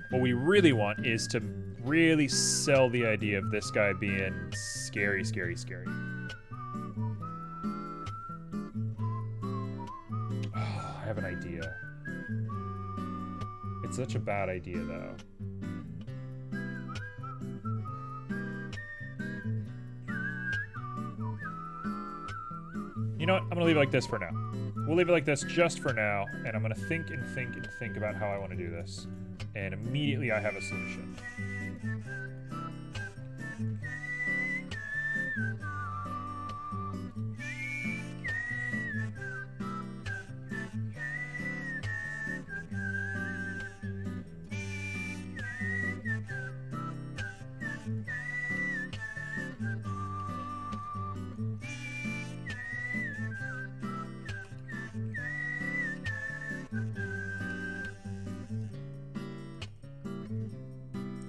What we really want is to really sell the idea of this guy being scary, scary, scary. Oh, I have an idea. It's such a bad idea, though. You know what? I'm gonna leave it like this for now. We'll leave it like this just for now, and I'm gonna think and think and think about how I want to do this. And immediately I have a solution.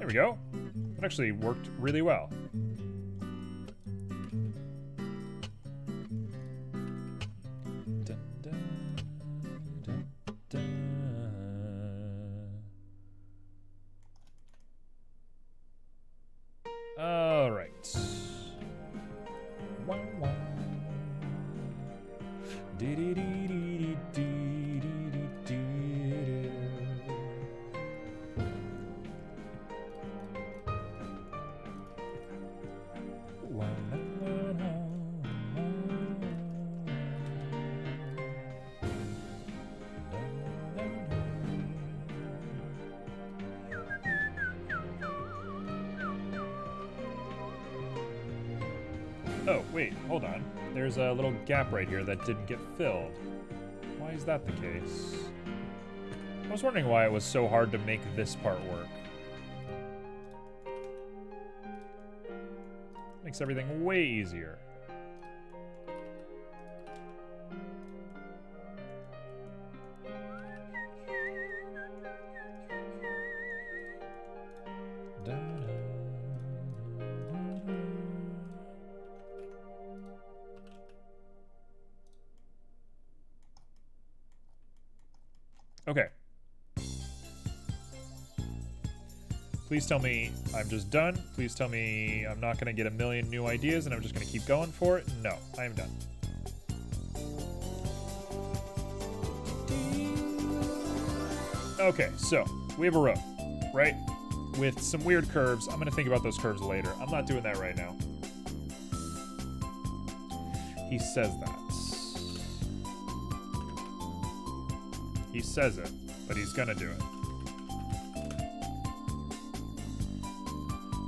we go. That actually worked really well. Dun, dun, dun, dun. All right. Wow, wow. Oh, wait, hold on. There's a little gap right here that didn't get filled. Why is that the case? I was wondering why it was so hard to make this part work. Makes everything way easier. Okay. Please tell me I'm just done. Please tell me I'm not going to get a million new ideas and I'm just going to keep going for it. No, I am done. Okay, so we have a road, right? With some weird curves. I'm going to think about those curves later. I'm not doing that right now. He says that. He says it, but he's gonna do it.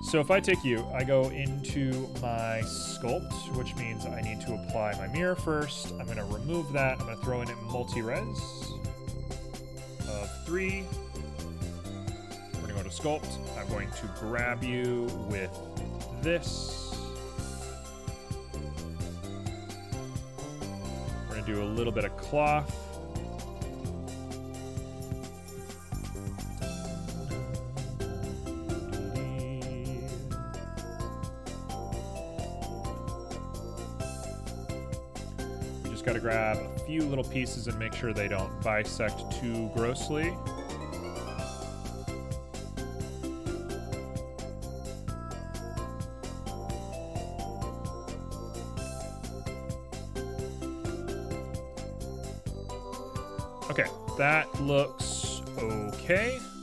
So if I take you, I go into my sculpt, which means I need to apply my mirror first. I'm gonna remove that. I'm gonna throw in a multi-res of 3. We're gonna go to sculpt. I'm going to grab you with this. We're gonna do a little bit of cloth. Got to grab a few little pieces and make sure they don't bisect too grossly. Okay, that looks okay-ish.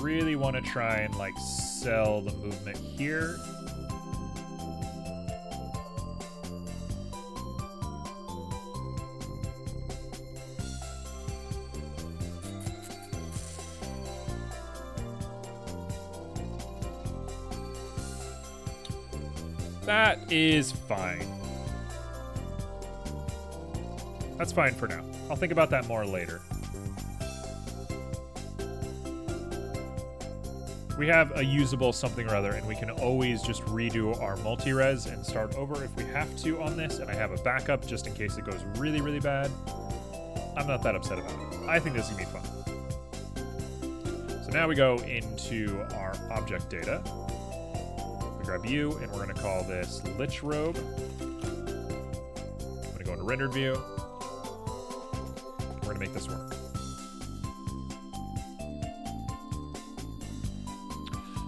Really want to try and like sell the movement here. That is fine. That's fine for now. I'll think about that more later. We have a usable something or other, and we can always just redo our multi-res and start over if we have to on this, and I have a backup just in case it goes really, really bad. I'm not that upset about it. I think this is going to be fun. So now we go into our object data. We grab you, and we're going to call this Lich Robe. I'm going to go into rendered view. We're going to make this work.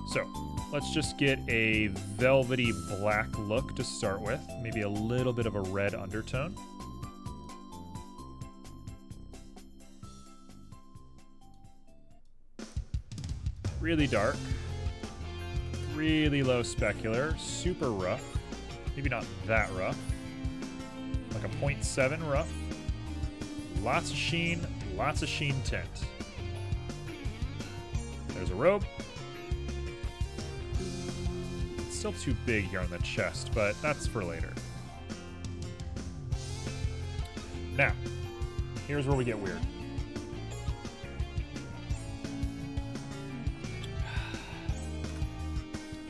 So let's just get a velvety black look to start with. Maybe a little bit of a red undertone. Really dark. Really low specular. Super rough. Maybe not that rough. Like a 0.7 rough. Lots of sheen tint. There's a robe. Still too big here on the chest, but that's for later. Now, here's where we get weird.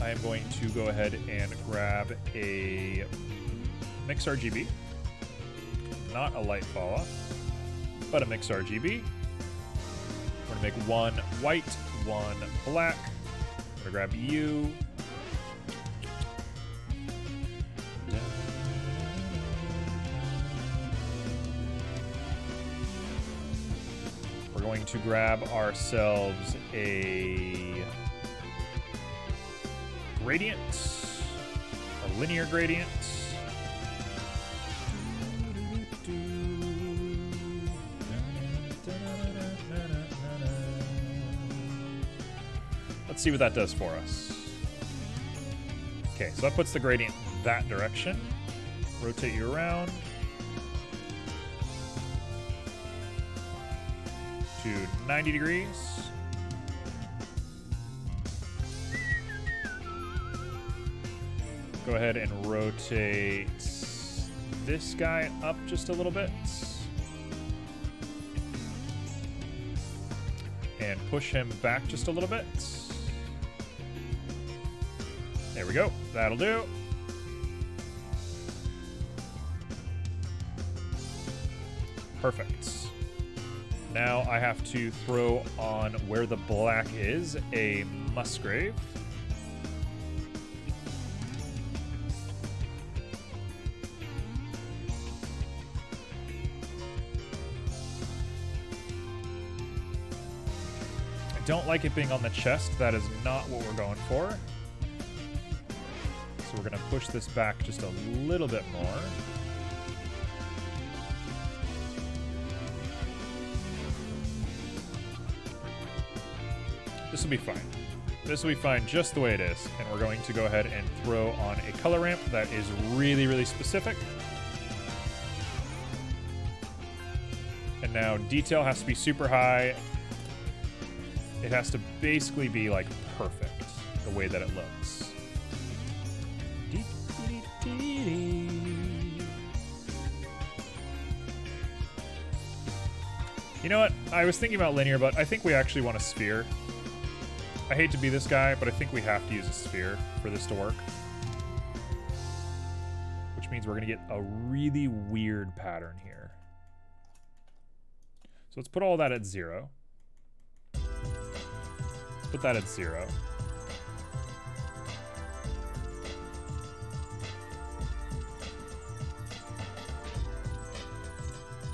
I am going to go ahead and grab a Mix RGB. Not a light fall off, but a Mix RGB. We're gonna make one white, one black. I'm gonna grab you. We're going to grab ourselves a gradient, a linear gradient. Let's see what that does for us. Okay, so that puts the gradient that direction. Rotate you around to 90 degrees. Go ahead and rotate this guy up just a little bit. And push him back just a little bit. There we go. That'll do. Perfect. Now I have to throw on where the black is a Musgrave. I don't like it being on the chest. That is not what we're going for. So we're going to push this back just a little bit more. This will be fine. This will be fine just the way it is. And we're going to go ahead and throw on a color ramp that is really, really specific. And now detail has to be super high. It has to basically be like perfect the way that it looks. You know what? I was thinking about linear, but I think we actually want a sphere. I hate to be this guy, but I think we have to use a sphere for this to work. Which means we're going to get a really weird pattern here. So let's put all that at 0. Put that at 0.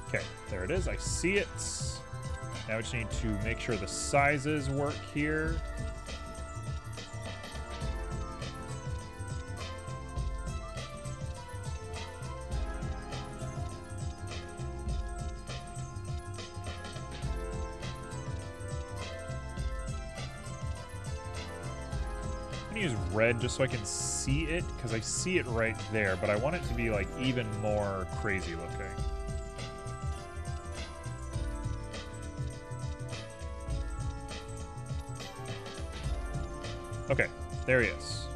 Okay, there it is. I see it. Now we just need to make sure the sizes work here. Use red just so I can see it, because I see it right there, but I want it to be like even more crazy looking. Okay, there he is.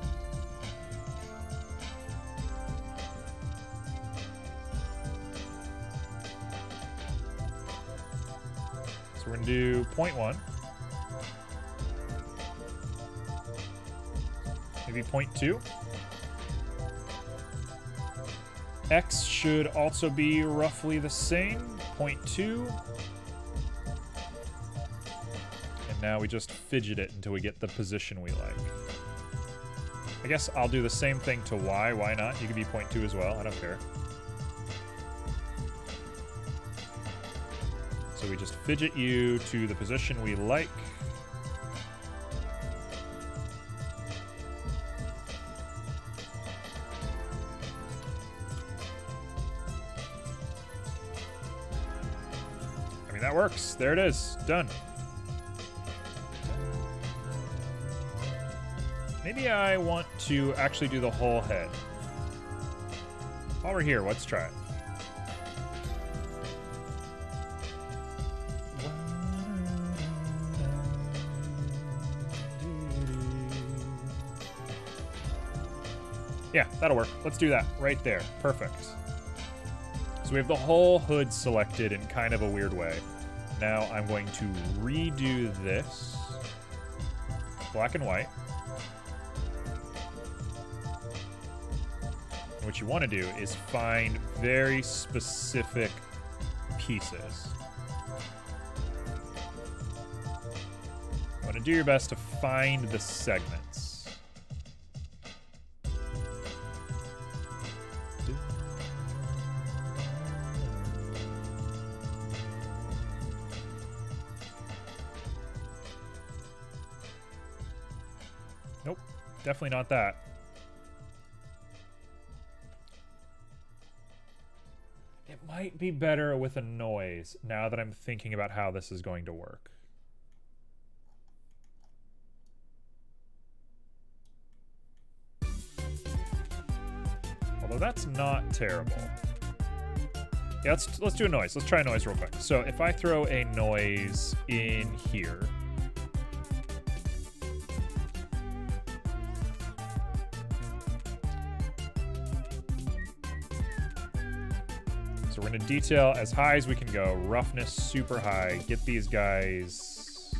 So we're gonna do 0.1. Maybe 0.2. X should also be roughly the same, 0.2. And now we just fidget it until we get the position we like. I guess I'll do the same thing to Y, why not? You can be 0.2 as well, I don't care. So we just fidget you to the position we like. That works. There it is. Done. Maybe I want to actually do the whole head. While we're here, let's try it. Yeah, that'll work. Let's do that right there. Perfect. So we have the whole hood selected in kind of a weird way. Now I'm going to redo this. Black and white. And what you want to do is find very specific pieces. You want to do your best to find the segments. Nope, definitely not that. It might be better with a noise now that I'm thinking about how this is going to work. Although that's not terrible. Yeah, let's do a noise. Let's try a noise real quick. So if I throw a noise in here. So we're going to detail as high as we can go. Roughness super high. Get these guys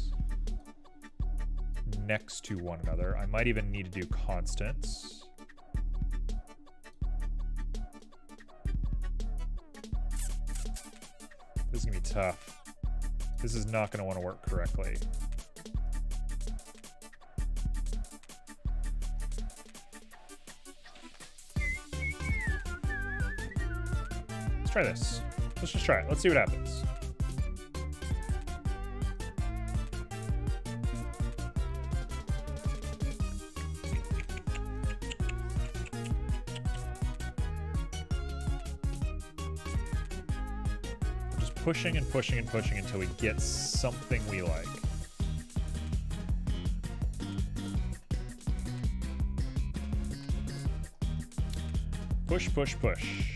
next to one another. I might even need to do constants. This is going to be tough. This is not going to want to work correctly. Let's try this. Let's just try it. Let's see what happens. Pushing and pushing and pushing until we get something we like. Push, push, push.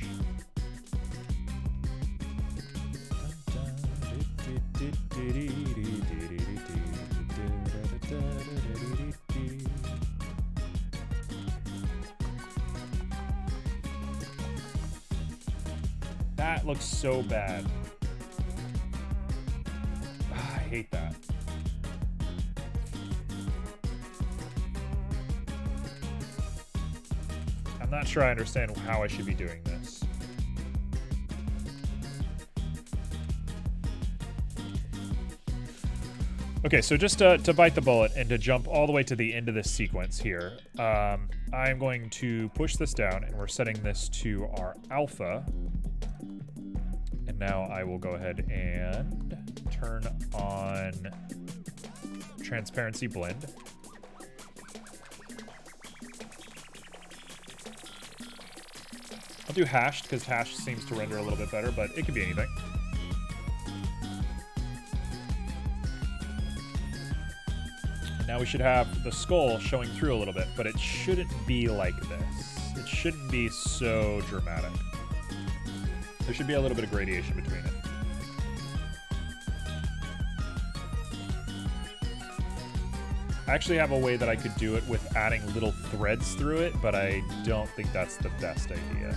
That looks so bad. I hate that. I'm not sure I understand how I should be doing this. Okay, so just to bite the bullet and to jump all the way to the end of this sequence here, I'm going to push this down and we're setting this to our alpha. And now I will go ahead and turn on transparency blend. I'll do hashed because hash seems to render a little bit better, but it could be anything. And now we should have the skull showing through a little bit, but it shouldn't be like this. It shouldn't be so dramatic. There should be a little bit of gradation between it. I actually have a way that I could do it with adding little threads through it, but I don't think that's the best idea.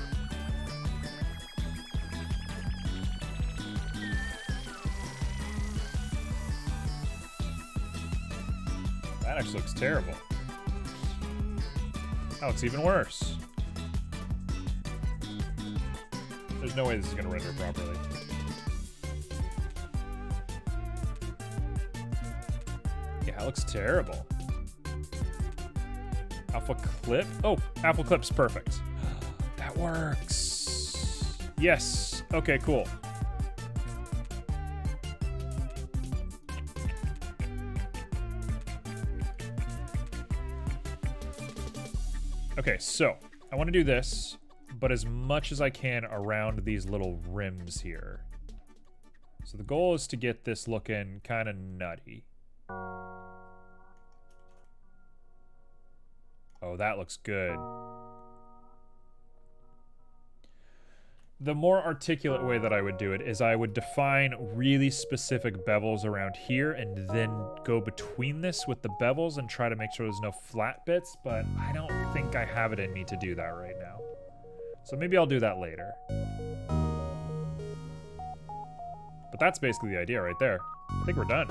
That actually looks terrible. Oh, it's even worse. There's no way this is going to render properly. Yeah, it looks terrible. Alpha clip? Oh, alpha clip's perfect. That works. Yes. Okay, cool. Okay, so I want to do this, but as much as I can around these little rims here. So the goal is to get this looking kind of nutty. Oh, that looks good. The more articulate way that I would do it is I would define really specific bevels around here and then go between this with the bevels and try to make sure there's no flat bits, but I don't think I have it in me to do that right now. So maybe I'll do that later. But that's basically the idea right there. I think we're done.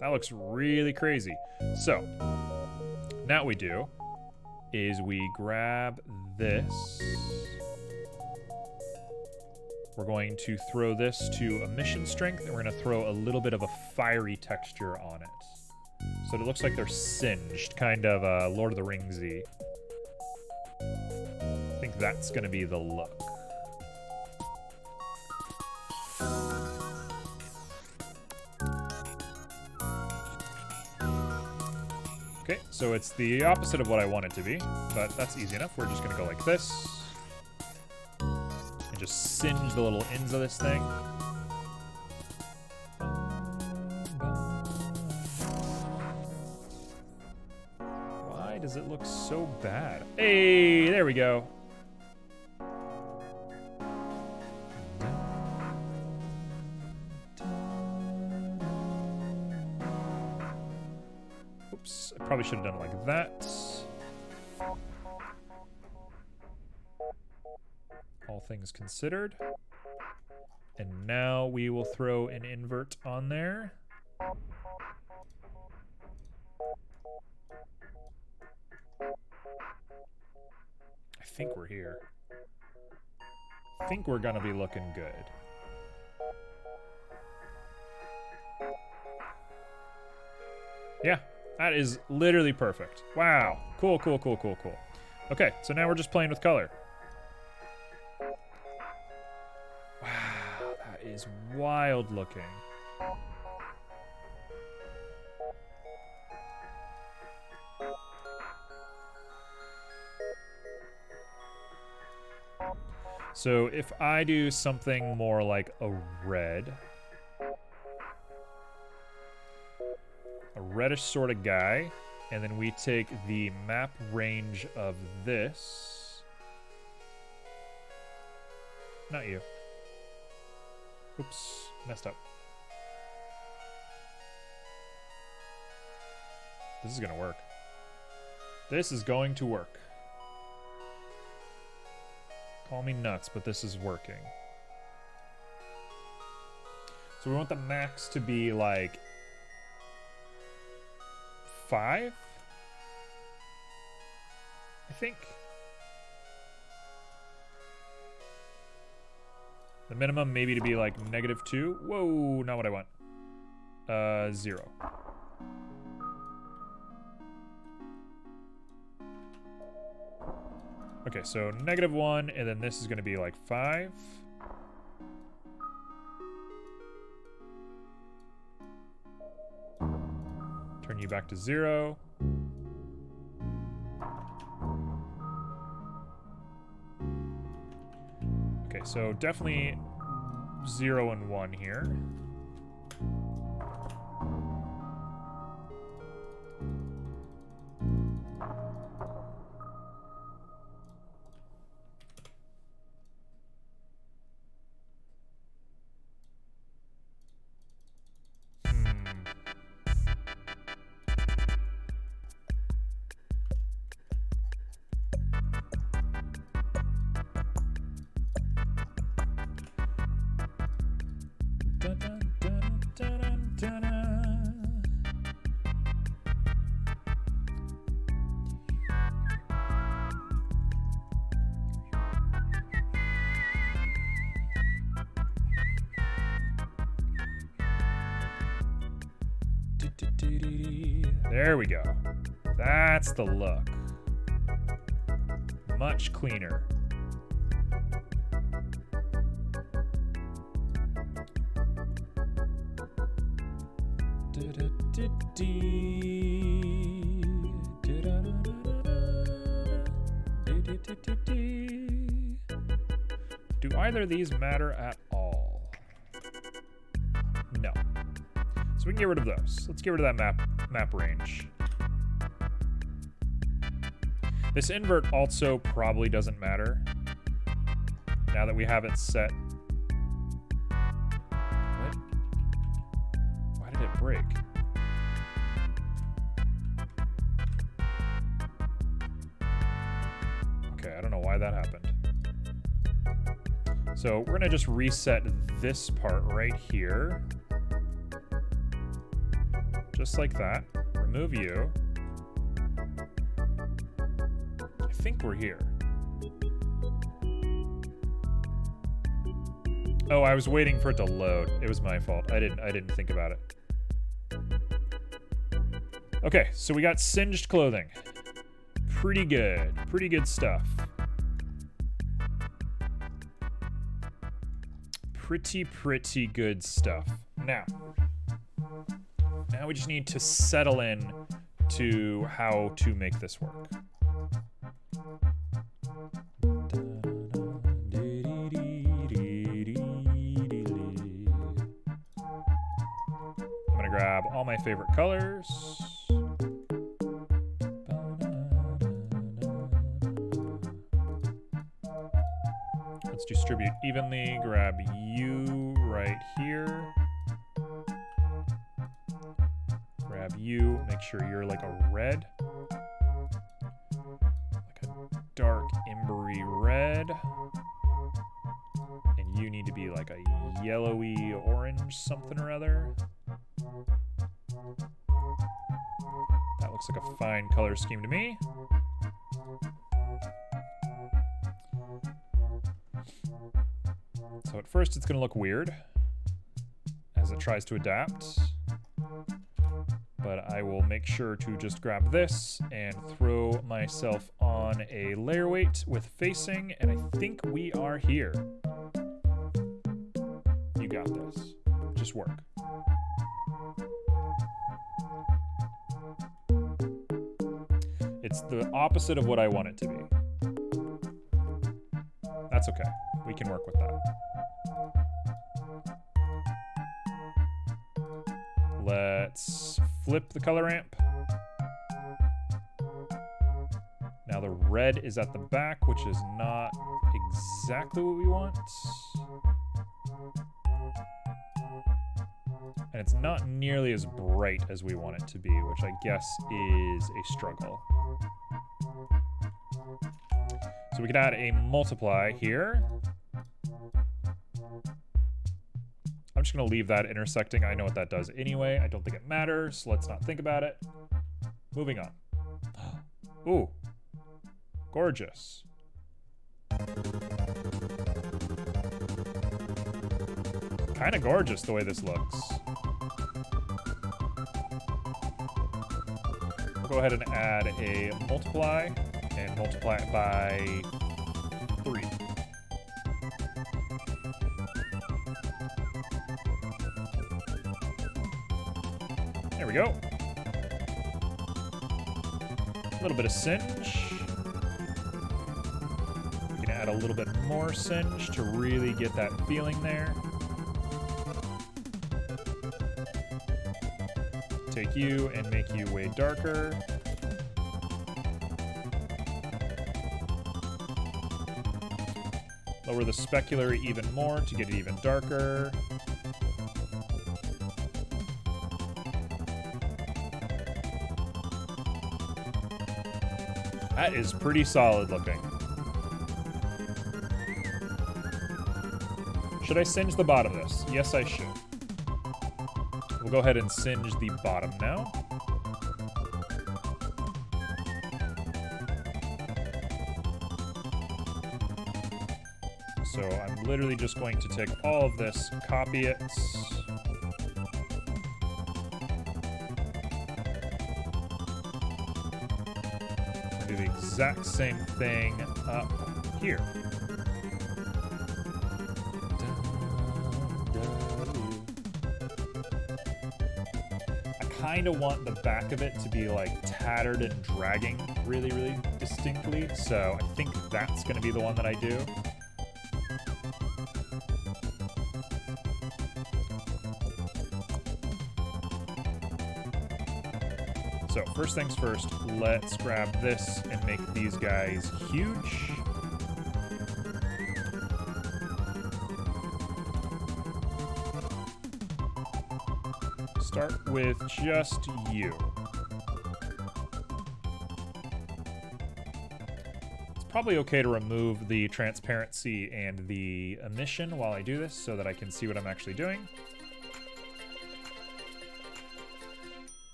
That looks really crazy. So, now what we do is we grab this. We're going to throw this to emission strength, and we're going to throw a little bit of a fiery texture on it. So it looks like they're singed, kind of Lord of the Rings-y. I think that's going to be the look. Okay, so it's the opposite of what I want it to be, but that's easy enough. We're just going to go like this. And just singe the little ends of this thing. Why does it look so bad? Hey, there we go. Oops, I probably should have done it like that. All things considered. And now we will throw an invert on there. I think we're here. I think we're gonna be looking good. Yeah, that is literally perfect. Wow. Cool, cool, cool, cool, cool. Okay, so now we're just playing with color. Wow, that is wild looking. So if I do something more like a red, a reddish sort of guy, and then we take the map range of this. Not you. Oops, messed up. This is gonna work. This is going to work. Call me nuts, but this is working. So we want the max to be like 5, I think. The minimum maybe to be like -2. Whoa, not what I want. 0. Okay, so -1, and then this is going to be like 5. Turn you back to 0. Okay, so definitely 0 and 1 here. There we go. That's the look. Much cleaner. Do either of these matter at all? No. So we can get rid of those. Let's get rid of that map range. This invert also probably doesn't matter now that we have it set. What? Why did it break? Okay, I don't know why that happened. So we're gonna just reset this part right here. Just like that. Remove you. think we're here. Oh, I was waiting for it to load. It was my fault. I didn't think about it. Okay, so we got singed clothing. Pretty good. Pretty good stuff. Pretty good stuff. Now we just need to settle in to how to make this work. I'm gonna grab all my favorite colors. Let's distribute evenly. Grab you right here. Grab you. Make sure you're like a red. Like a dark embery red. And you need to be like a yellowy orange something or other. That looks like a fine color scheme to me. So at first it's going to look weird as it tries to adapt, but I will make sure to just grab this and throw myself on a layer weight with facing, and I think we are here. You got this. Just work. It's the opposite of what I want it to be. That's okay. We can work with that. Let's flip the color ramp. Now the red is at the back, which is not exactly what we want. And it's not nearly as bright as we want it to be, which I guess is a struggle. So we can add a multiply here. I'm just going to leave that intersecting. I know what that does anyway. I don't think it matters. Let's not think about it. Moving on. Ooh. Gorgeous. Kind of gorgeous the way this looks. We'll go ahead and add a multiply and multiply it by 3. There we go. A little bit of singe. We can add a little bit more singe to really get that feeling there. Take you and make you way darker. Lower the specular even more to get it even darker. That is pretty solid looking. Should I singe the bottom of this? Yes, I should. We'll go ahead and singe the bottom now. So I'm literally just going to take all of this, copy it. Do the exact same thing up here. I kind of want the back of it to be like tattered and dragging really, really distinctly. So I think that's going to be the one that I do. So first things first, let's grab this and make these guys huge. Start with just you. It's probably okay to remove the transparency and the emission while I do this so that I can see what I'm actually doing.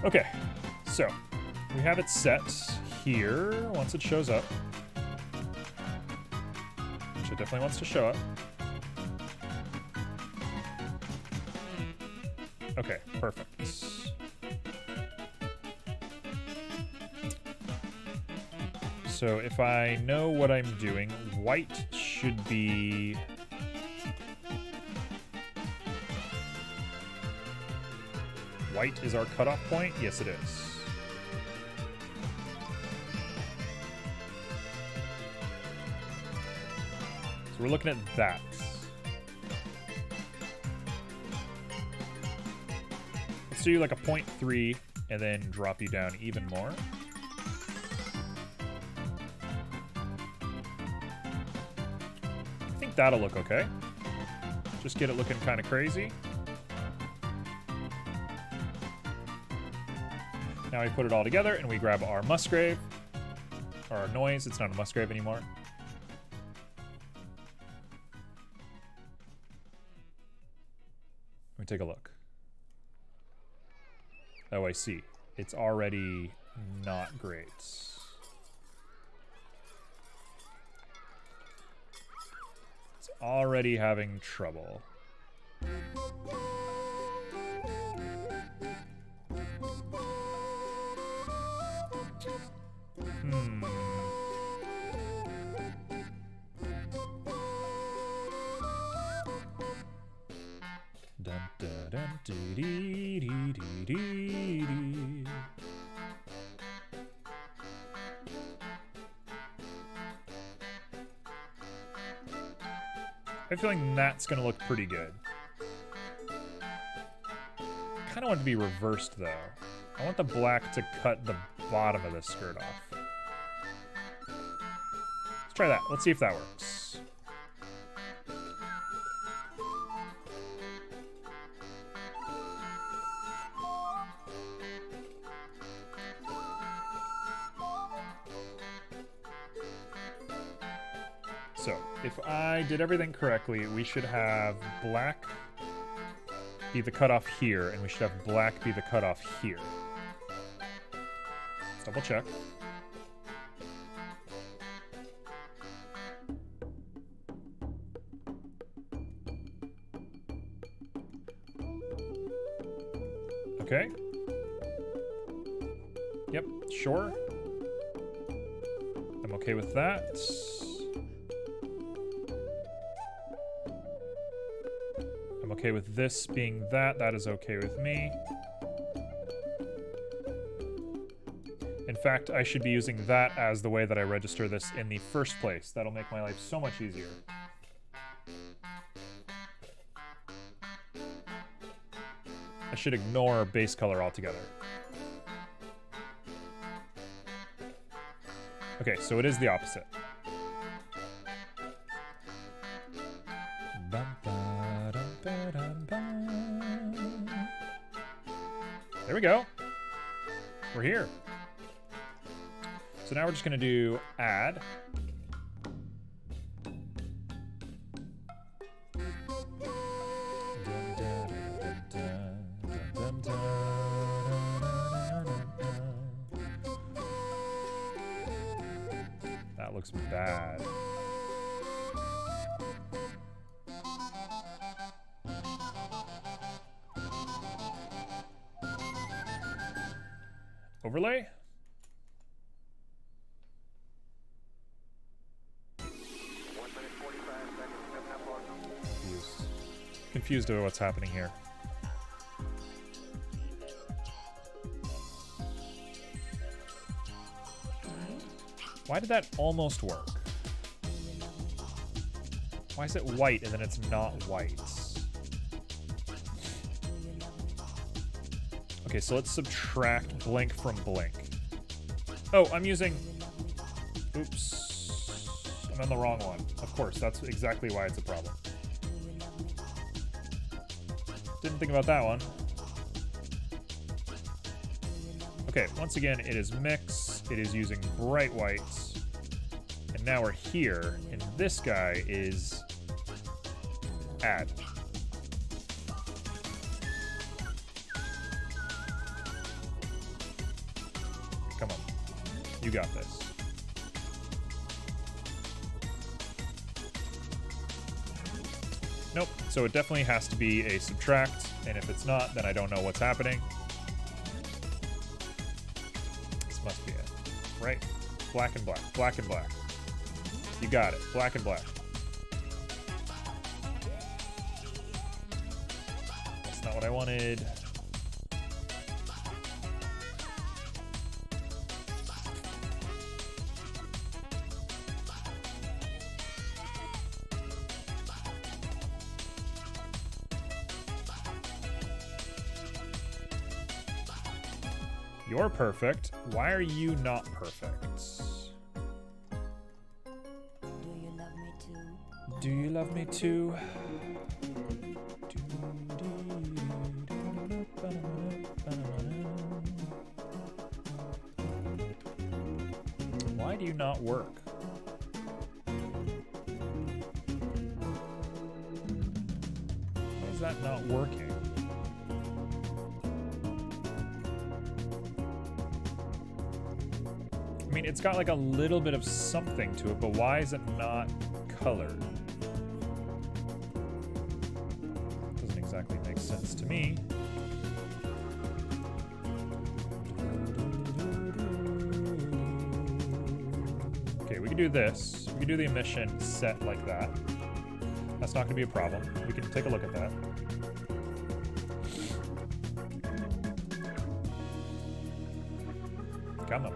Okay, so we have it set here once it shows up. Which it definitely wants to show up. Okay, perfect. So if I know what I'm doing, white should be... White is our cutoff point? Yes, it is. So we're looking at that. Let's do like a 0.3 and then drop you down even more. I think that'll look okay. Just get it looking kind of crazy. Now we put it all together and we grab our Musgrave, or our noise. It's not a Musgrave anymore. Let me take a look. Oh, I see. It's already not great. It's already having trouble. Dun, dun, dun, dee, dee, dee, dee, dee, dee. I have a feeling that's gonna look pretty good. Kinda want it to be reversed though. I want the black to cut the bottom of the skirt off. Let's try that. Let's see if that works. So, if I did everything correctly, we should have black be the cutoff here, and we should have black be the cutoff here. Let's double check. Okay. Yep, sure. I'm okay with that. I'm okay with this being that. That is okay with me. In fact, I should be using that as the way that I register this in the first place. That'll make my life so much easier. I should ignore base color altogether. Okay, so it is the opposite. There we go. We're here. So now we're just gonna do add. That looks bad. Overlay? Confused over what's happening here. Why did that almost work? Why is it white and then it's not white? Okay, so let's subtract blink from blink. Oh, I'm using... Oops. I'm on the wrong one. Of course, that's exactly why it's a problem. Didn't think about that one. Okay, once again, it is mix. It is using bright whites. And now we're here, and this guy is add. You got this. Nope. So it definitely has to be a subtract, and if it's not, then I don't know what's happening. This must be it. Right? Black and black. Black and black. You got it. Black and black. That's not what I wanted. You're perfect. Why are you not perfect? Do you love me too? Why do you not work? Why is that not working? I mean, it's got like a little bit of something to it, but why is it not colored? Doesn't exactly make sense to me. Okay, we can do this. We can do the emission set like that. That's not going to be a problem. We can take a look at that. Come on.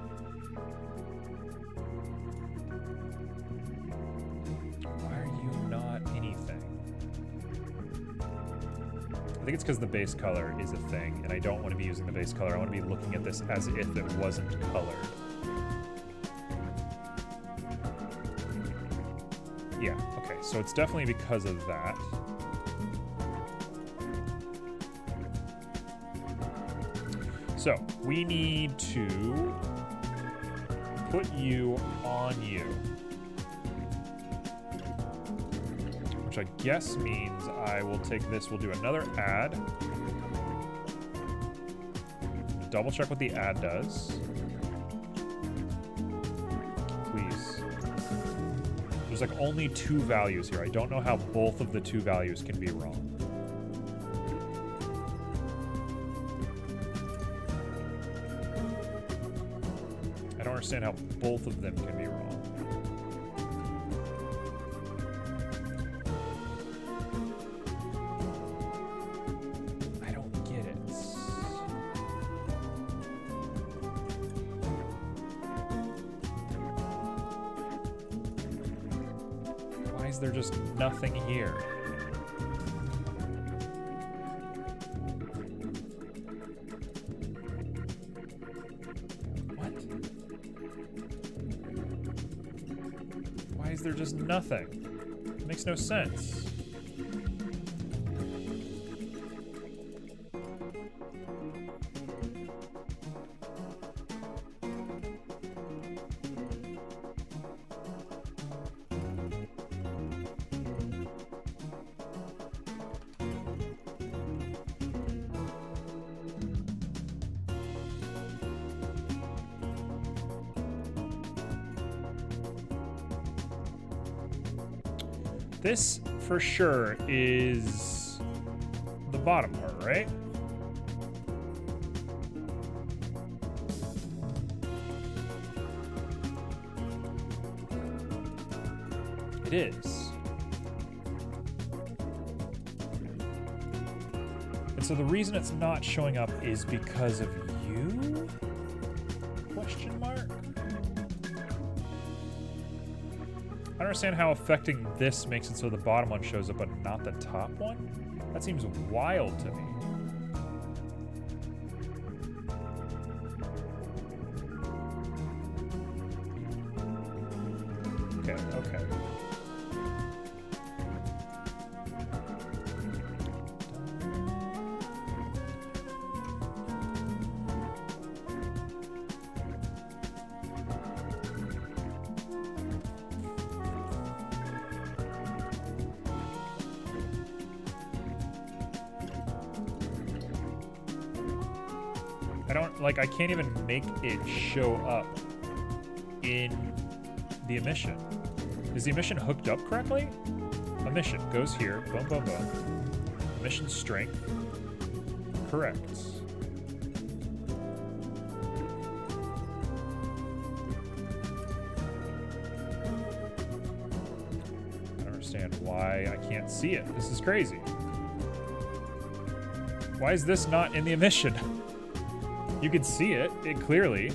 I think it's because the base color is a thing, and I don't want to be using the base color. I want to be looking at this as if it wasn't colored. Yeah, okay, so it's definitely because of that. So, we need to put you on you. Which I guess means I will take this, we'll do another add. Double check what the add does. Please. There's like only 2 values here. I don't know how both of the 2 values can be wrong. I don't understand how both of them can be wrong. There's just nothing here. What? Why is there just nothing? It makes no sense. This, for sure, is the bottom part, right? It is. And so the reason it's not showing up is because of you? Question mark? I don't understand how affecting this makes it so the bottom one shows up but not the top one. That seems wild to me. Okay. I can't even make it show up in the emission. Is the emission hooked up correctly? Emission goes here. Boom, boom, boom. Emission strength. Correct. I don't understand why I can't see it. This is crazy. Why is this not in the emission? You can see it clearly.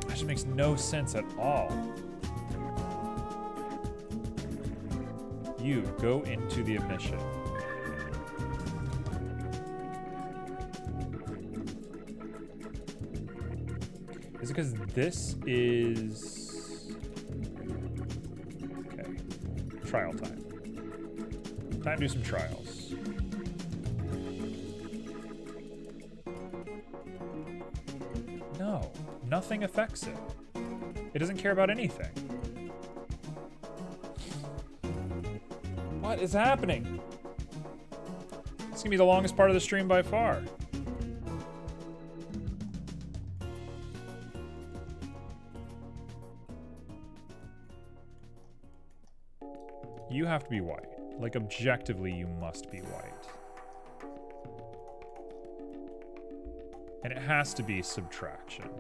That just makes no sense at all. You go into the emission. Is it because this is... Okay. Trial time. Time to do some trials. No, nothing affects it. It doesn't care about anything. What is happening? It's gonna be the longest part of the stream by far. You have to be white. Like, objectively, you must be white. And it has to be subtraction.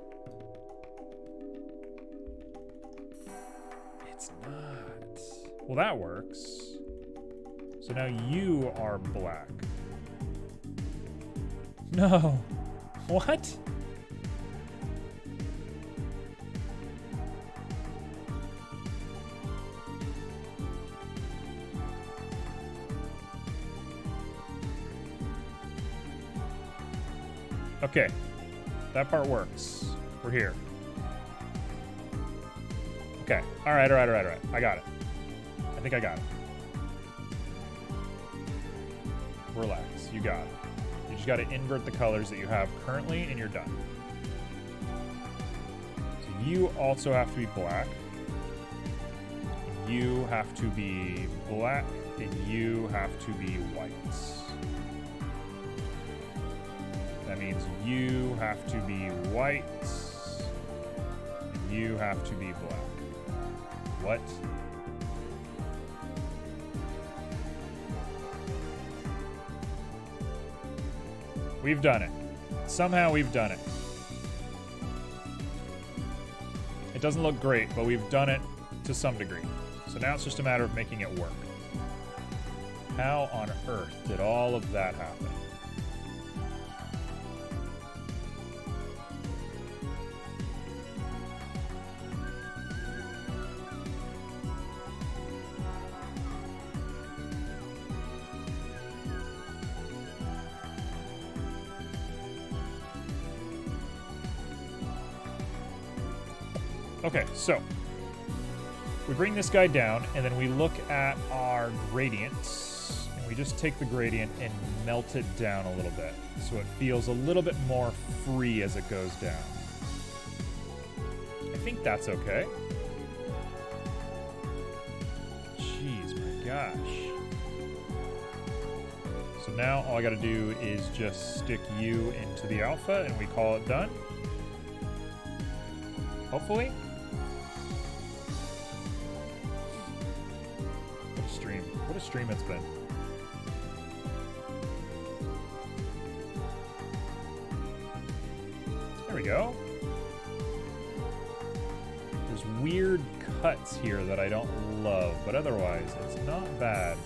It's not. Well, that works. So now you are black. No. What? Okay. That part works. We're here. Okay. All right. I got it. I think I got it. Relax. You got it. You just got to invert the colors that you have currently, and you're done. So you also have to be black. You have to be black, and you have to be white. That means you have to be white, and you have to be black. What? We've done it. Somehow we've done it. It doesn't look great, but we've done it to some degree. So now it's just a matter of making it work. How on earth did all of that happen? Okay, so we bring this guy down, and then we look at our gradients, and we just take the gradient and melt it down a little bit, so it feels a little bit more free as it goes down. I think that's okay. Jeez, my gosh. So now all I gotta do is just stick you into the alpha, and we call it done. Hopefully. What a stream it's been. There we go. There's weird cuts here that I don't love, but otherwise it's not bad.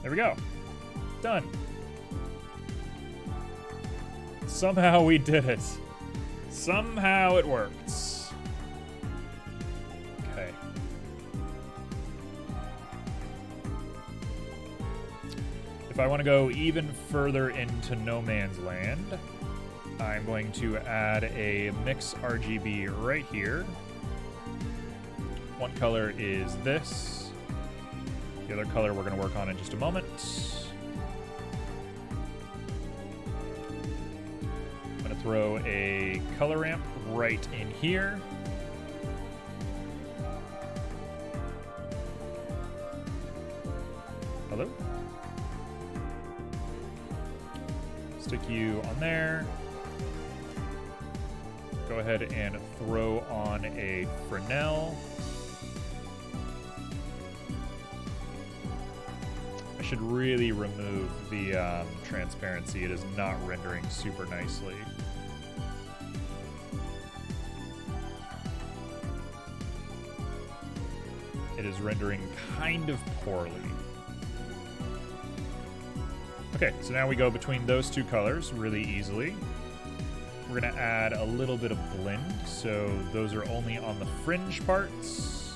There we go. Done. Somehow we did it. Somehow it worked. Okay. If I want to go even further into no man's land, I'm going to add a mix RGB right here. One color is this. The other color we're going to work on in just a moment. Throw a color ramp right in here. Stick you on there. Go ahead and throw on a Fresnel. I should really remove the transparency. It is not rendering super nicely. It is rendering kind of poorly. Okay, so now we go between those two colors really easily. We're gonna add a little bit of blend, so those are only on the fringe parts.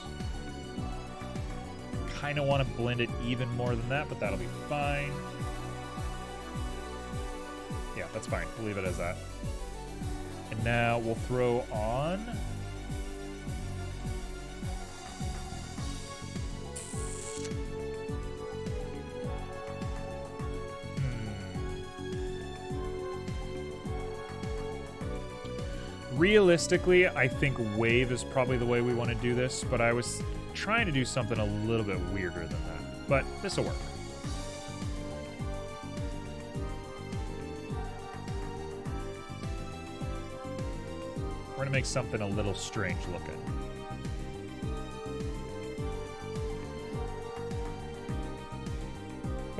Kind of want to blend it even more than that, but that'll be fine. Yeah, that's fine. We'll leave it as that. And now we'll throw on realistically, I think wave is probably the way we want to do this, but I was trying to do something a little bit weirder than that. But this will work. We're going to make something a little strange looking.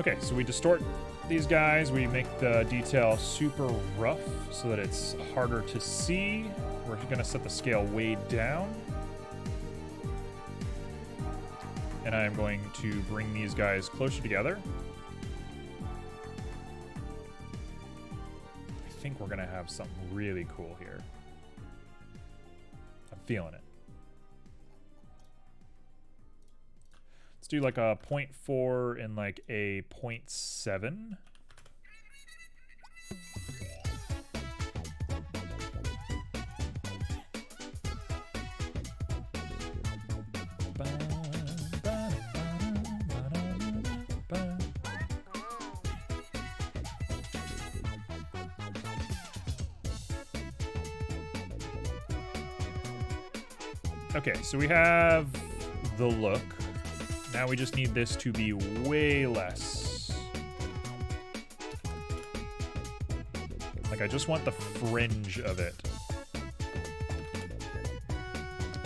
Okay, so we distort these guys, we make the detail super rough so that it's harder to see. We're going to set the scale way down. And I'm going to bring these guys closer together. I think we're going to have something really cool here. I'm feeling it. Let's do like a 0.4 and like a 0.7. Okay, so we have the look. Now we just need this to be way less. Like, I just want the fringe of it.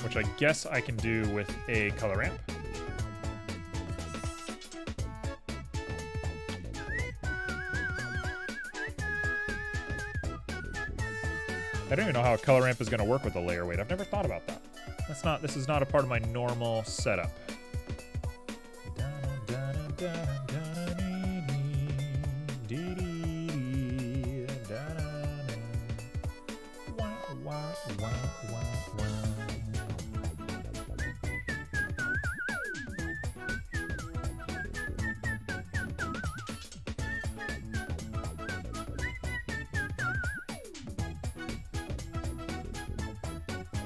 Which I guess I can do with a color ramp. I don't even know how a color ramp is going to work with a layer weight. I've never thought about that. This is not a part of my normal setup.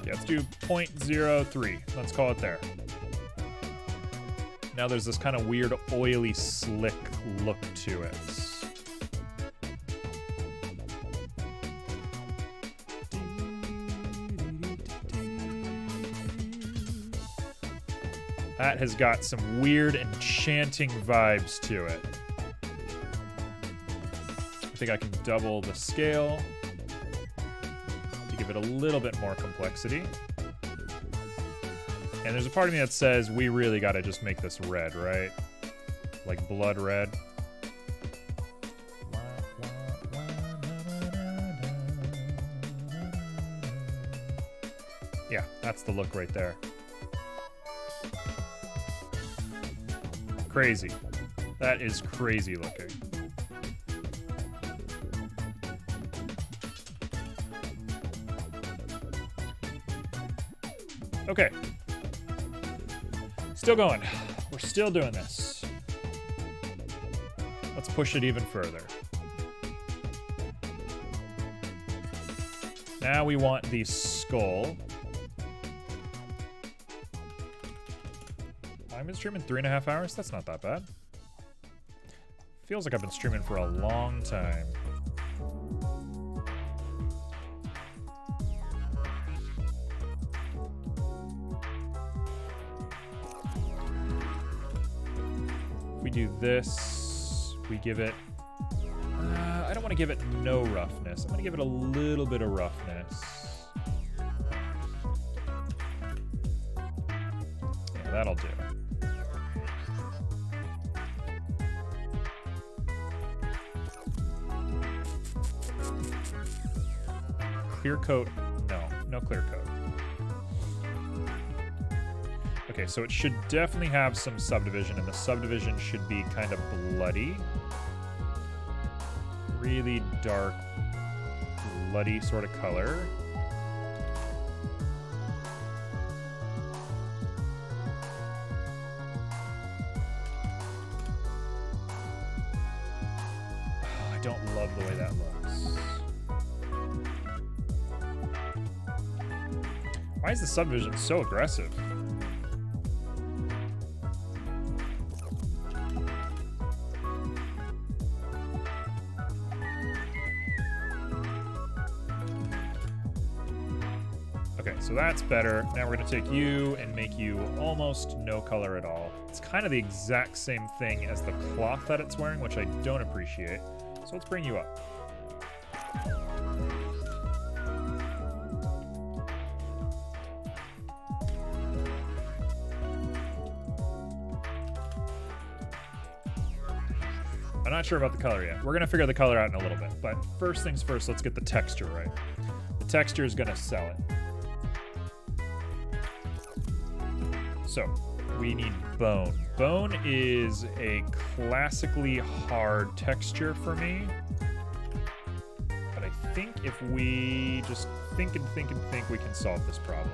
Yeah, let's do 0.03. Let's call it there. Now there's this kind of weird, oily, slick look to it. That has got some weird, enchanting vibes to it. I think I can double the scale to give it a little bit more complexity. And there's a part of me that says we really got to just make this red, right? Like blood red. Yeah, that's the look right there. Crazy. That is crazy looking. Okay. Still going. We're still doing this. Let's push it even further. Now we want the skull. I've been streaming 3.5 hours. That's not that bad. Feels like I've been streaming for a long time. If we do this, we give it... I don't want to give it no roughness. I'm going to give it a little bit of roughness. Yeah, that'll do. Clear coat? No, no clear coat. Okay, so it should definitely have some subdivision, and the subdivision should be kind of bloody. Really dark, bloody sort of color. Oh, I don't love the way that looks. Why is the subdivision so aggressive? Okay, so that's better. Now we're gonna take you and make you almost no color at all. It's kind of the exact same thing as the cloth that it's wearing, which I don't appreciate. So let's bring you up. I'm not sure about the color yet. We're gonna figure the color out in a little bit, but first things first, let's get the texture right. The texture is gonna sell it. So, we need bone. Bone is a classically hard texture for me. But I think if we just think and think and think, we can solve this problem.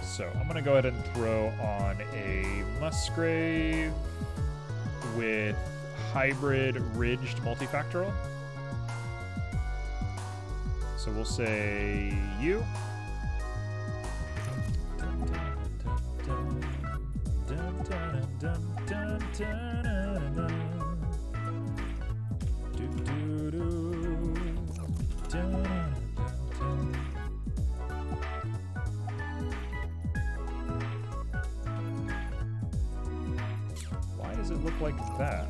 So, I'm gonna go ahead and throw on a Musgrave with hybrid ridged multifactorial. So we'll say you. Why does it look like that?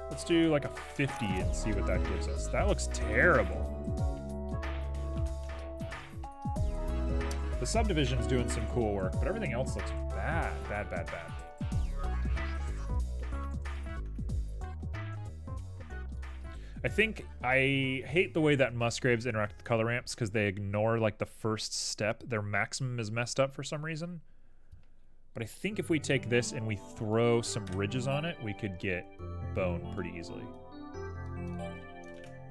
Let's do like a 50 and see what that gives us. That looks terrible. The subdivision's doing some cool work, but everything else looks bad, bad, bad, bad. I think I hate the way that Musgraves interact with color ramps because they ignore like the first step. Their maximum is messed up for some reason. But I think if we take this and we throw some ridges on it, we could get bone pretty easily.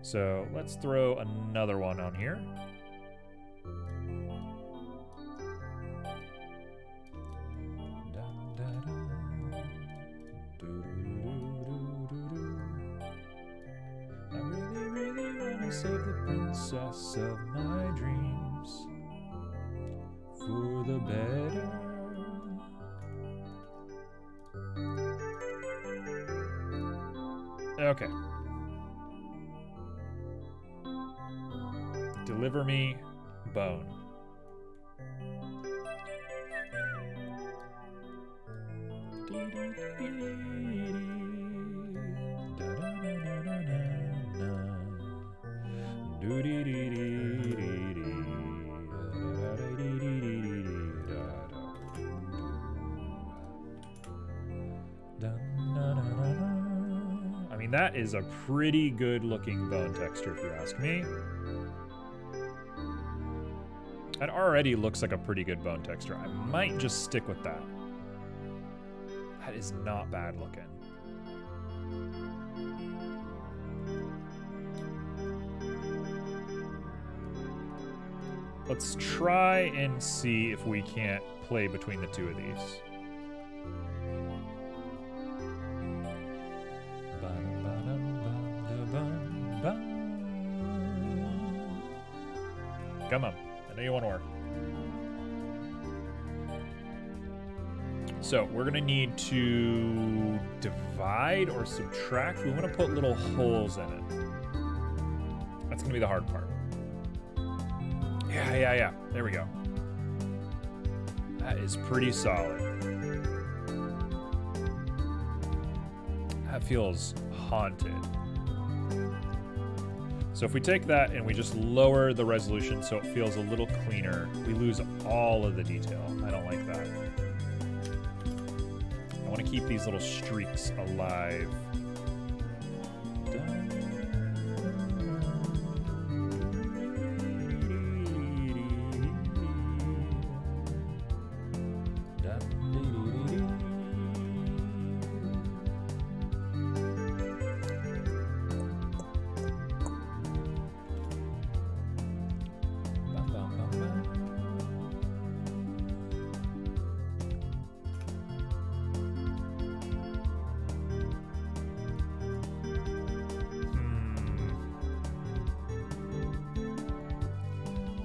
So let's throw another one on here. I really, really want to save the princess of my dreams for the better. Okay. Deliver me bone. I mean, that is a pretty good looking bone texture if you ask me. That already looks like a pretty good bone texture. I might just stick with that. That is not bad looking. Let's try and see if we can't play between the two of these. Come on, I know you want to work. So we're gonna need to divide or subtract. We want to put little holes in it. That's gonna be the hard part. Yeah. There we go. That is pretty solid. That feels haunted. So if we take that and we just lower the resolution so it feels a little cleaner, we lose all of the detail. I don't like that. I want to keep these little streaks alive.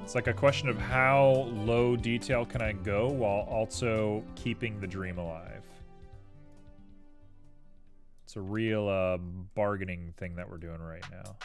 It's like a question of how low detail can I go while also keeping the dream alive. It's a real bargaining thing that we're doing right now.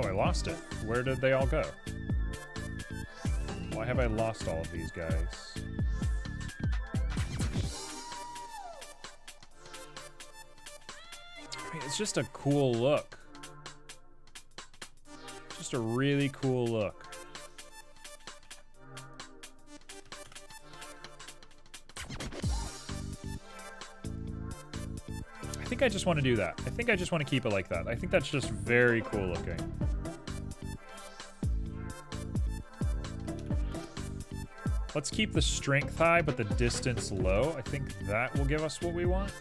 Oh, I lost it. Where did they all go? Why have I lost all of these guys? I mean, it's just a cool look. Just a really cool look. I think I just want to do that. I think I just want to keep it like that. I think that's just very cool looking. Let's keep the strength high, but the distance low. I think that will give us what we want.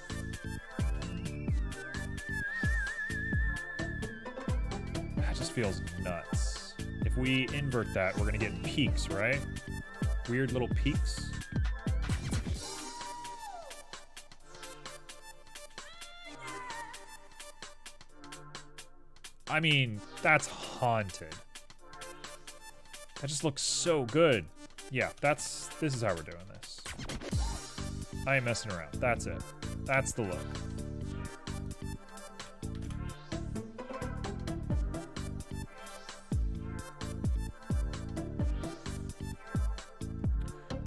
That just feels nuts. If we invert that, we're gonna get peaks, right? Weird little peaks. I mean, that's haunted. That just looks so good. Yeah, this is how we're doing this. I ain't messing around. That's it. That's the look.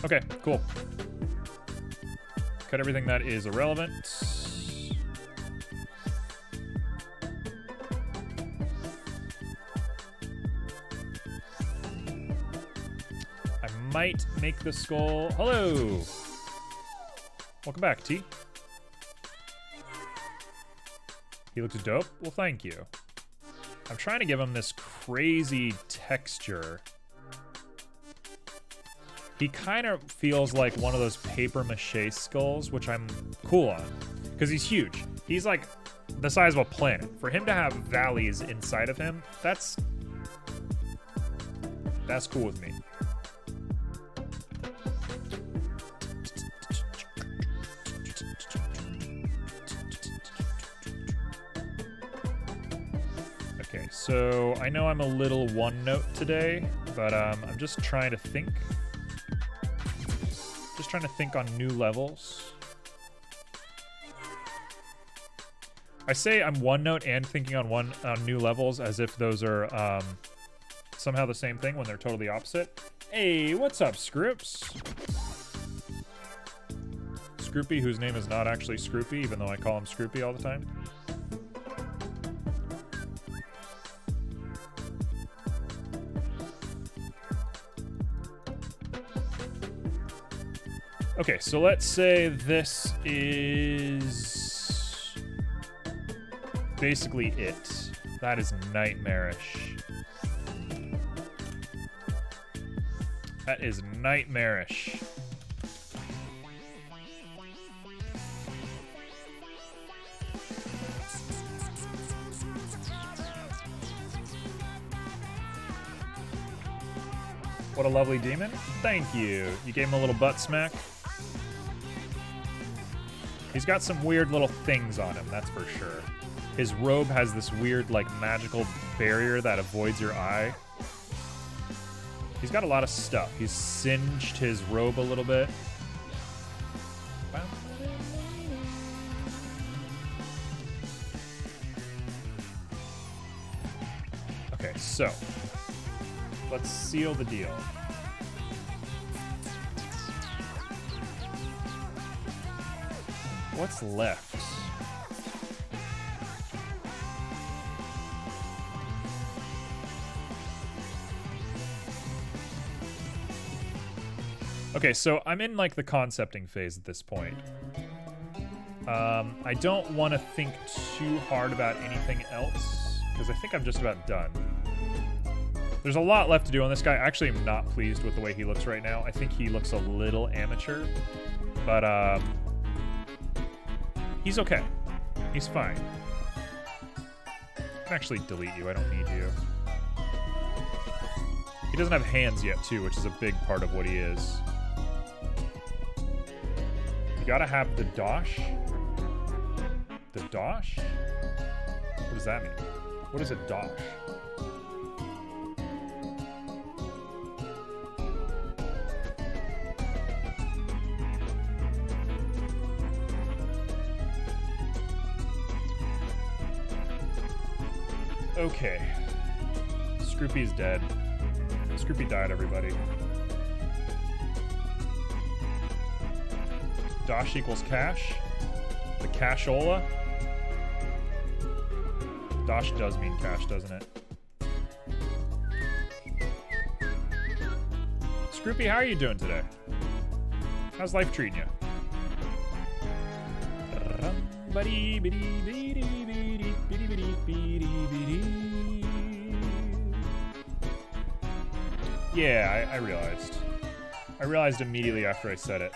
Okay, cool. Cut everything that is irrelevant. Might make the skull. Hello. Welcome back, T. He looks dope. Well, thank you. I'm trying to give him this crazy texture. He kind of feels like one of those paper mache skulls, which I'm cool on, because he's huge. He's like the size of a planet. For him to have valleys inside of him, that's cool with me. So I know I'm a little one note today, but I'm just trying to think. Just trying to think on new levels. I say I'm one note and thinking on new levels as if those are somehow the same thing when they're totally opposite. Hey, what's up, Scroops? Scroopy, whose name is not actually Scroopy, even though I call him Scroopy all the time. Okay, so let's say this is basically it. That is nightmarish. That is nightmarish. What a lovely demon. Thank you. You gave him a little butt smack. He's got some weird little things on him, that's for sure. His robe has this weird, like, magical barrier that avoids your eye. He's got a lot of stuff. He's singed his robe a little bit. Okay, so let's seal the deal. What's left? Okay, so I'm in like the concepting phase at this point. I don't want to think too hard about anything else because I think I'm just about done. There's a lot left to do on this guy. Actually, I'm not pleased with the way he looks right now. I think he looks a little amateur, but he's okay. He's fine. I can actually delete you. I don't need you. He doesn't have hands yet, too, which is a big part of what he is. You gotta have the dosh. The dosh? What does that mean? What is a dosh? Okay. Scroopy's dead. Scroopy died, everybody. Dosh equals cash. The cashola. Dosh does mean cash, doesn't it? Scroopy, how are you doing today? How's life treating you? Yeah, I realized. I realized immediately after I said it.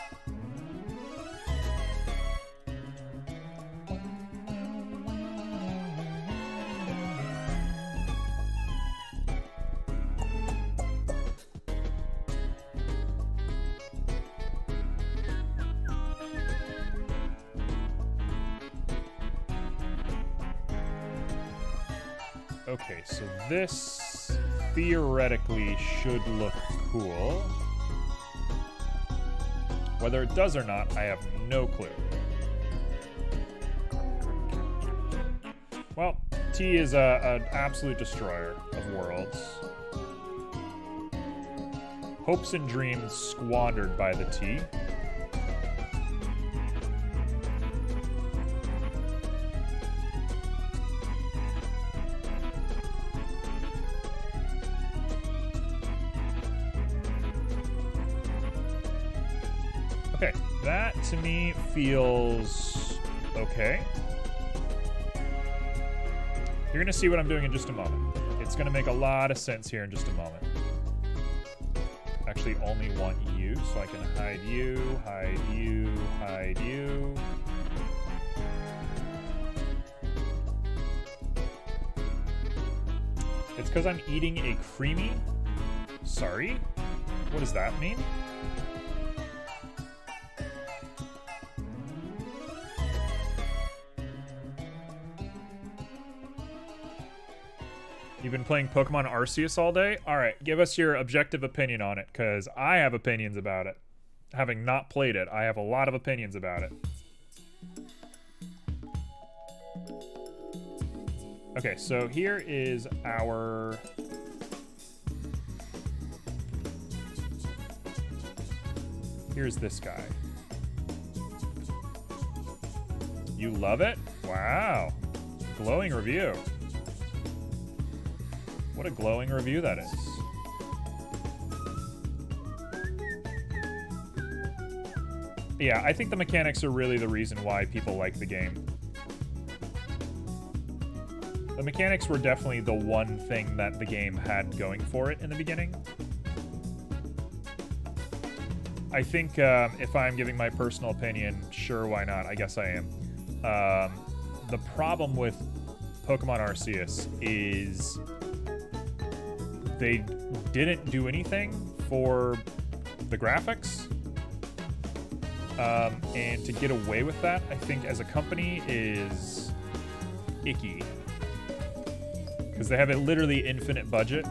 Okay, so this theoretically should look cool. Whether it does or not, I have no clue. Well, T is an absolute destroyer of worlds. Hopes and dreams squandered by the T. Okay, that to me feels okay. You're gonna see what I'm doing in just a moment. It's gonna make a lot of sense here in just a moment. Actually, only want you, so I can hide you, hide you, hide you. It's because I'm eating a creamy. Sorry? What does that mean? You've been playing Pokemon Arceus all day? Alright, give us your objective opinion on it, because I have opinions about it. Having not played it, I have a lot of opinions about it. Okay, so here is our... Here's this guy. You love it? Wow. Glowing review. What a glowing review that is. Yeah, I think the mechanics are really the reason why people like the game. The mechanics were definitely the one thing that the game had going for it in the beginning. I think if I'm giving my personal opinion, sure, why not? I guess I am. The problem with Pokemon Arceus is they didn't do anything for the graphics. And to get away with that, I think as a company is icky. Because they have a literally infinite budget.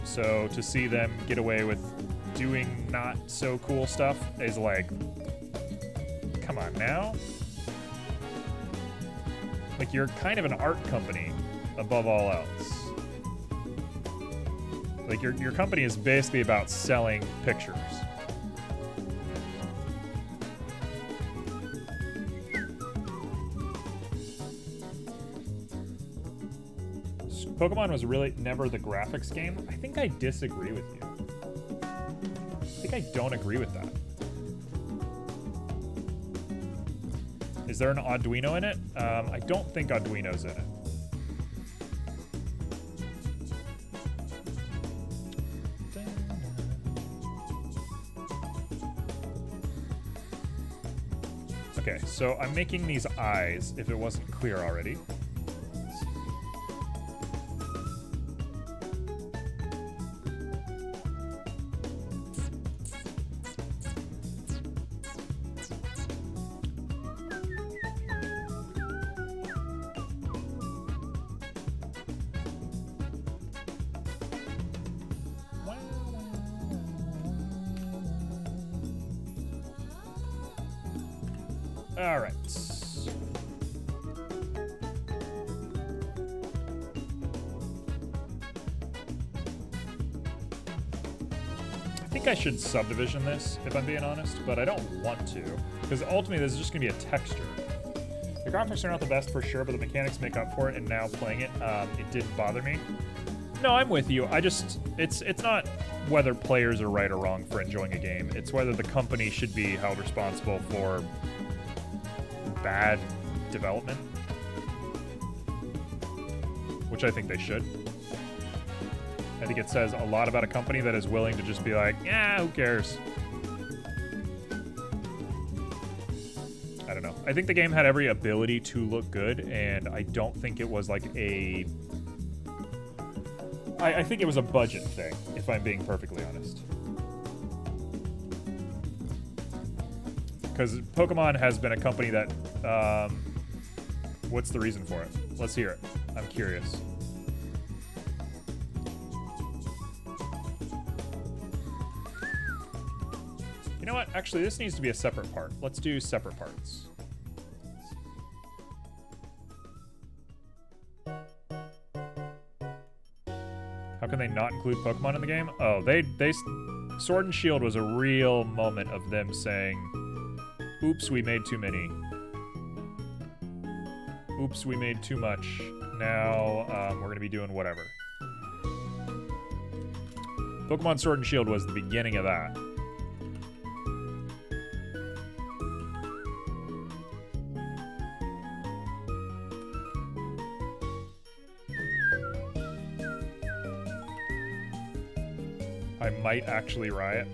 So to see them get away with doing not so cool stuff is like, come on now. Like, you're kind of an art company above all else. Like, your company is basically about selling pictures. Pokemon was really never the graphics game. I think I disagree with you. I think I don't agree with that. Is there an Arduino in it? I don't think Arduino's in it. Okay, so I'm making these eyes, if it wasn't clear already. All right. I think I should subdivision this, if I'm being honest, but I don't want to, because ultimately this is just going to be a texture. The graphics are not the best for sure, but the mechanics make up for it, and now playing it, it didn't bother me. No, I'm with you. It's not whether players are right or wrong for enjoying a game. It's whether the company should be held responsible for bad development, which I think they should. I think it says a lot about a company that is willing to just be like, yeah, who cares? I don't know. I think the game had every ability to look good, and I don't think it was like a... I think it was a budget thing, if I'm being perfectly honest. Because Pokemon has been a company that... what's the reason for it? Let's hear it. I'm curious. You know what? Actually, this needs to be a separate part. Let's do separate parts. How can they not include Pokemon in the game? Oh, they Sword and Shield was a real moment of them saying, oops, we made too many. Oops, we made too much. Now, we're gonna be doing whatever. Pokemon Sword and Shield was the beginning of that. I might actually riot.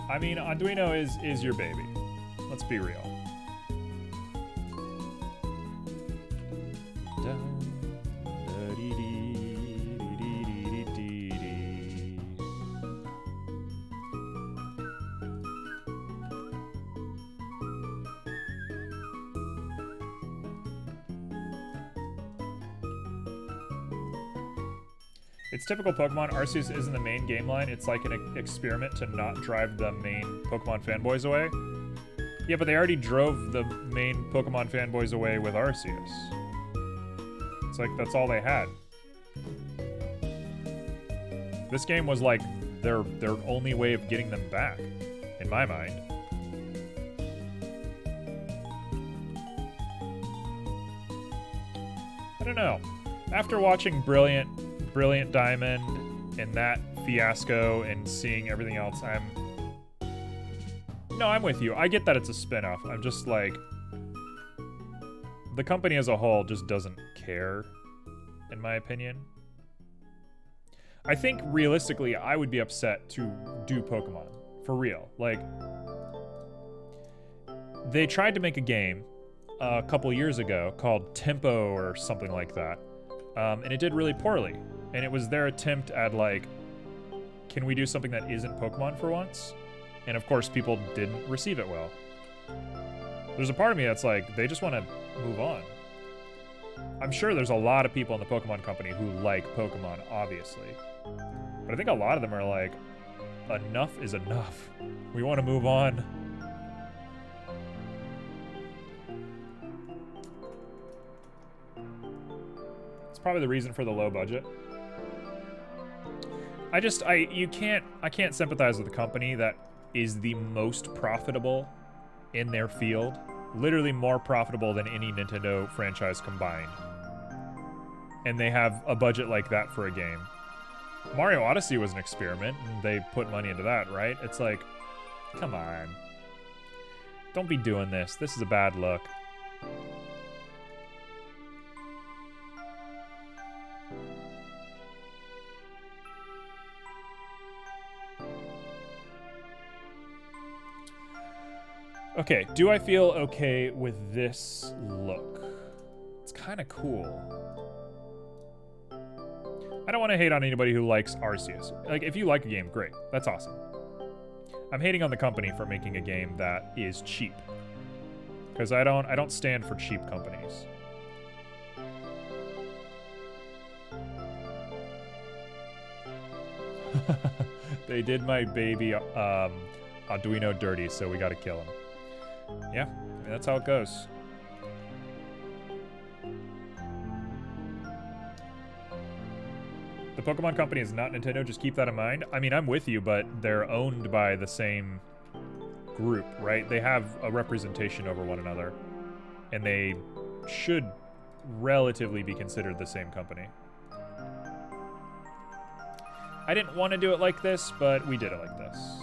I mean, Arduino is your baby. Let's be real. It's typical Pokemon. Arceus isn't the main game line. It's like an experiment to not drive the main Pokemon fanboys away. Yeah, but they already drove the main Pokemon fanboys away with Arceus. It's like, that's all they had. This game was like their only way of getting them back, in my mind. I don't know. After watching Brilliant Diamond and that fiasco and seeing everything else, I'm with you. I get that it's a spin-off. I'm just like, the company as a whole just doesn't care, in my opinion. I think realistically, I would be upset to do Pokemon, for real. Like, they tried to make a game a couple years ago called Tempo or something like that, and it did really poorly. And it was their attempt at, like, can we do something that isn't Pokemon for once? And of course, people didn't receive it well. There's a part of me that's like, they just want to move on. I'm sure there's a lot of people in the Pokemon Company who like Pokemon, obviously. But I think a lot of them are like, enough is enough. We want to move on. It's probably the reason for the low budget. I can't sympathize with a company that is the most profitable in their field. Literally more profitable than any Nintendo franchise combined. And they have a budget like that for a game. Mario Odyssey was an experiment, and they put money into that, right? It's like, come on. Don't be doing this. This is a bad look. Okay, do I feel okay with this look? It's kind of cool. I don't want to hate on anybody who likes Arceus. Like, if you like a game, great. That's awesome. I'm hating on the company for making a game that is cheap. Because I don't stand for cheap companies. They did my baby Arduino dirty, so we gotta kill him. Yeah, I mean, that's how it goes. The Pokemon Company is not Nintendo, just keep that in mind. I mean, I'm with you, but they're owned by the same group, right? They have a representation over one another. And they should relatively be considered the same company. I didn't want to do it like this, but we did it like this.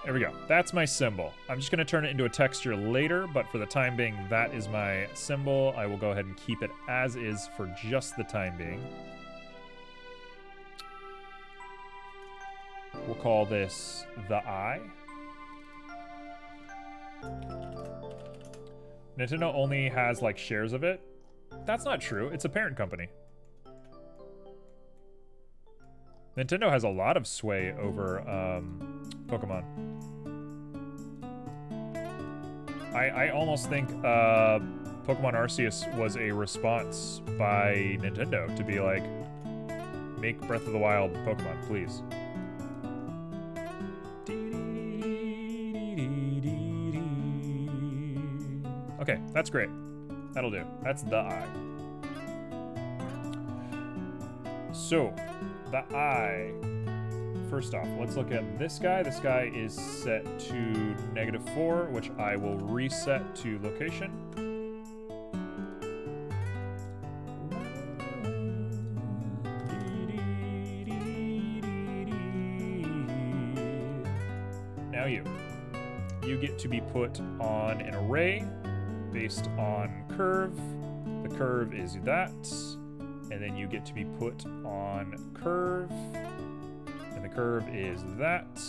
There we go. That's my symbol. I'm just going to turn it into a texture later, but for the time being, that is my symbol. I will go ahead and keep it as is for just the time being. We'll call this the eye. Nintendo only has, like, shares of it. That's not true. It's a parent company. Nintendo has a lot of sway over Pokemon. I almost think Pokemon Arceus was a response by Nintendo to be like, make Breath of the Wild Pokemon, please. Okay, that's great. That'll do. That's the eye. So, the eye. First off, let's look at this guy. This guy is set to -4, which I will reset to location. Now you get to be put on an array based on curve. The curve is that, and then you get to be put on curve. The curve is that.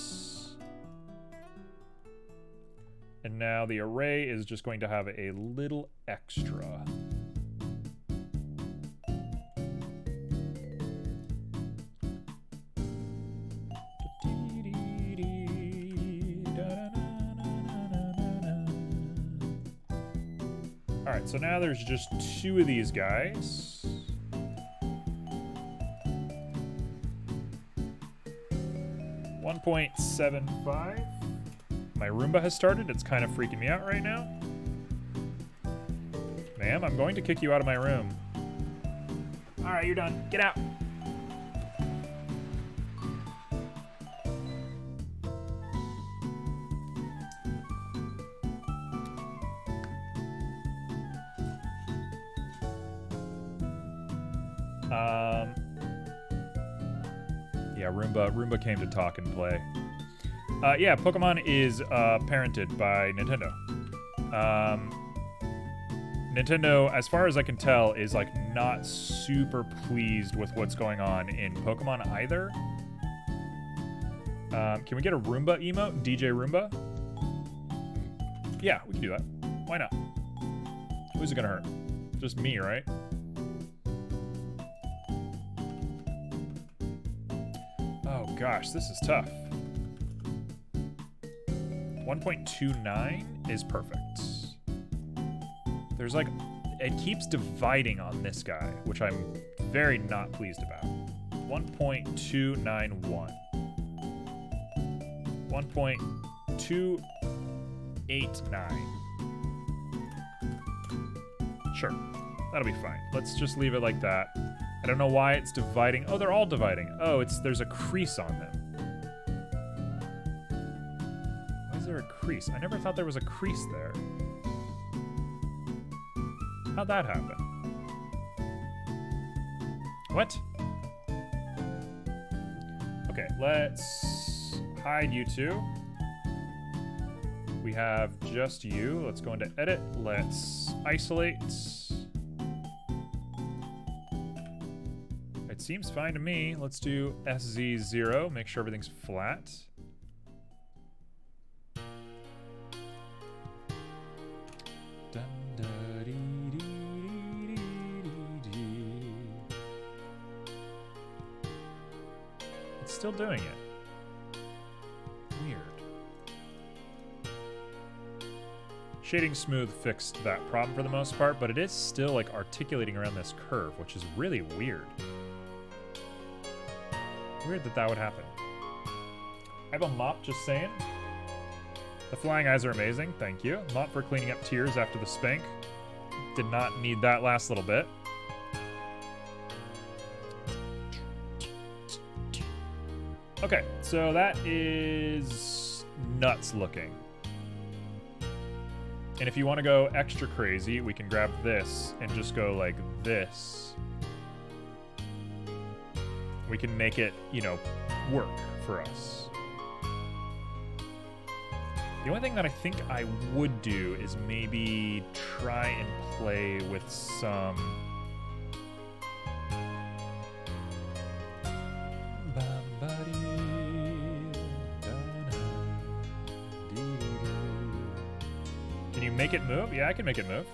And now the array is just going to have a little extra. All right, so now there's just 2 of these guys. .75. My Roomba has started. It's kind of freaking me out right now. Ma'am, I'm going to kick you out of my room. All right, you're done. Get out. Yeah, Roomba came to talk and play. Yeah, Pokemon is parented by Nintendo. Nintendo, as far as I can tell, is like not super pleased with what's going on in Pokemon either. Can we get a Roomba emote? DJ Roomba? Yeah, we can do that. Why not? Who's it gonna hurt? Just me, right? gosh, this is tough. 1.29 is perfect. There's like, it keeps dividing on this guy, which I'm very not pleased about. 1.291. 1.289. Sure, that'll be fine. Let's just leave it like that. I don't know why it's dividing. Oh, they're all dividing. Oh, there's a crease on them. Why is there a crease? I never thought there was a crease there. How'd that happen? What? Okay, let's hide you two. We have just you. Let's go into edit. Let's isolate. It seems fine to me. Let's do SZ0. Make sure everything's flat. It's still doing it. Weird. Shading smooth fixed that problem for the most part, but it is still like articulating around this curve, which is really weird. Weird that would happen. I have a mop, just saying. The flying eyes are amazing, thank you. Mop for cleaning up tears after the spank. Did not need that last little bit. Okay, so that is nuts looking. And if you want to go extra crazy, we can grab this and just go like this. We can make it, you know, work for us. The only thing that I think I would do is maybe try and play with some... Can you make it move? Yeah, I can make it move.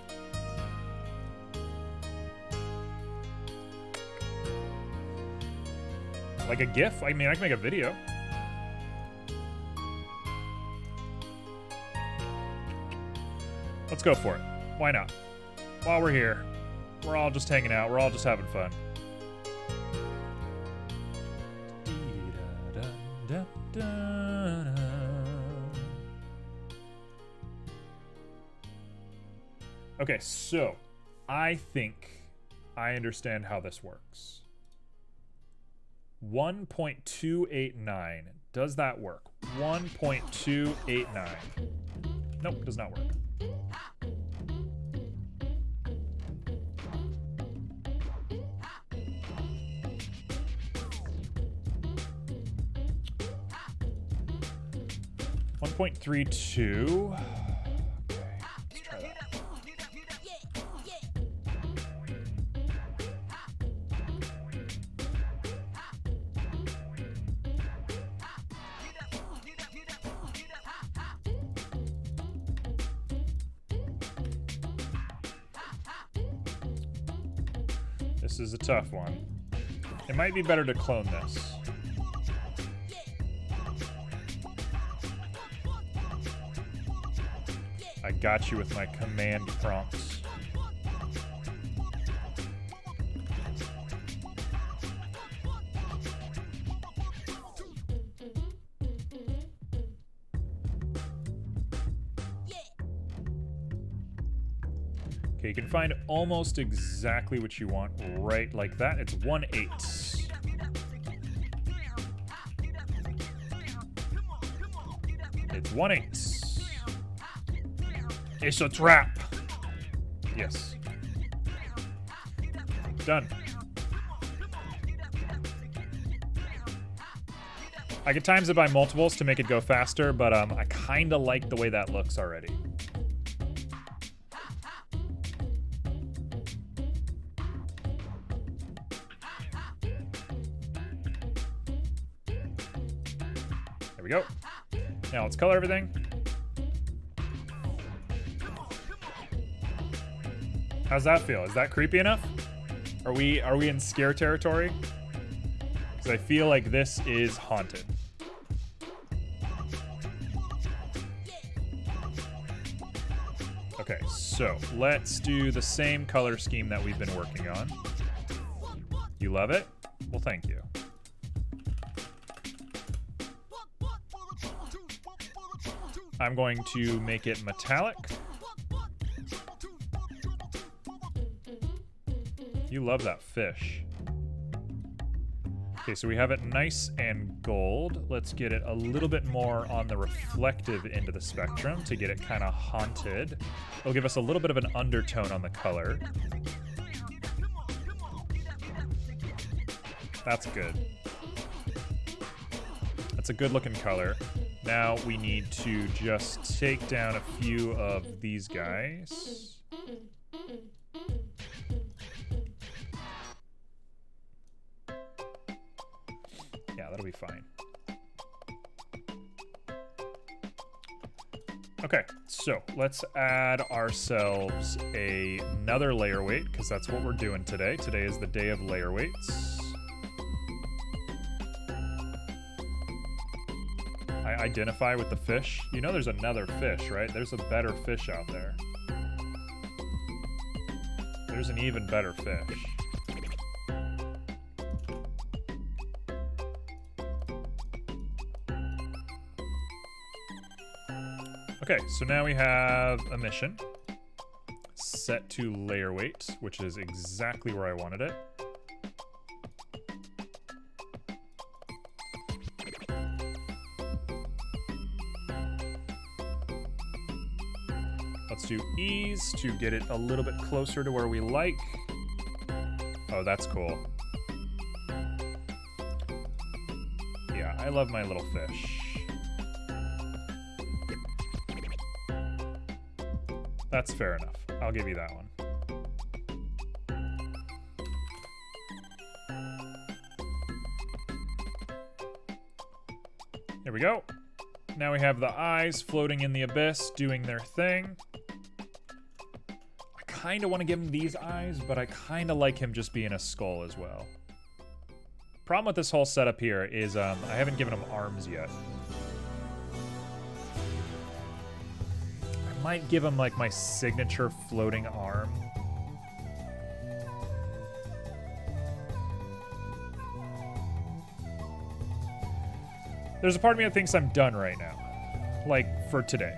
Like a GIF? I mean, I can make a video. Let's go for it. Why not? While we're here, we're all just hanging out. We're all just having fun. Okay, so I think I understand how this works. 1.289. Does that work? 1.289. Nope, does not work. .32. Okay, let's try that. This is a tough one. It might be better to clone this. I got you with my command prompts. Okay, you can find almost exactly what you want right like that. It's 1/8. It's 1/8. It's a trap. Yes. Done. I could times it by multiples to make it go faster, but I kind of like the way that looks already. There we go. Now let's color everything. How's that feel? Is that creepy enough? Are we in scare territory? Because I feel like this is haunted. Okay, so let's do the same color scheme that we've been working on. You love it? Well, thank you. I'm going to make it metallic. You love that fish. Okay, so we have it nice and gold. Let's get it a little bit more on the reflective end of the spectrum to get it kind of haunted. It'll give us a little bit of an undertone on the color. That's good. That's a good looking color. Now we need to just take down a few of these guys. Yeah, that'll be fine. Okay, so let's add ourselves another layer weight, because that's what we're doing today. Today is the day of layer weights. I identify with the fish. You know there's another fish, right? There's a better fish out there. There's an even better fish. Okay, so now we have a mission set to layer weight, which is exactly where I wanted it. Let's do ease to get it a little bit closer to where we like. Oh, that's cool. Yeah, I love my little fish. That's fair enough. I'll give you that one. Here we go. Now we have the eyes floating in the abyss, doing their thing. I kind of want to give him these eyes, but I kind of like him just being a skull as well. Problem with this whole setup here is I haven't given him arms yet. I might give him like my signature floating arm. There's a part of me that thinks I'm done right now. Like, for today.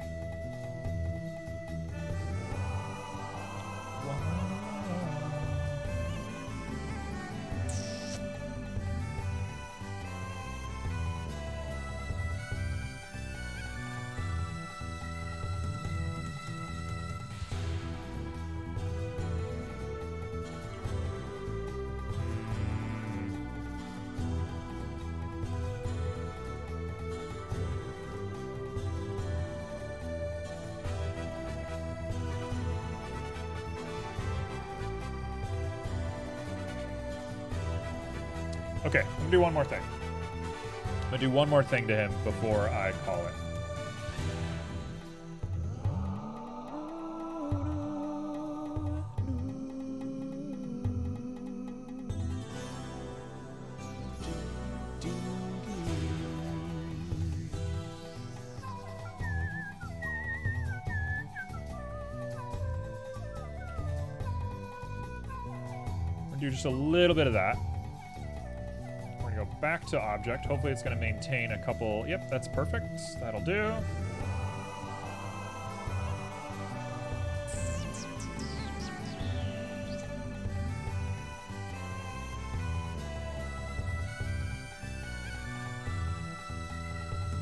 Okay, I'm gonna do one more thing. I'm gonna do one more thing to him before I call it. I'm gonna do just a little bit of that. Go back to object. Hopefully it's going to maintain a couple. Yep, that's perfect. That'll do.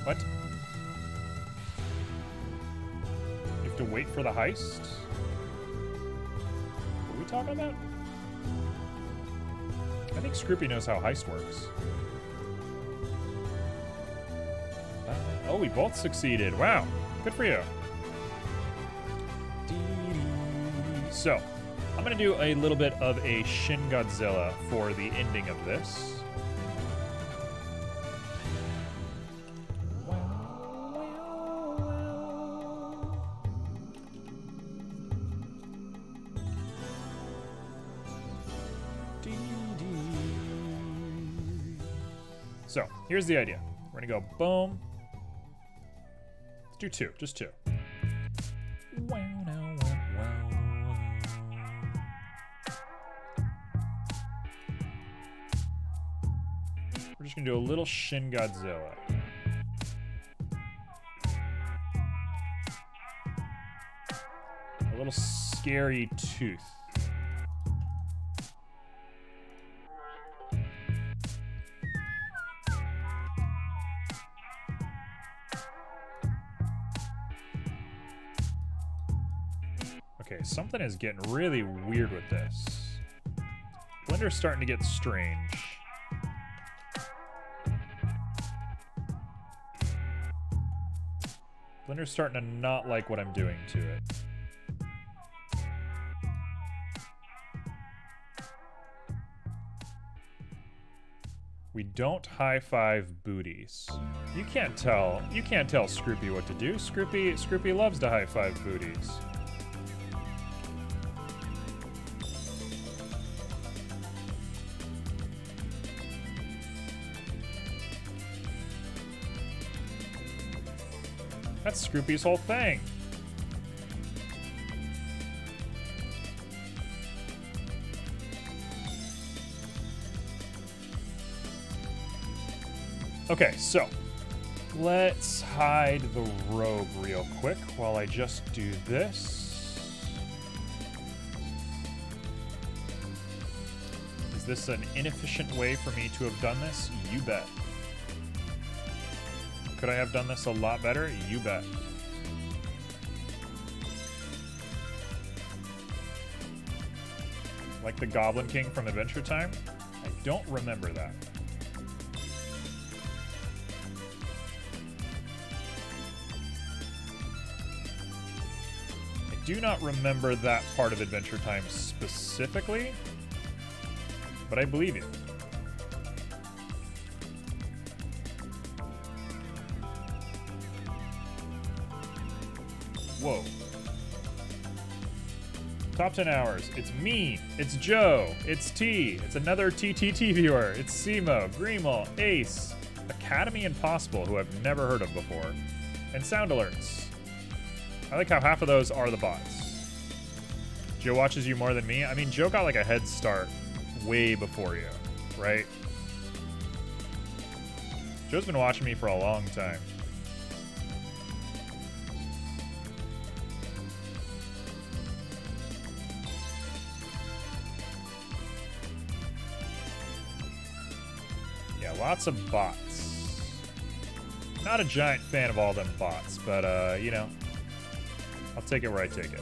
What? You have to wait for the heist? What are we talking about? I think Scroopy knows how heist works. Oh, we both succeeded. Wow. Good for you. So, I'm going to do a little bit of a Shin Godzilla for the ending of this. So here's the idea. We're gonna go boom. Let's do 2, just 2. We're just gonna do a little Shin Godzilla. A little scary tooth. Okay, something is getting really weird with this. Blender's starting to get strange. Blender's starting to not like what I'm doing to it. We don't high-five booties. You can't tell Scroopy what to do. Scroopy loves to high-five booties. That's Scroopy's whole thing. Okay, so let's hide the robe real quick while I just do this. Is this an inefficient way for me to have done this? You bet. Could I have done this a lot better? You bet. Like the Goblin King from Adventure Time? I don't remember that. I do not remember that part of Adventure Time specifically, but I believe you. Whoa. Top 10 hours. It's me. It's Joe. It's T. It's another TTT viewer. It's Simo, Greemel, Ace, Academy Impossible, who I've never heard of before, and Sound Alerts. I like how half of those are the bots. Joe watches you more than me. I mean, Joe got like a head start way before you, right? Joe's been watching me for a long time. Lots of bots. Not a giant fan of all them bots, but, you know, I'll take it where I take it.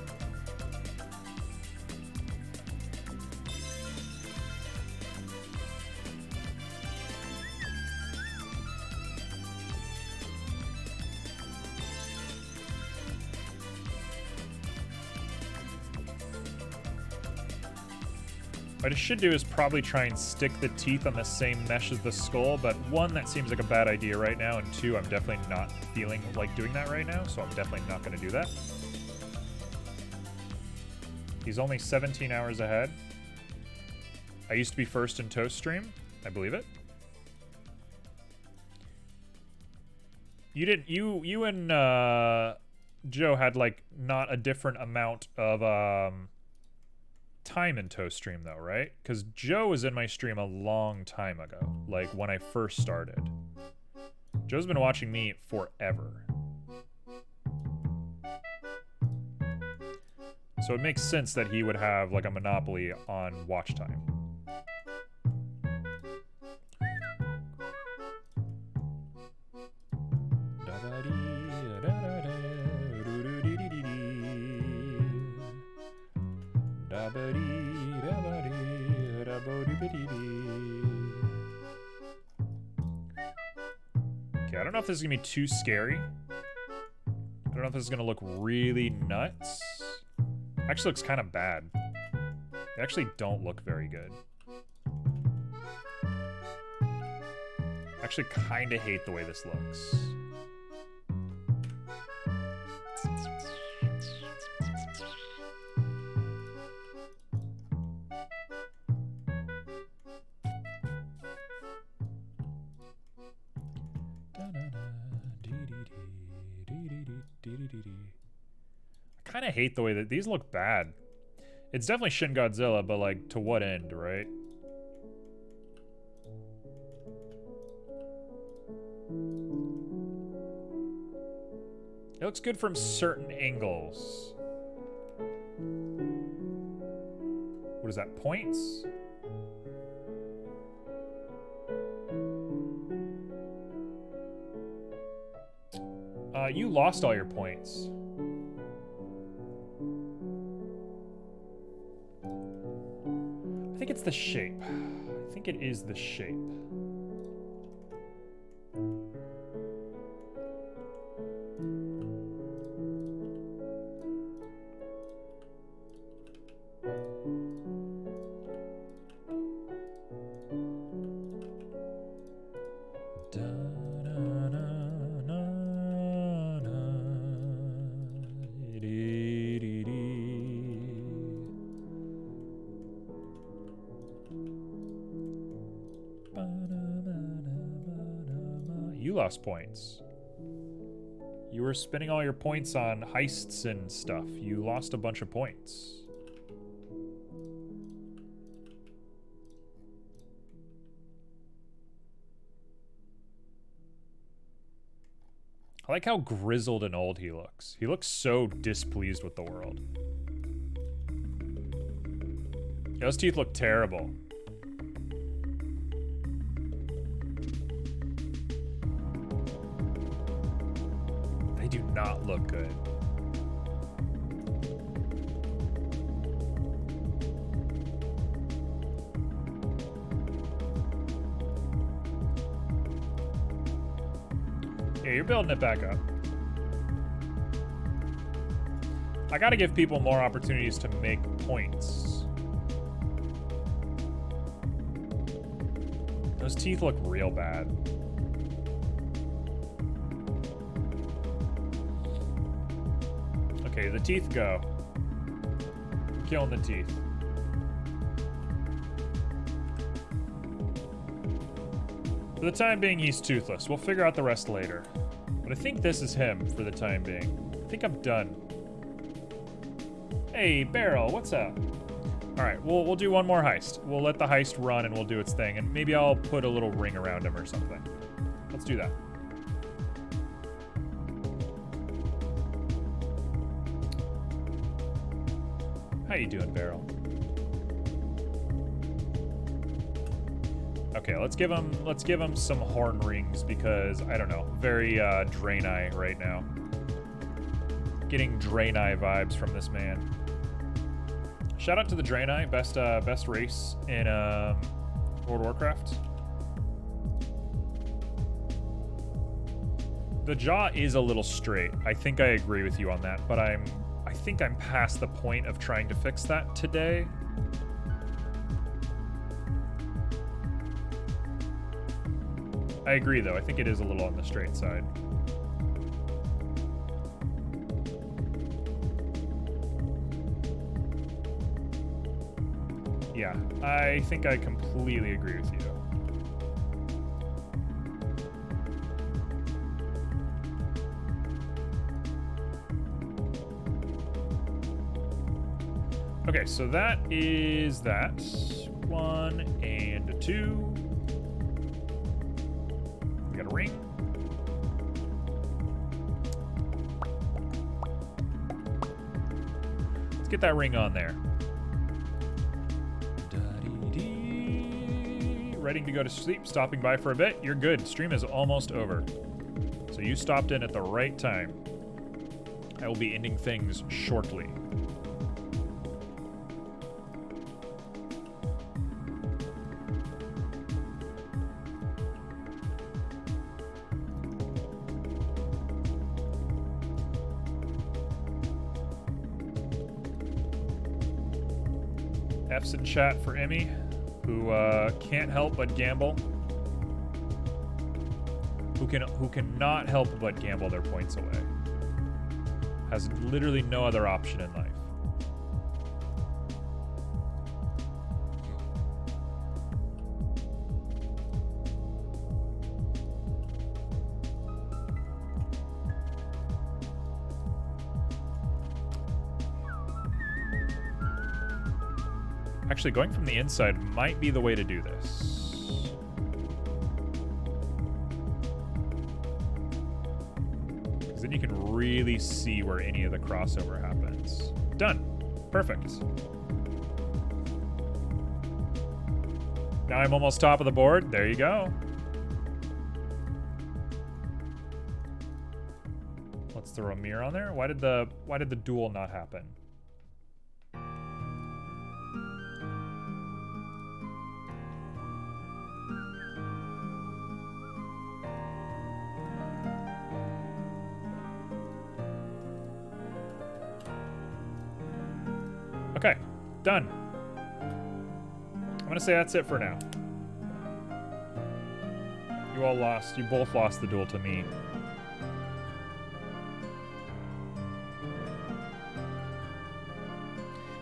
What I should do is probably try and stick the teeth on the same mesh as the skull, but one, that seems like a bad idea right now, and two, I'm definitely not feeling like doing that right now, so I'm definitely not going to do that. He's only 17 hours ahead. I used to be first in Toast Stream. I believe it. You and Joe had like not a different amount of time in Toast Stream though, right? Because Joe was in my stream a long time ago, like when I first started. Joe's been watching me forever. So it makes sense that he would have like a monopoly on watch time. Okay, I don't know if this is gonna be too scary. I don't know if this is gonna look really nuts. Actually looks kind of bad. They actually don't look very good. I actually kind of hate the way this looks. I kind of hate the way that these look bad. It's definitely Shin Godzilla, but like, to what end, right? It looks good from certain angles. What is that, points? You lost all your points. I think it's the shape. I think it is the shape. You lost points. You were spending all your points on heists and stuff. You lost a bunch of points. I like how grizzled and old he looks. He looks so displeased with the world. Those teeth look terrible. They do not look good. Yeah, you're building it back up. I gotta give people more opportunities to make points. Those teeth look real bad. Okay, the teeth go. I'm killing the teeth. For the time being, he's toothless. We'll figure out the rest later. But I think this is him for the time being. I think I'm done. Hey, Barrel, what's up? All right, we'll do one more heist. We'll let the heist run and we'll do its thing. And maybe I'll put a little ring around him or something. Let's do that. How you doing, Barrel? Okay, let's give him some horn rings because I don't know, very Draenei right now. Getting Draenei vibes from this man. Shout out to the Draenei, best race in World of Warcraft. The jaw is a little straight. I think I agree with you on that, but I think I'm past the point of trying to fix that today. I agree, though. I think it is a little on the straight side. Yeah, I think I completely agree with you. Okay, so that is that. 1 and 2. We got a ring. Let's get that ring on there. Ready to go to sleep, stopping by for a bit. You're good. Stream is almost over. So you stopped in at the right time. I will be ending things shortly. F's in chat for Emmy, who can't help but gamble. Who cannot help but gamble their points away. Has literally no other option in life. Actually, going from the inside might be the way to do this. Because then you can really see where any of the crossover happens. Done. Perfect. Now I'm almost top of the board. There you go. Let's throw a mirror on there. Why did the duel not happen? Okay, done. I'm gonna say that's it for now. You all lost. You both lost the duel to me.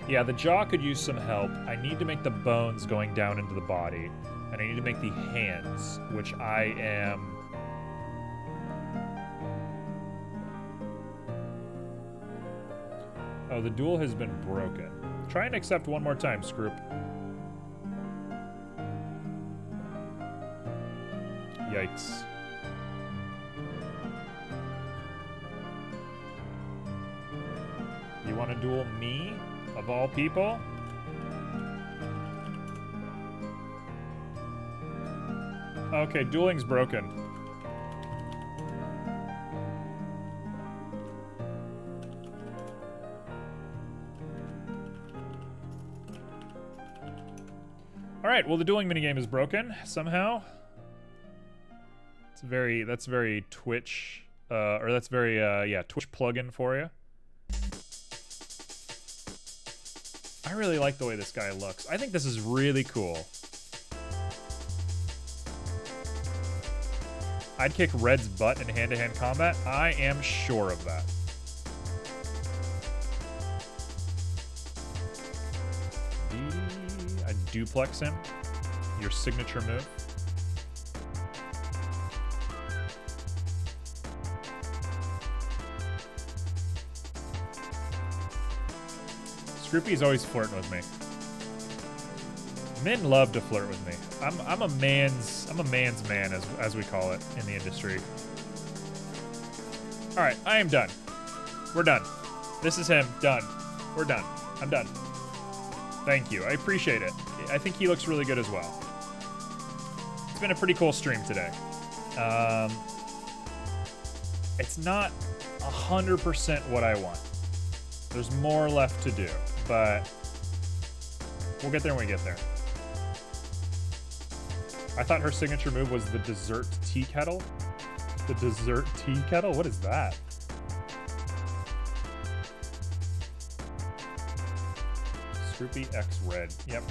Yeah, the jaw could use some help. I need to make the bones going down into the body. And I need to make the hands, which I am... Oh, the duel has been broken. Try and accept one more time, Scroop. Yikes. You want to duel me, of all people? Okay, dueling's broken. Alright, well the dueling minigame is broken somehow. That's very Twitch, or that's very, yeah, Twitch plugin for you. I really like the way this guy looks. I think this is really cool. I'd kick Red's butt in hand-to-hand combat. I am sure of that. I duplex him. Your signature move. Scroopy's always flirting with me. Men love to flirt with me. I'm a man's man, as we call it in the industry. All right, I am done. We're done. This is him. Done. We're done. I'm done. Thank you. I appreciate it. I think he looks really good as well. It's been a pretty cool stream today. It's not 100% what I want. There's more left to do, but we'll get there when we get there. I thought her signature move was the dessert tea kettle. The dessert tea kettle? What is that? Scroopy X Red. Yep.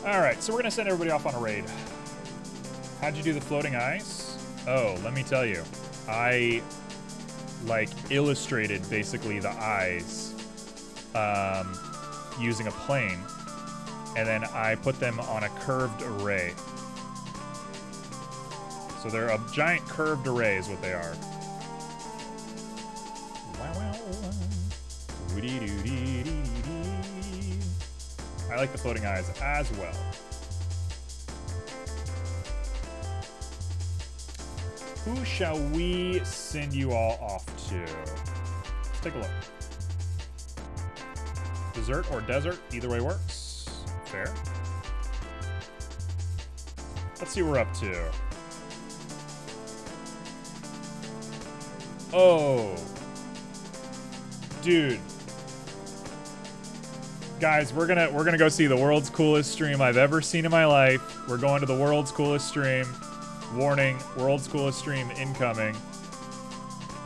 Alright, so we're gonna send everybody off on a raid. How'd you do the floating eyes? Oh, let me tell you. I, like, illustrated, basically, the eyes using a plane. And then I put them on a curved array. So they're a giant curved array is what they are. I like the floating eyes as well. Who shall we send you all off to? Let's take a look. Dessert or desert, either way works. Fair. Let's see what we're up to. Oh. Dude. Guys, we're gonna go see the world's coolest stream I've ever seen in my life. We're going to the world's coolest stream. Warning, world's coolest stream incoming.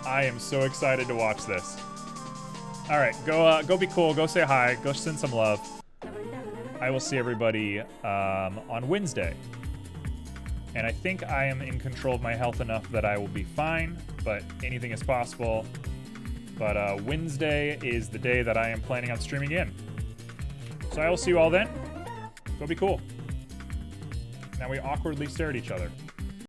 I am so excited to watch this. All right, go be cool, go say hi, go send some love. I will see everybody on Wednesday. And I think I am in control of my health enough that I will be fine, but anything is possible. But Wednesday is the day that I am planning on streaming in. So I will see you all then. Go be cool. Now we awkwardly stare at each other.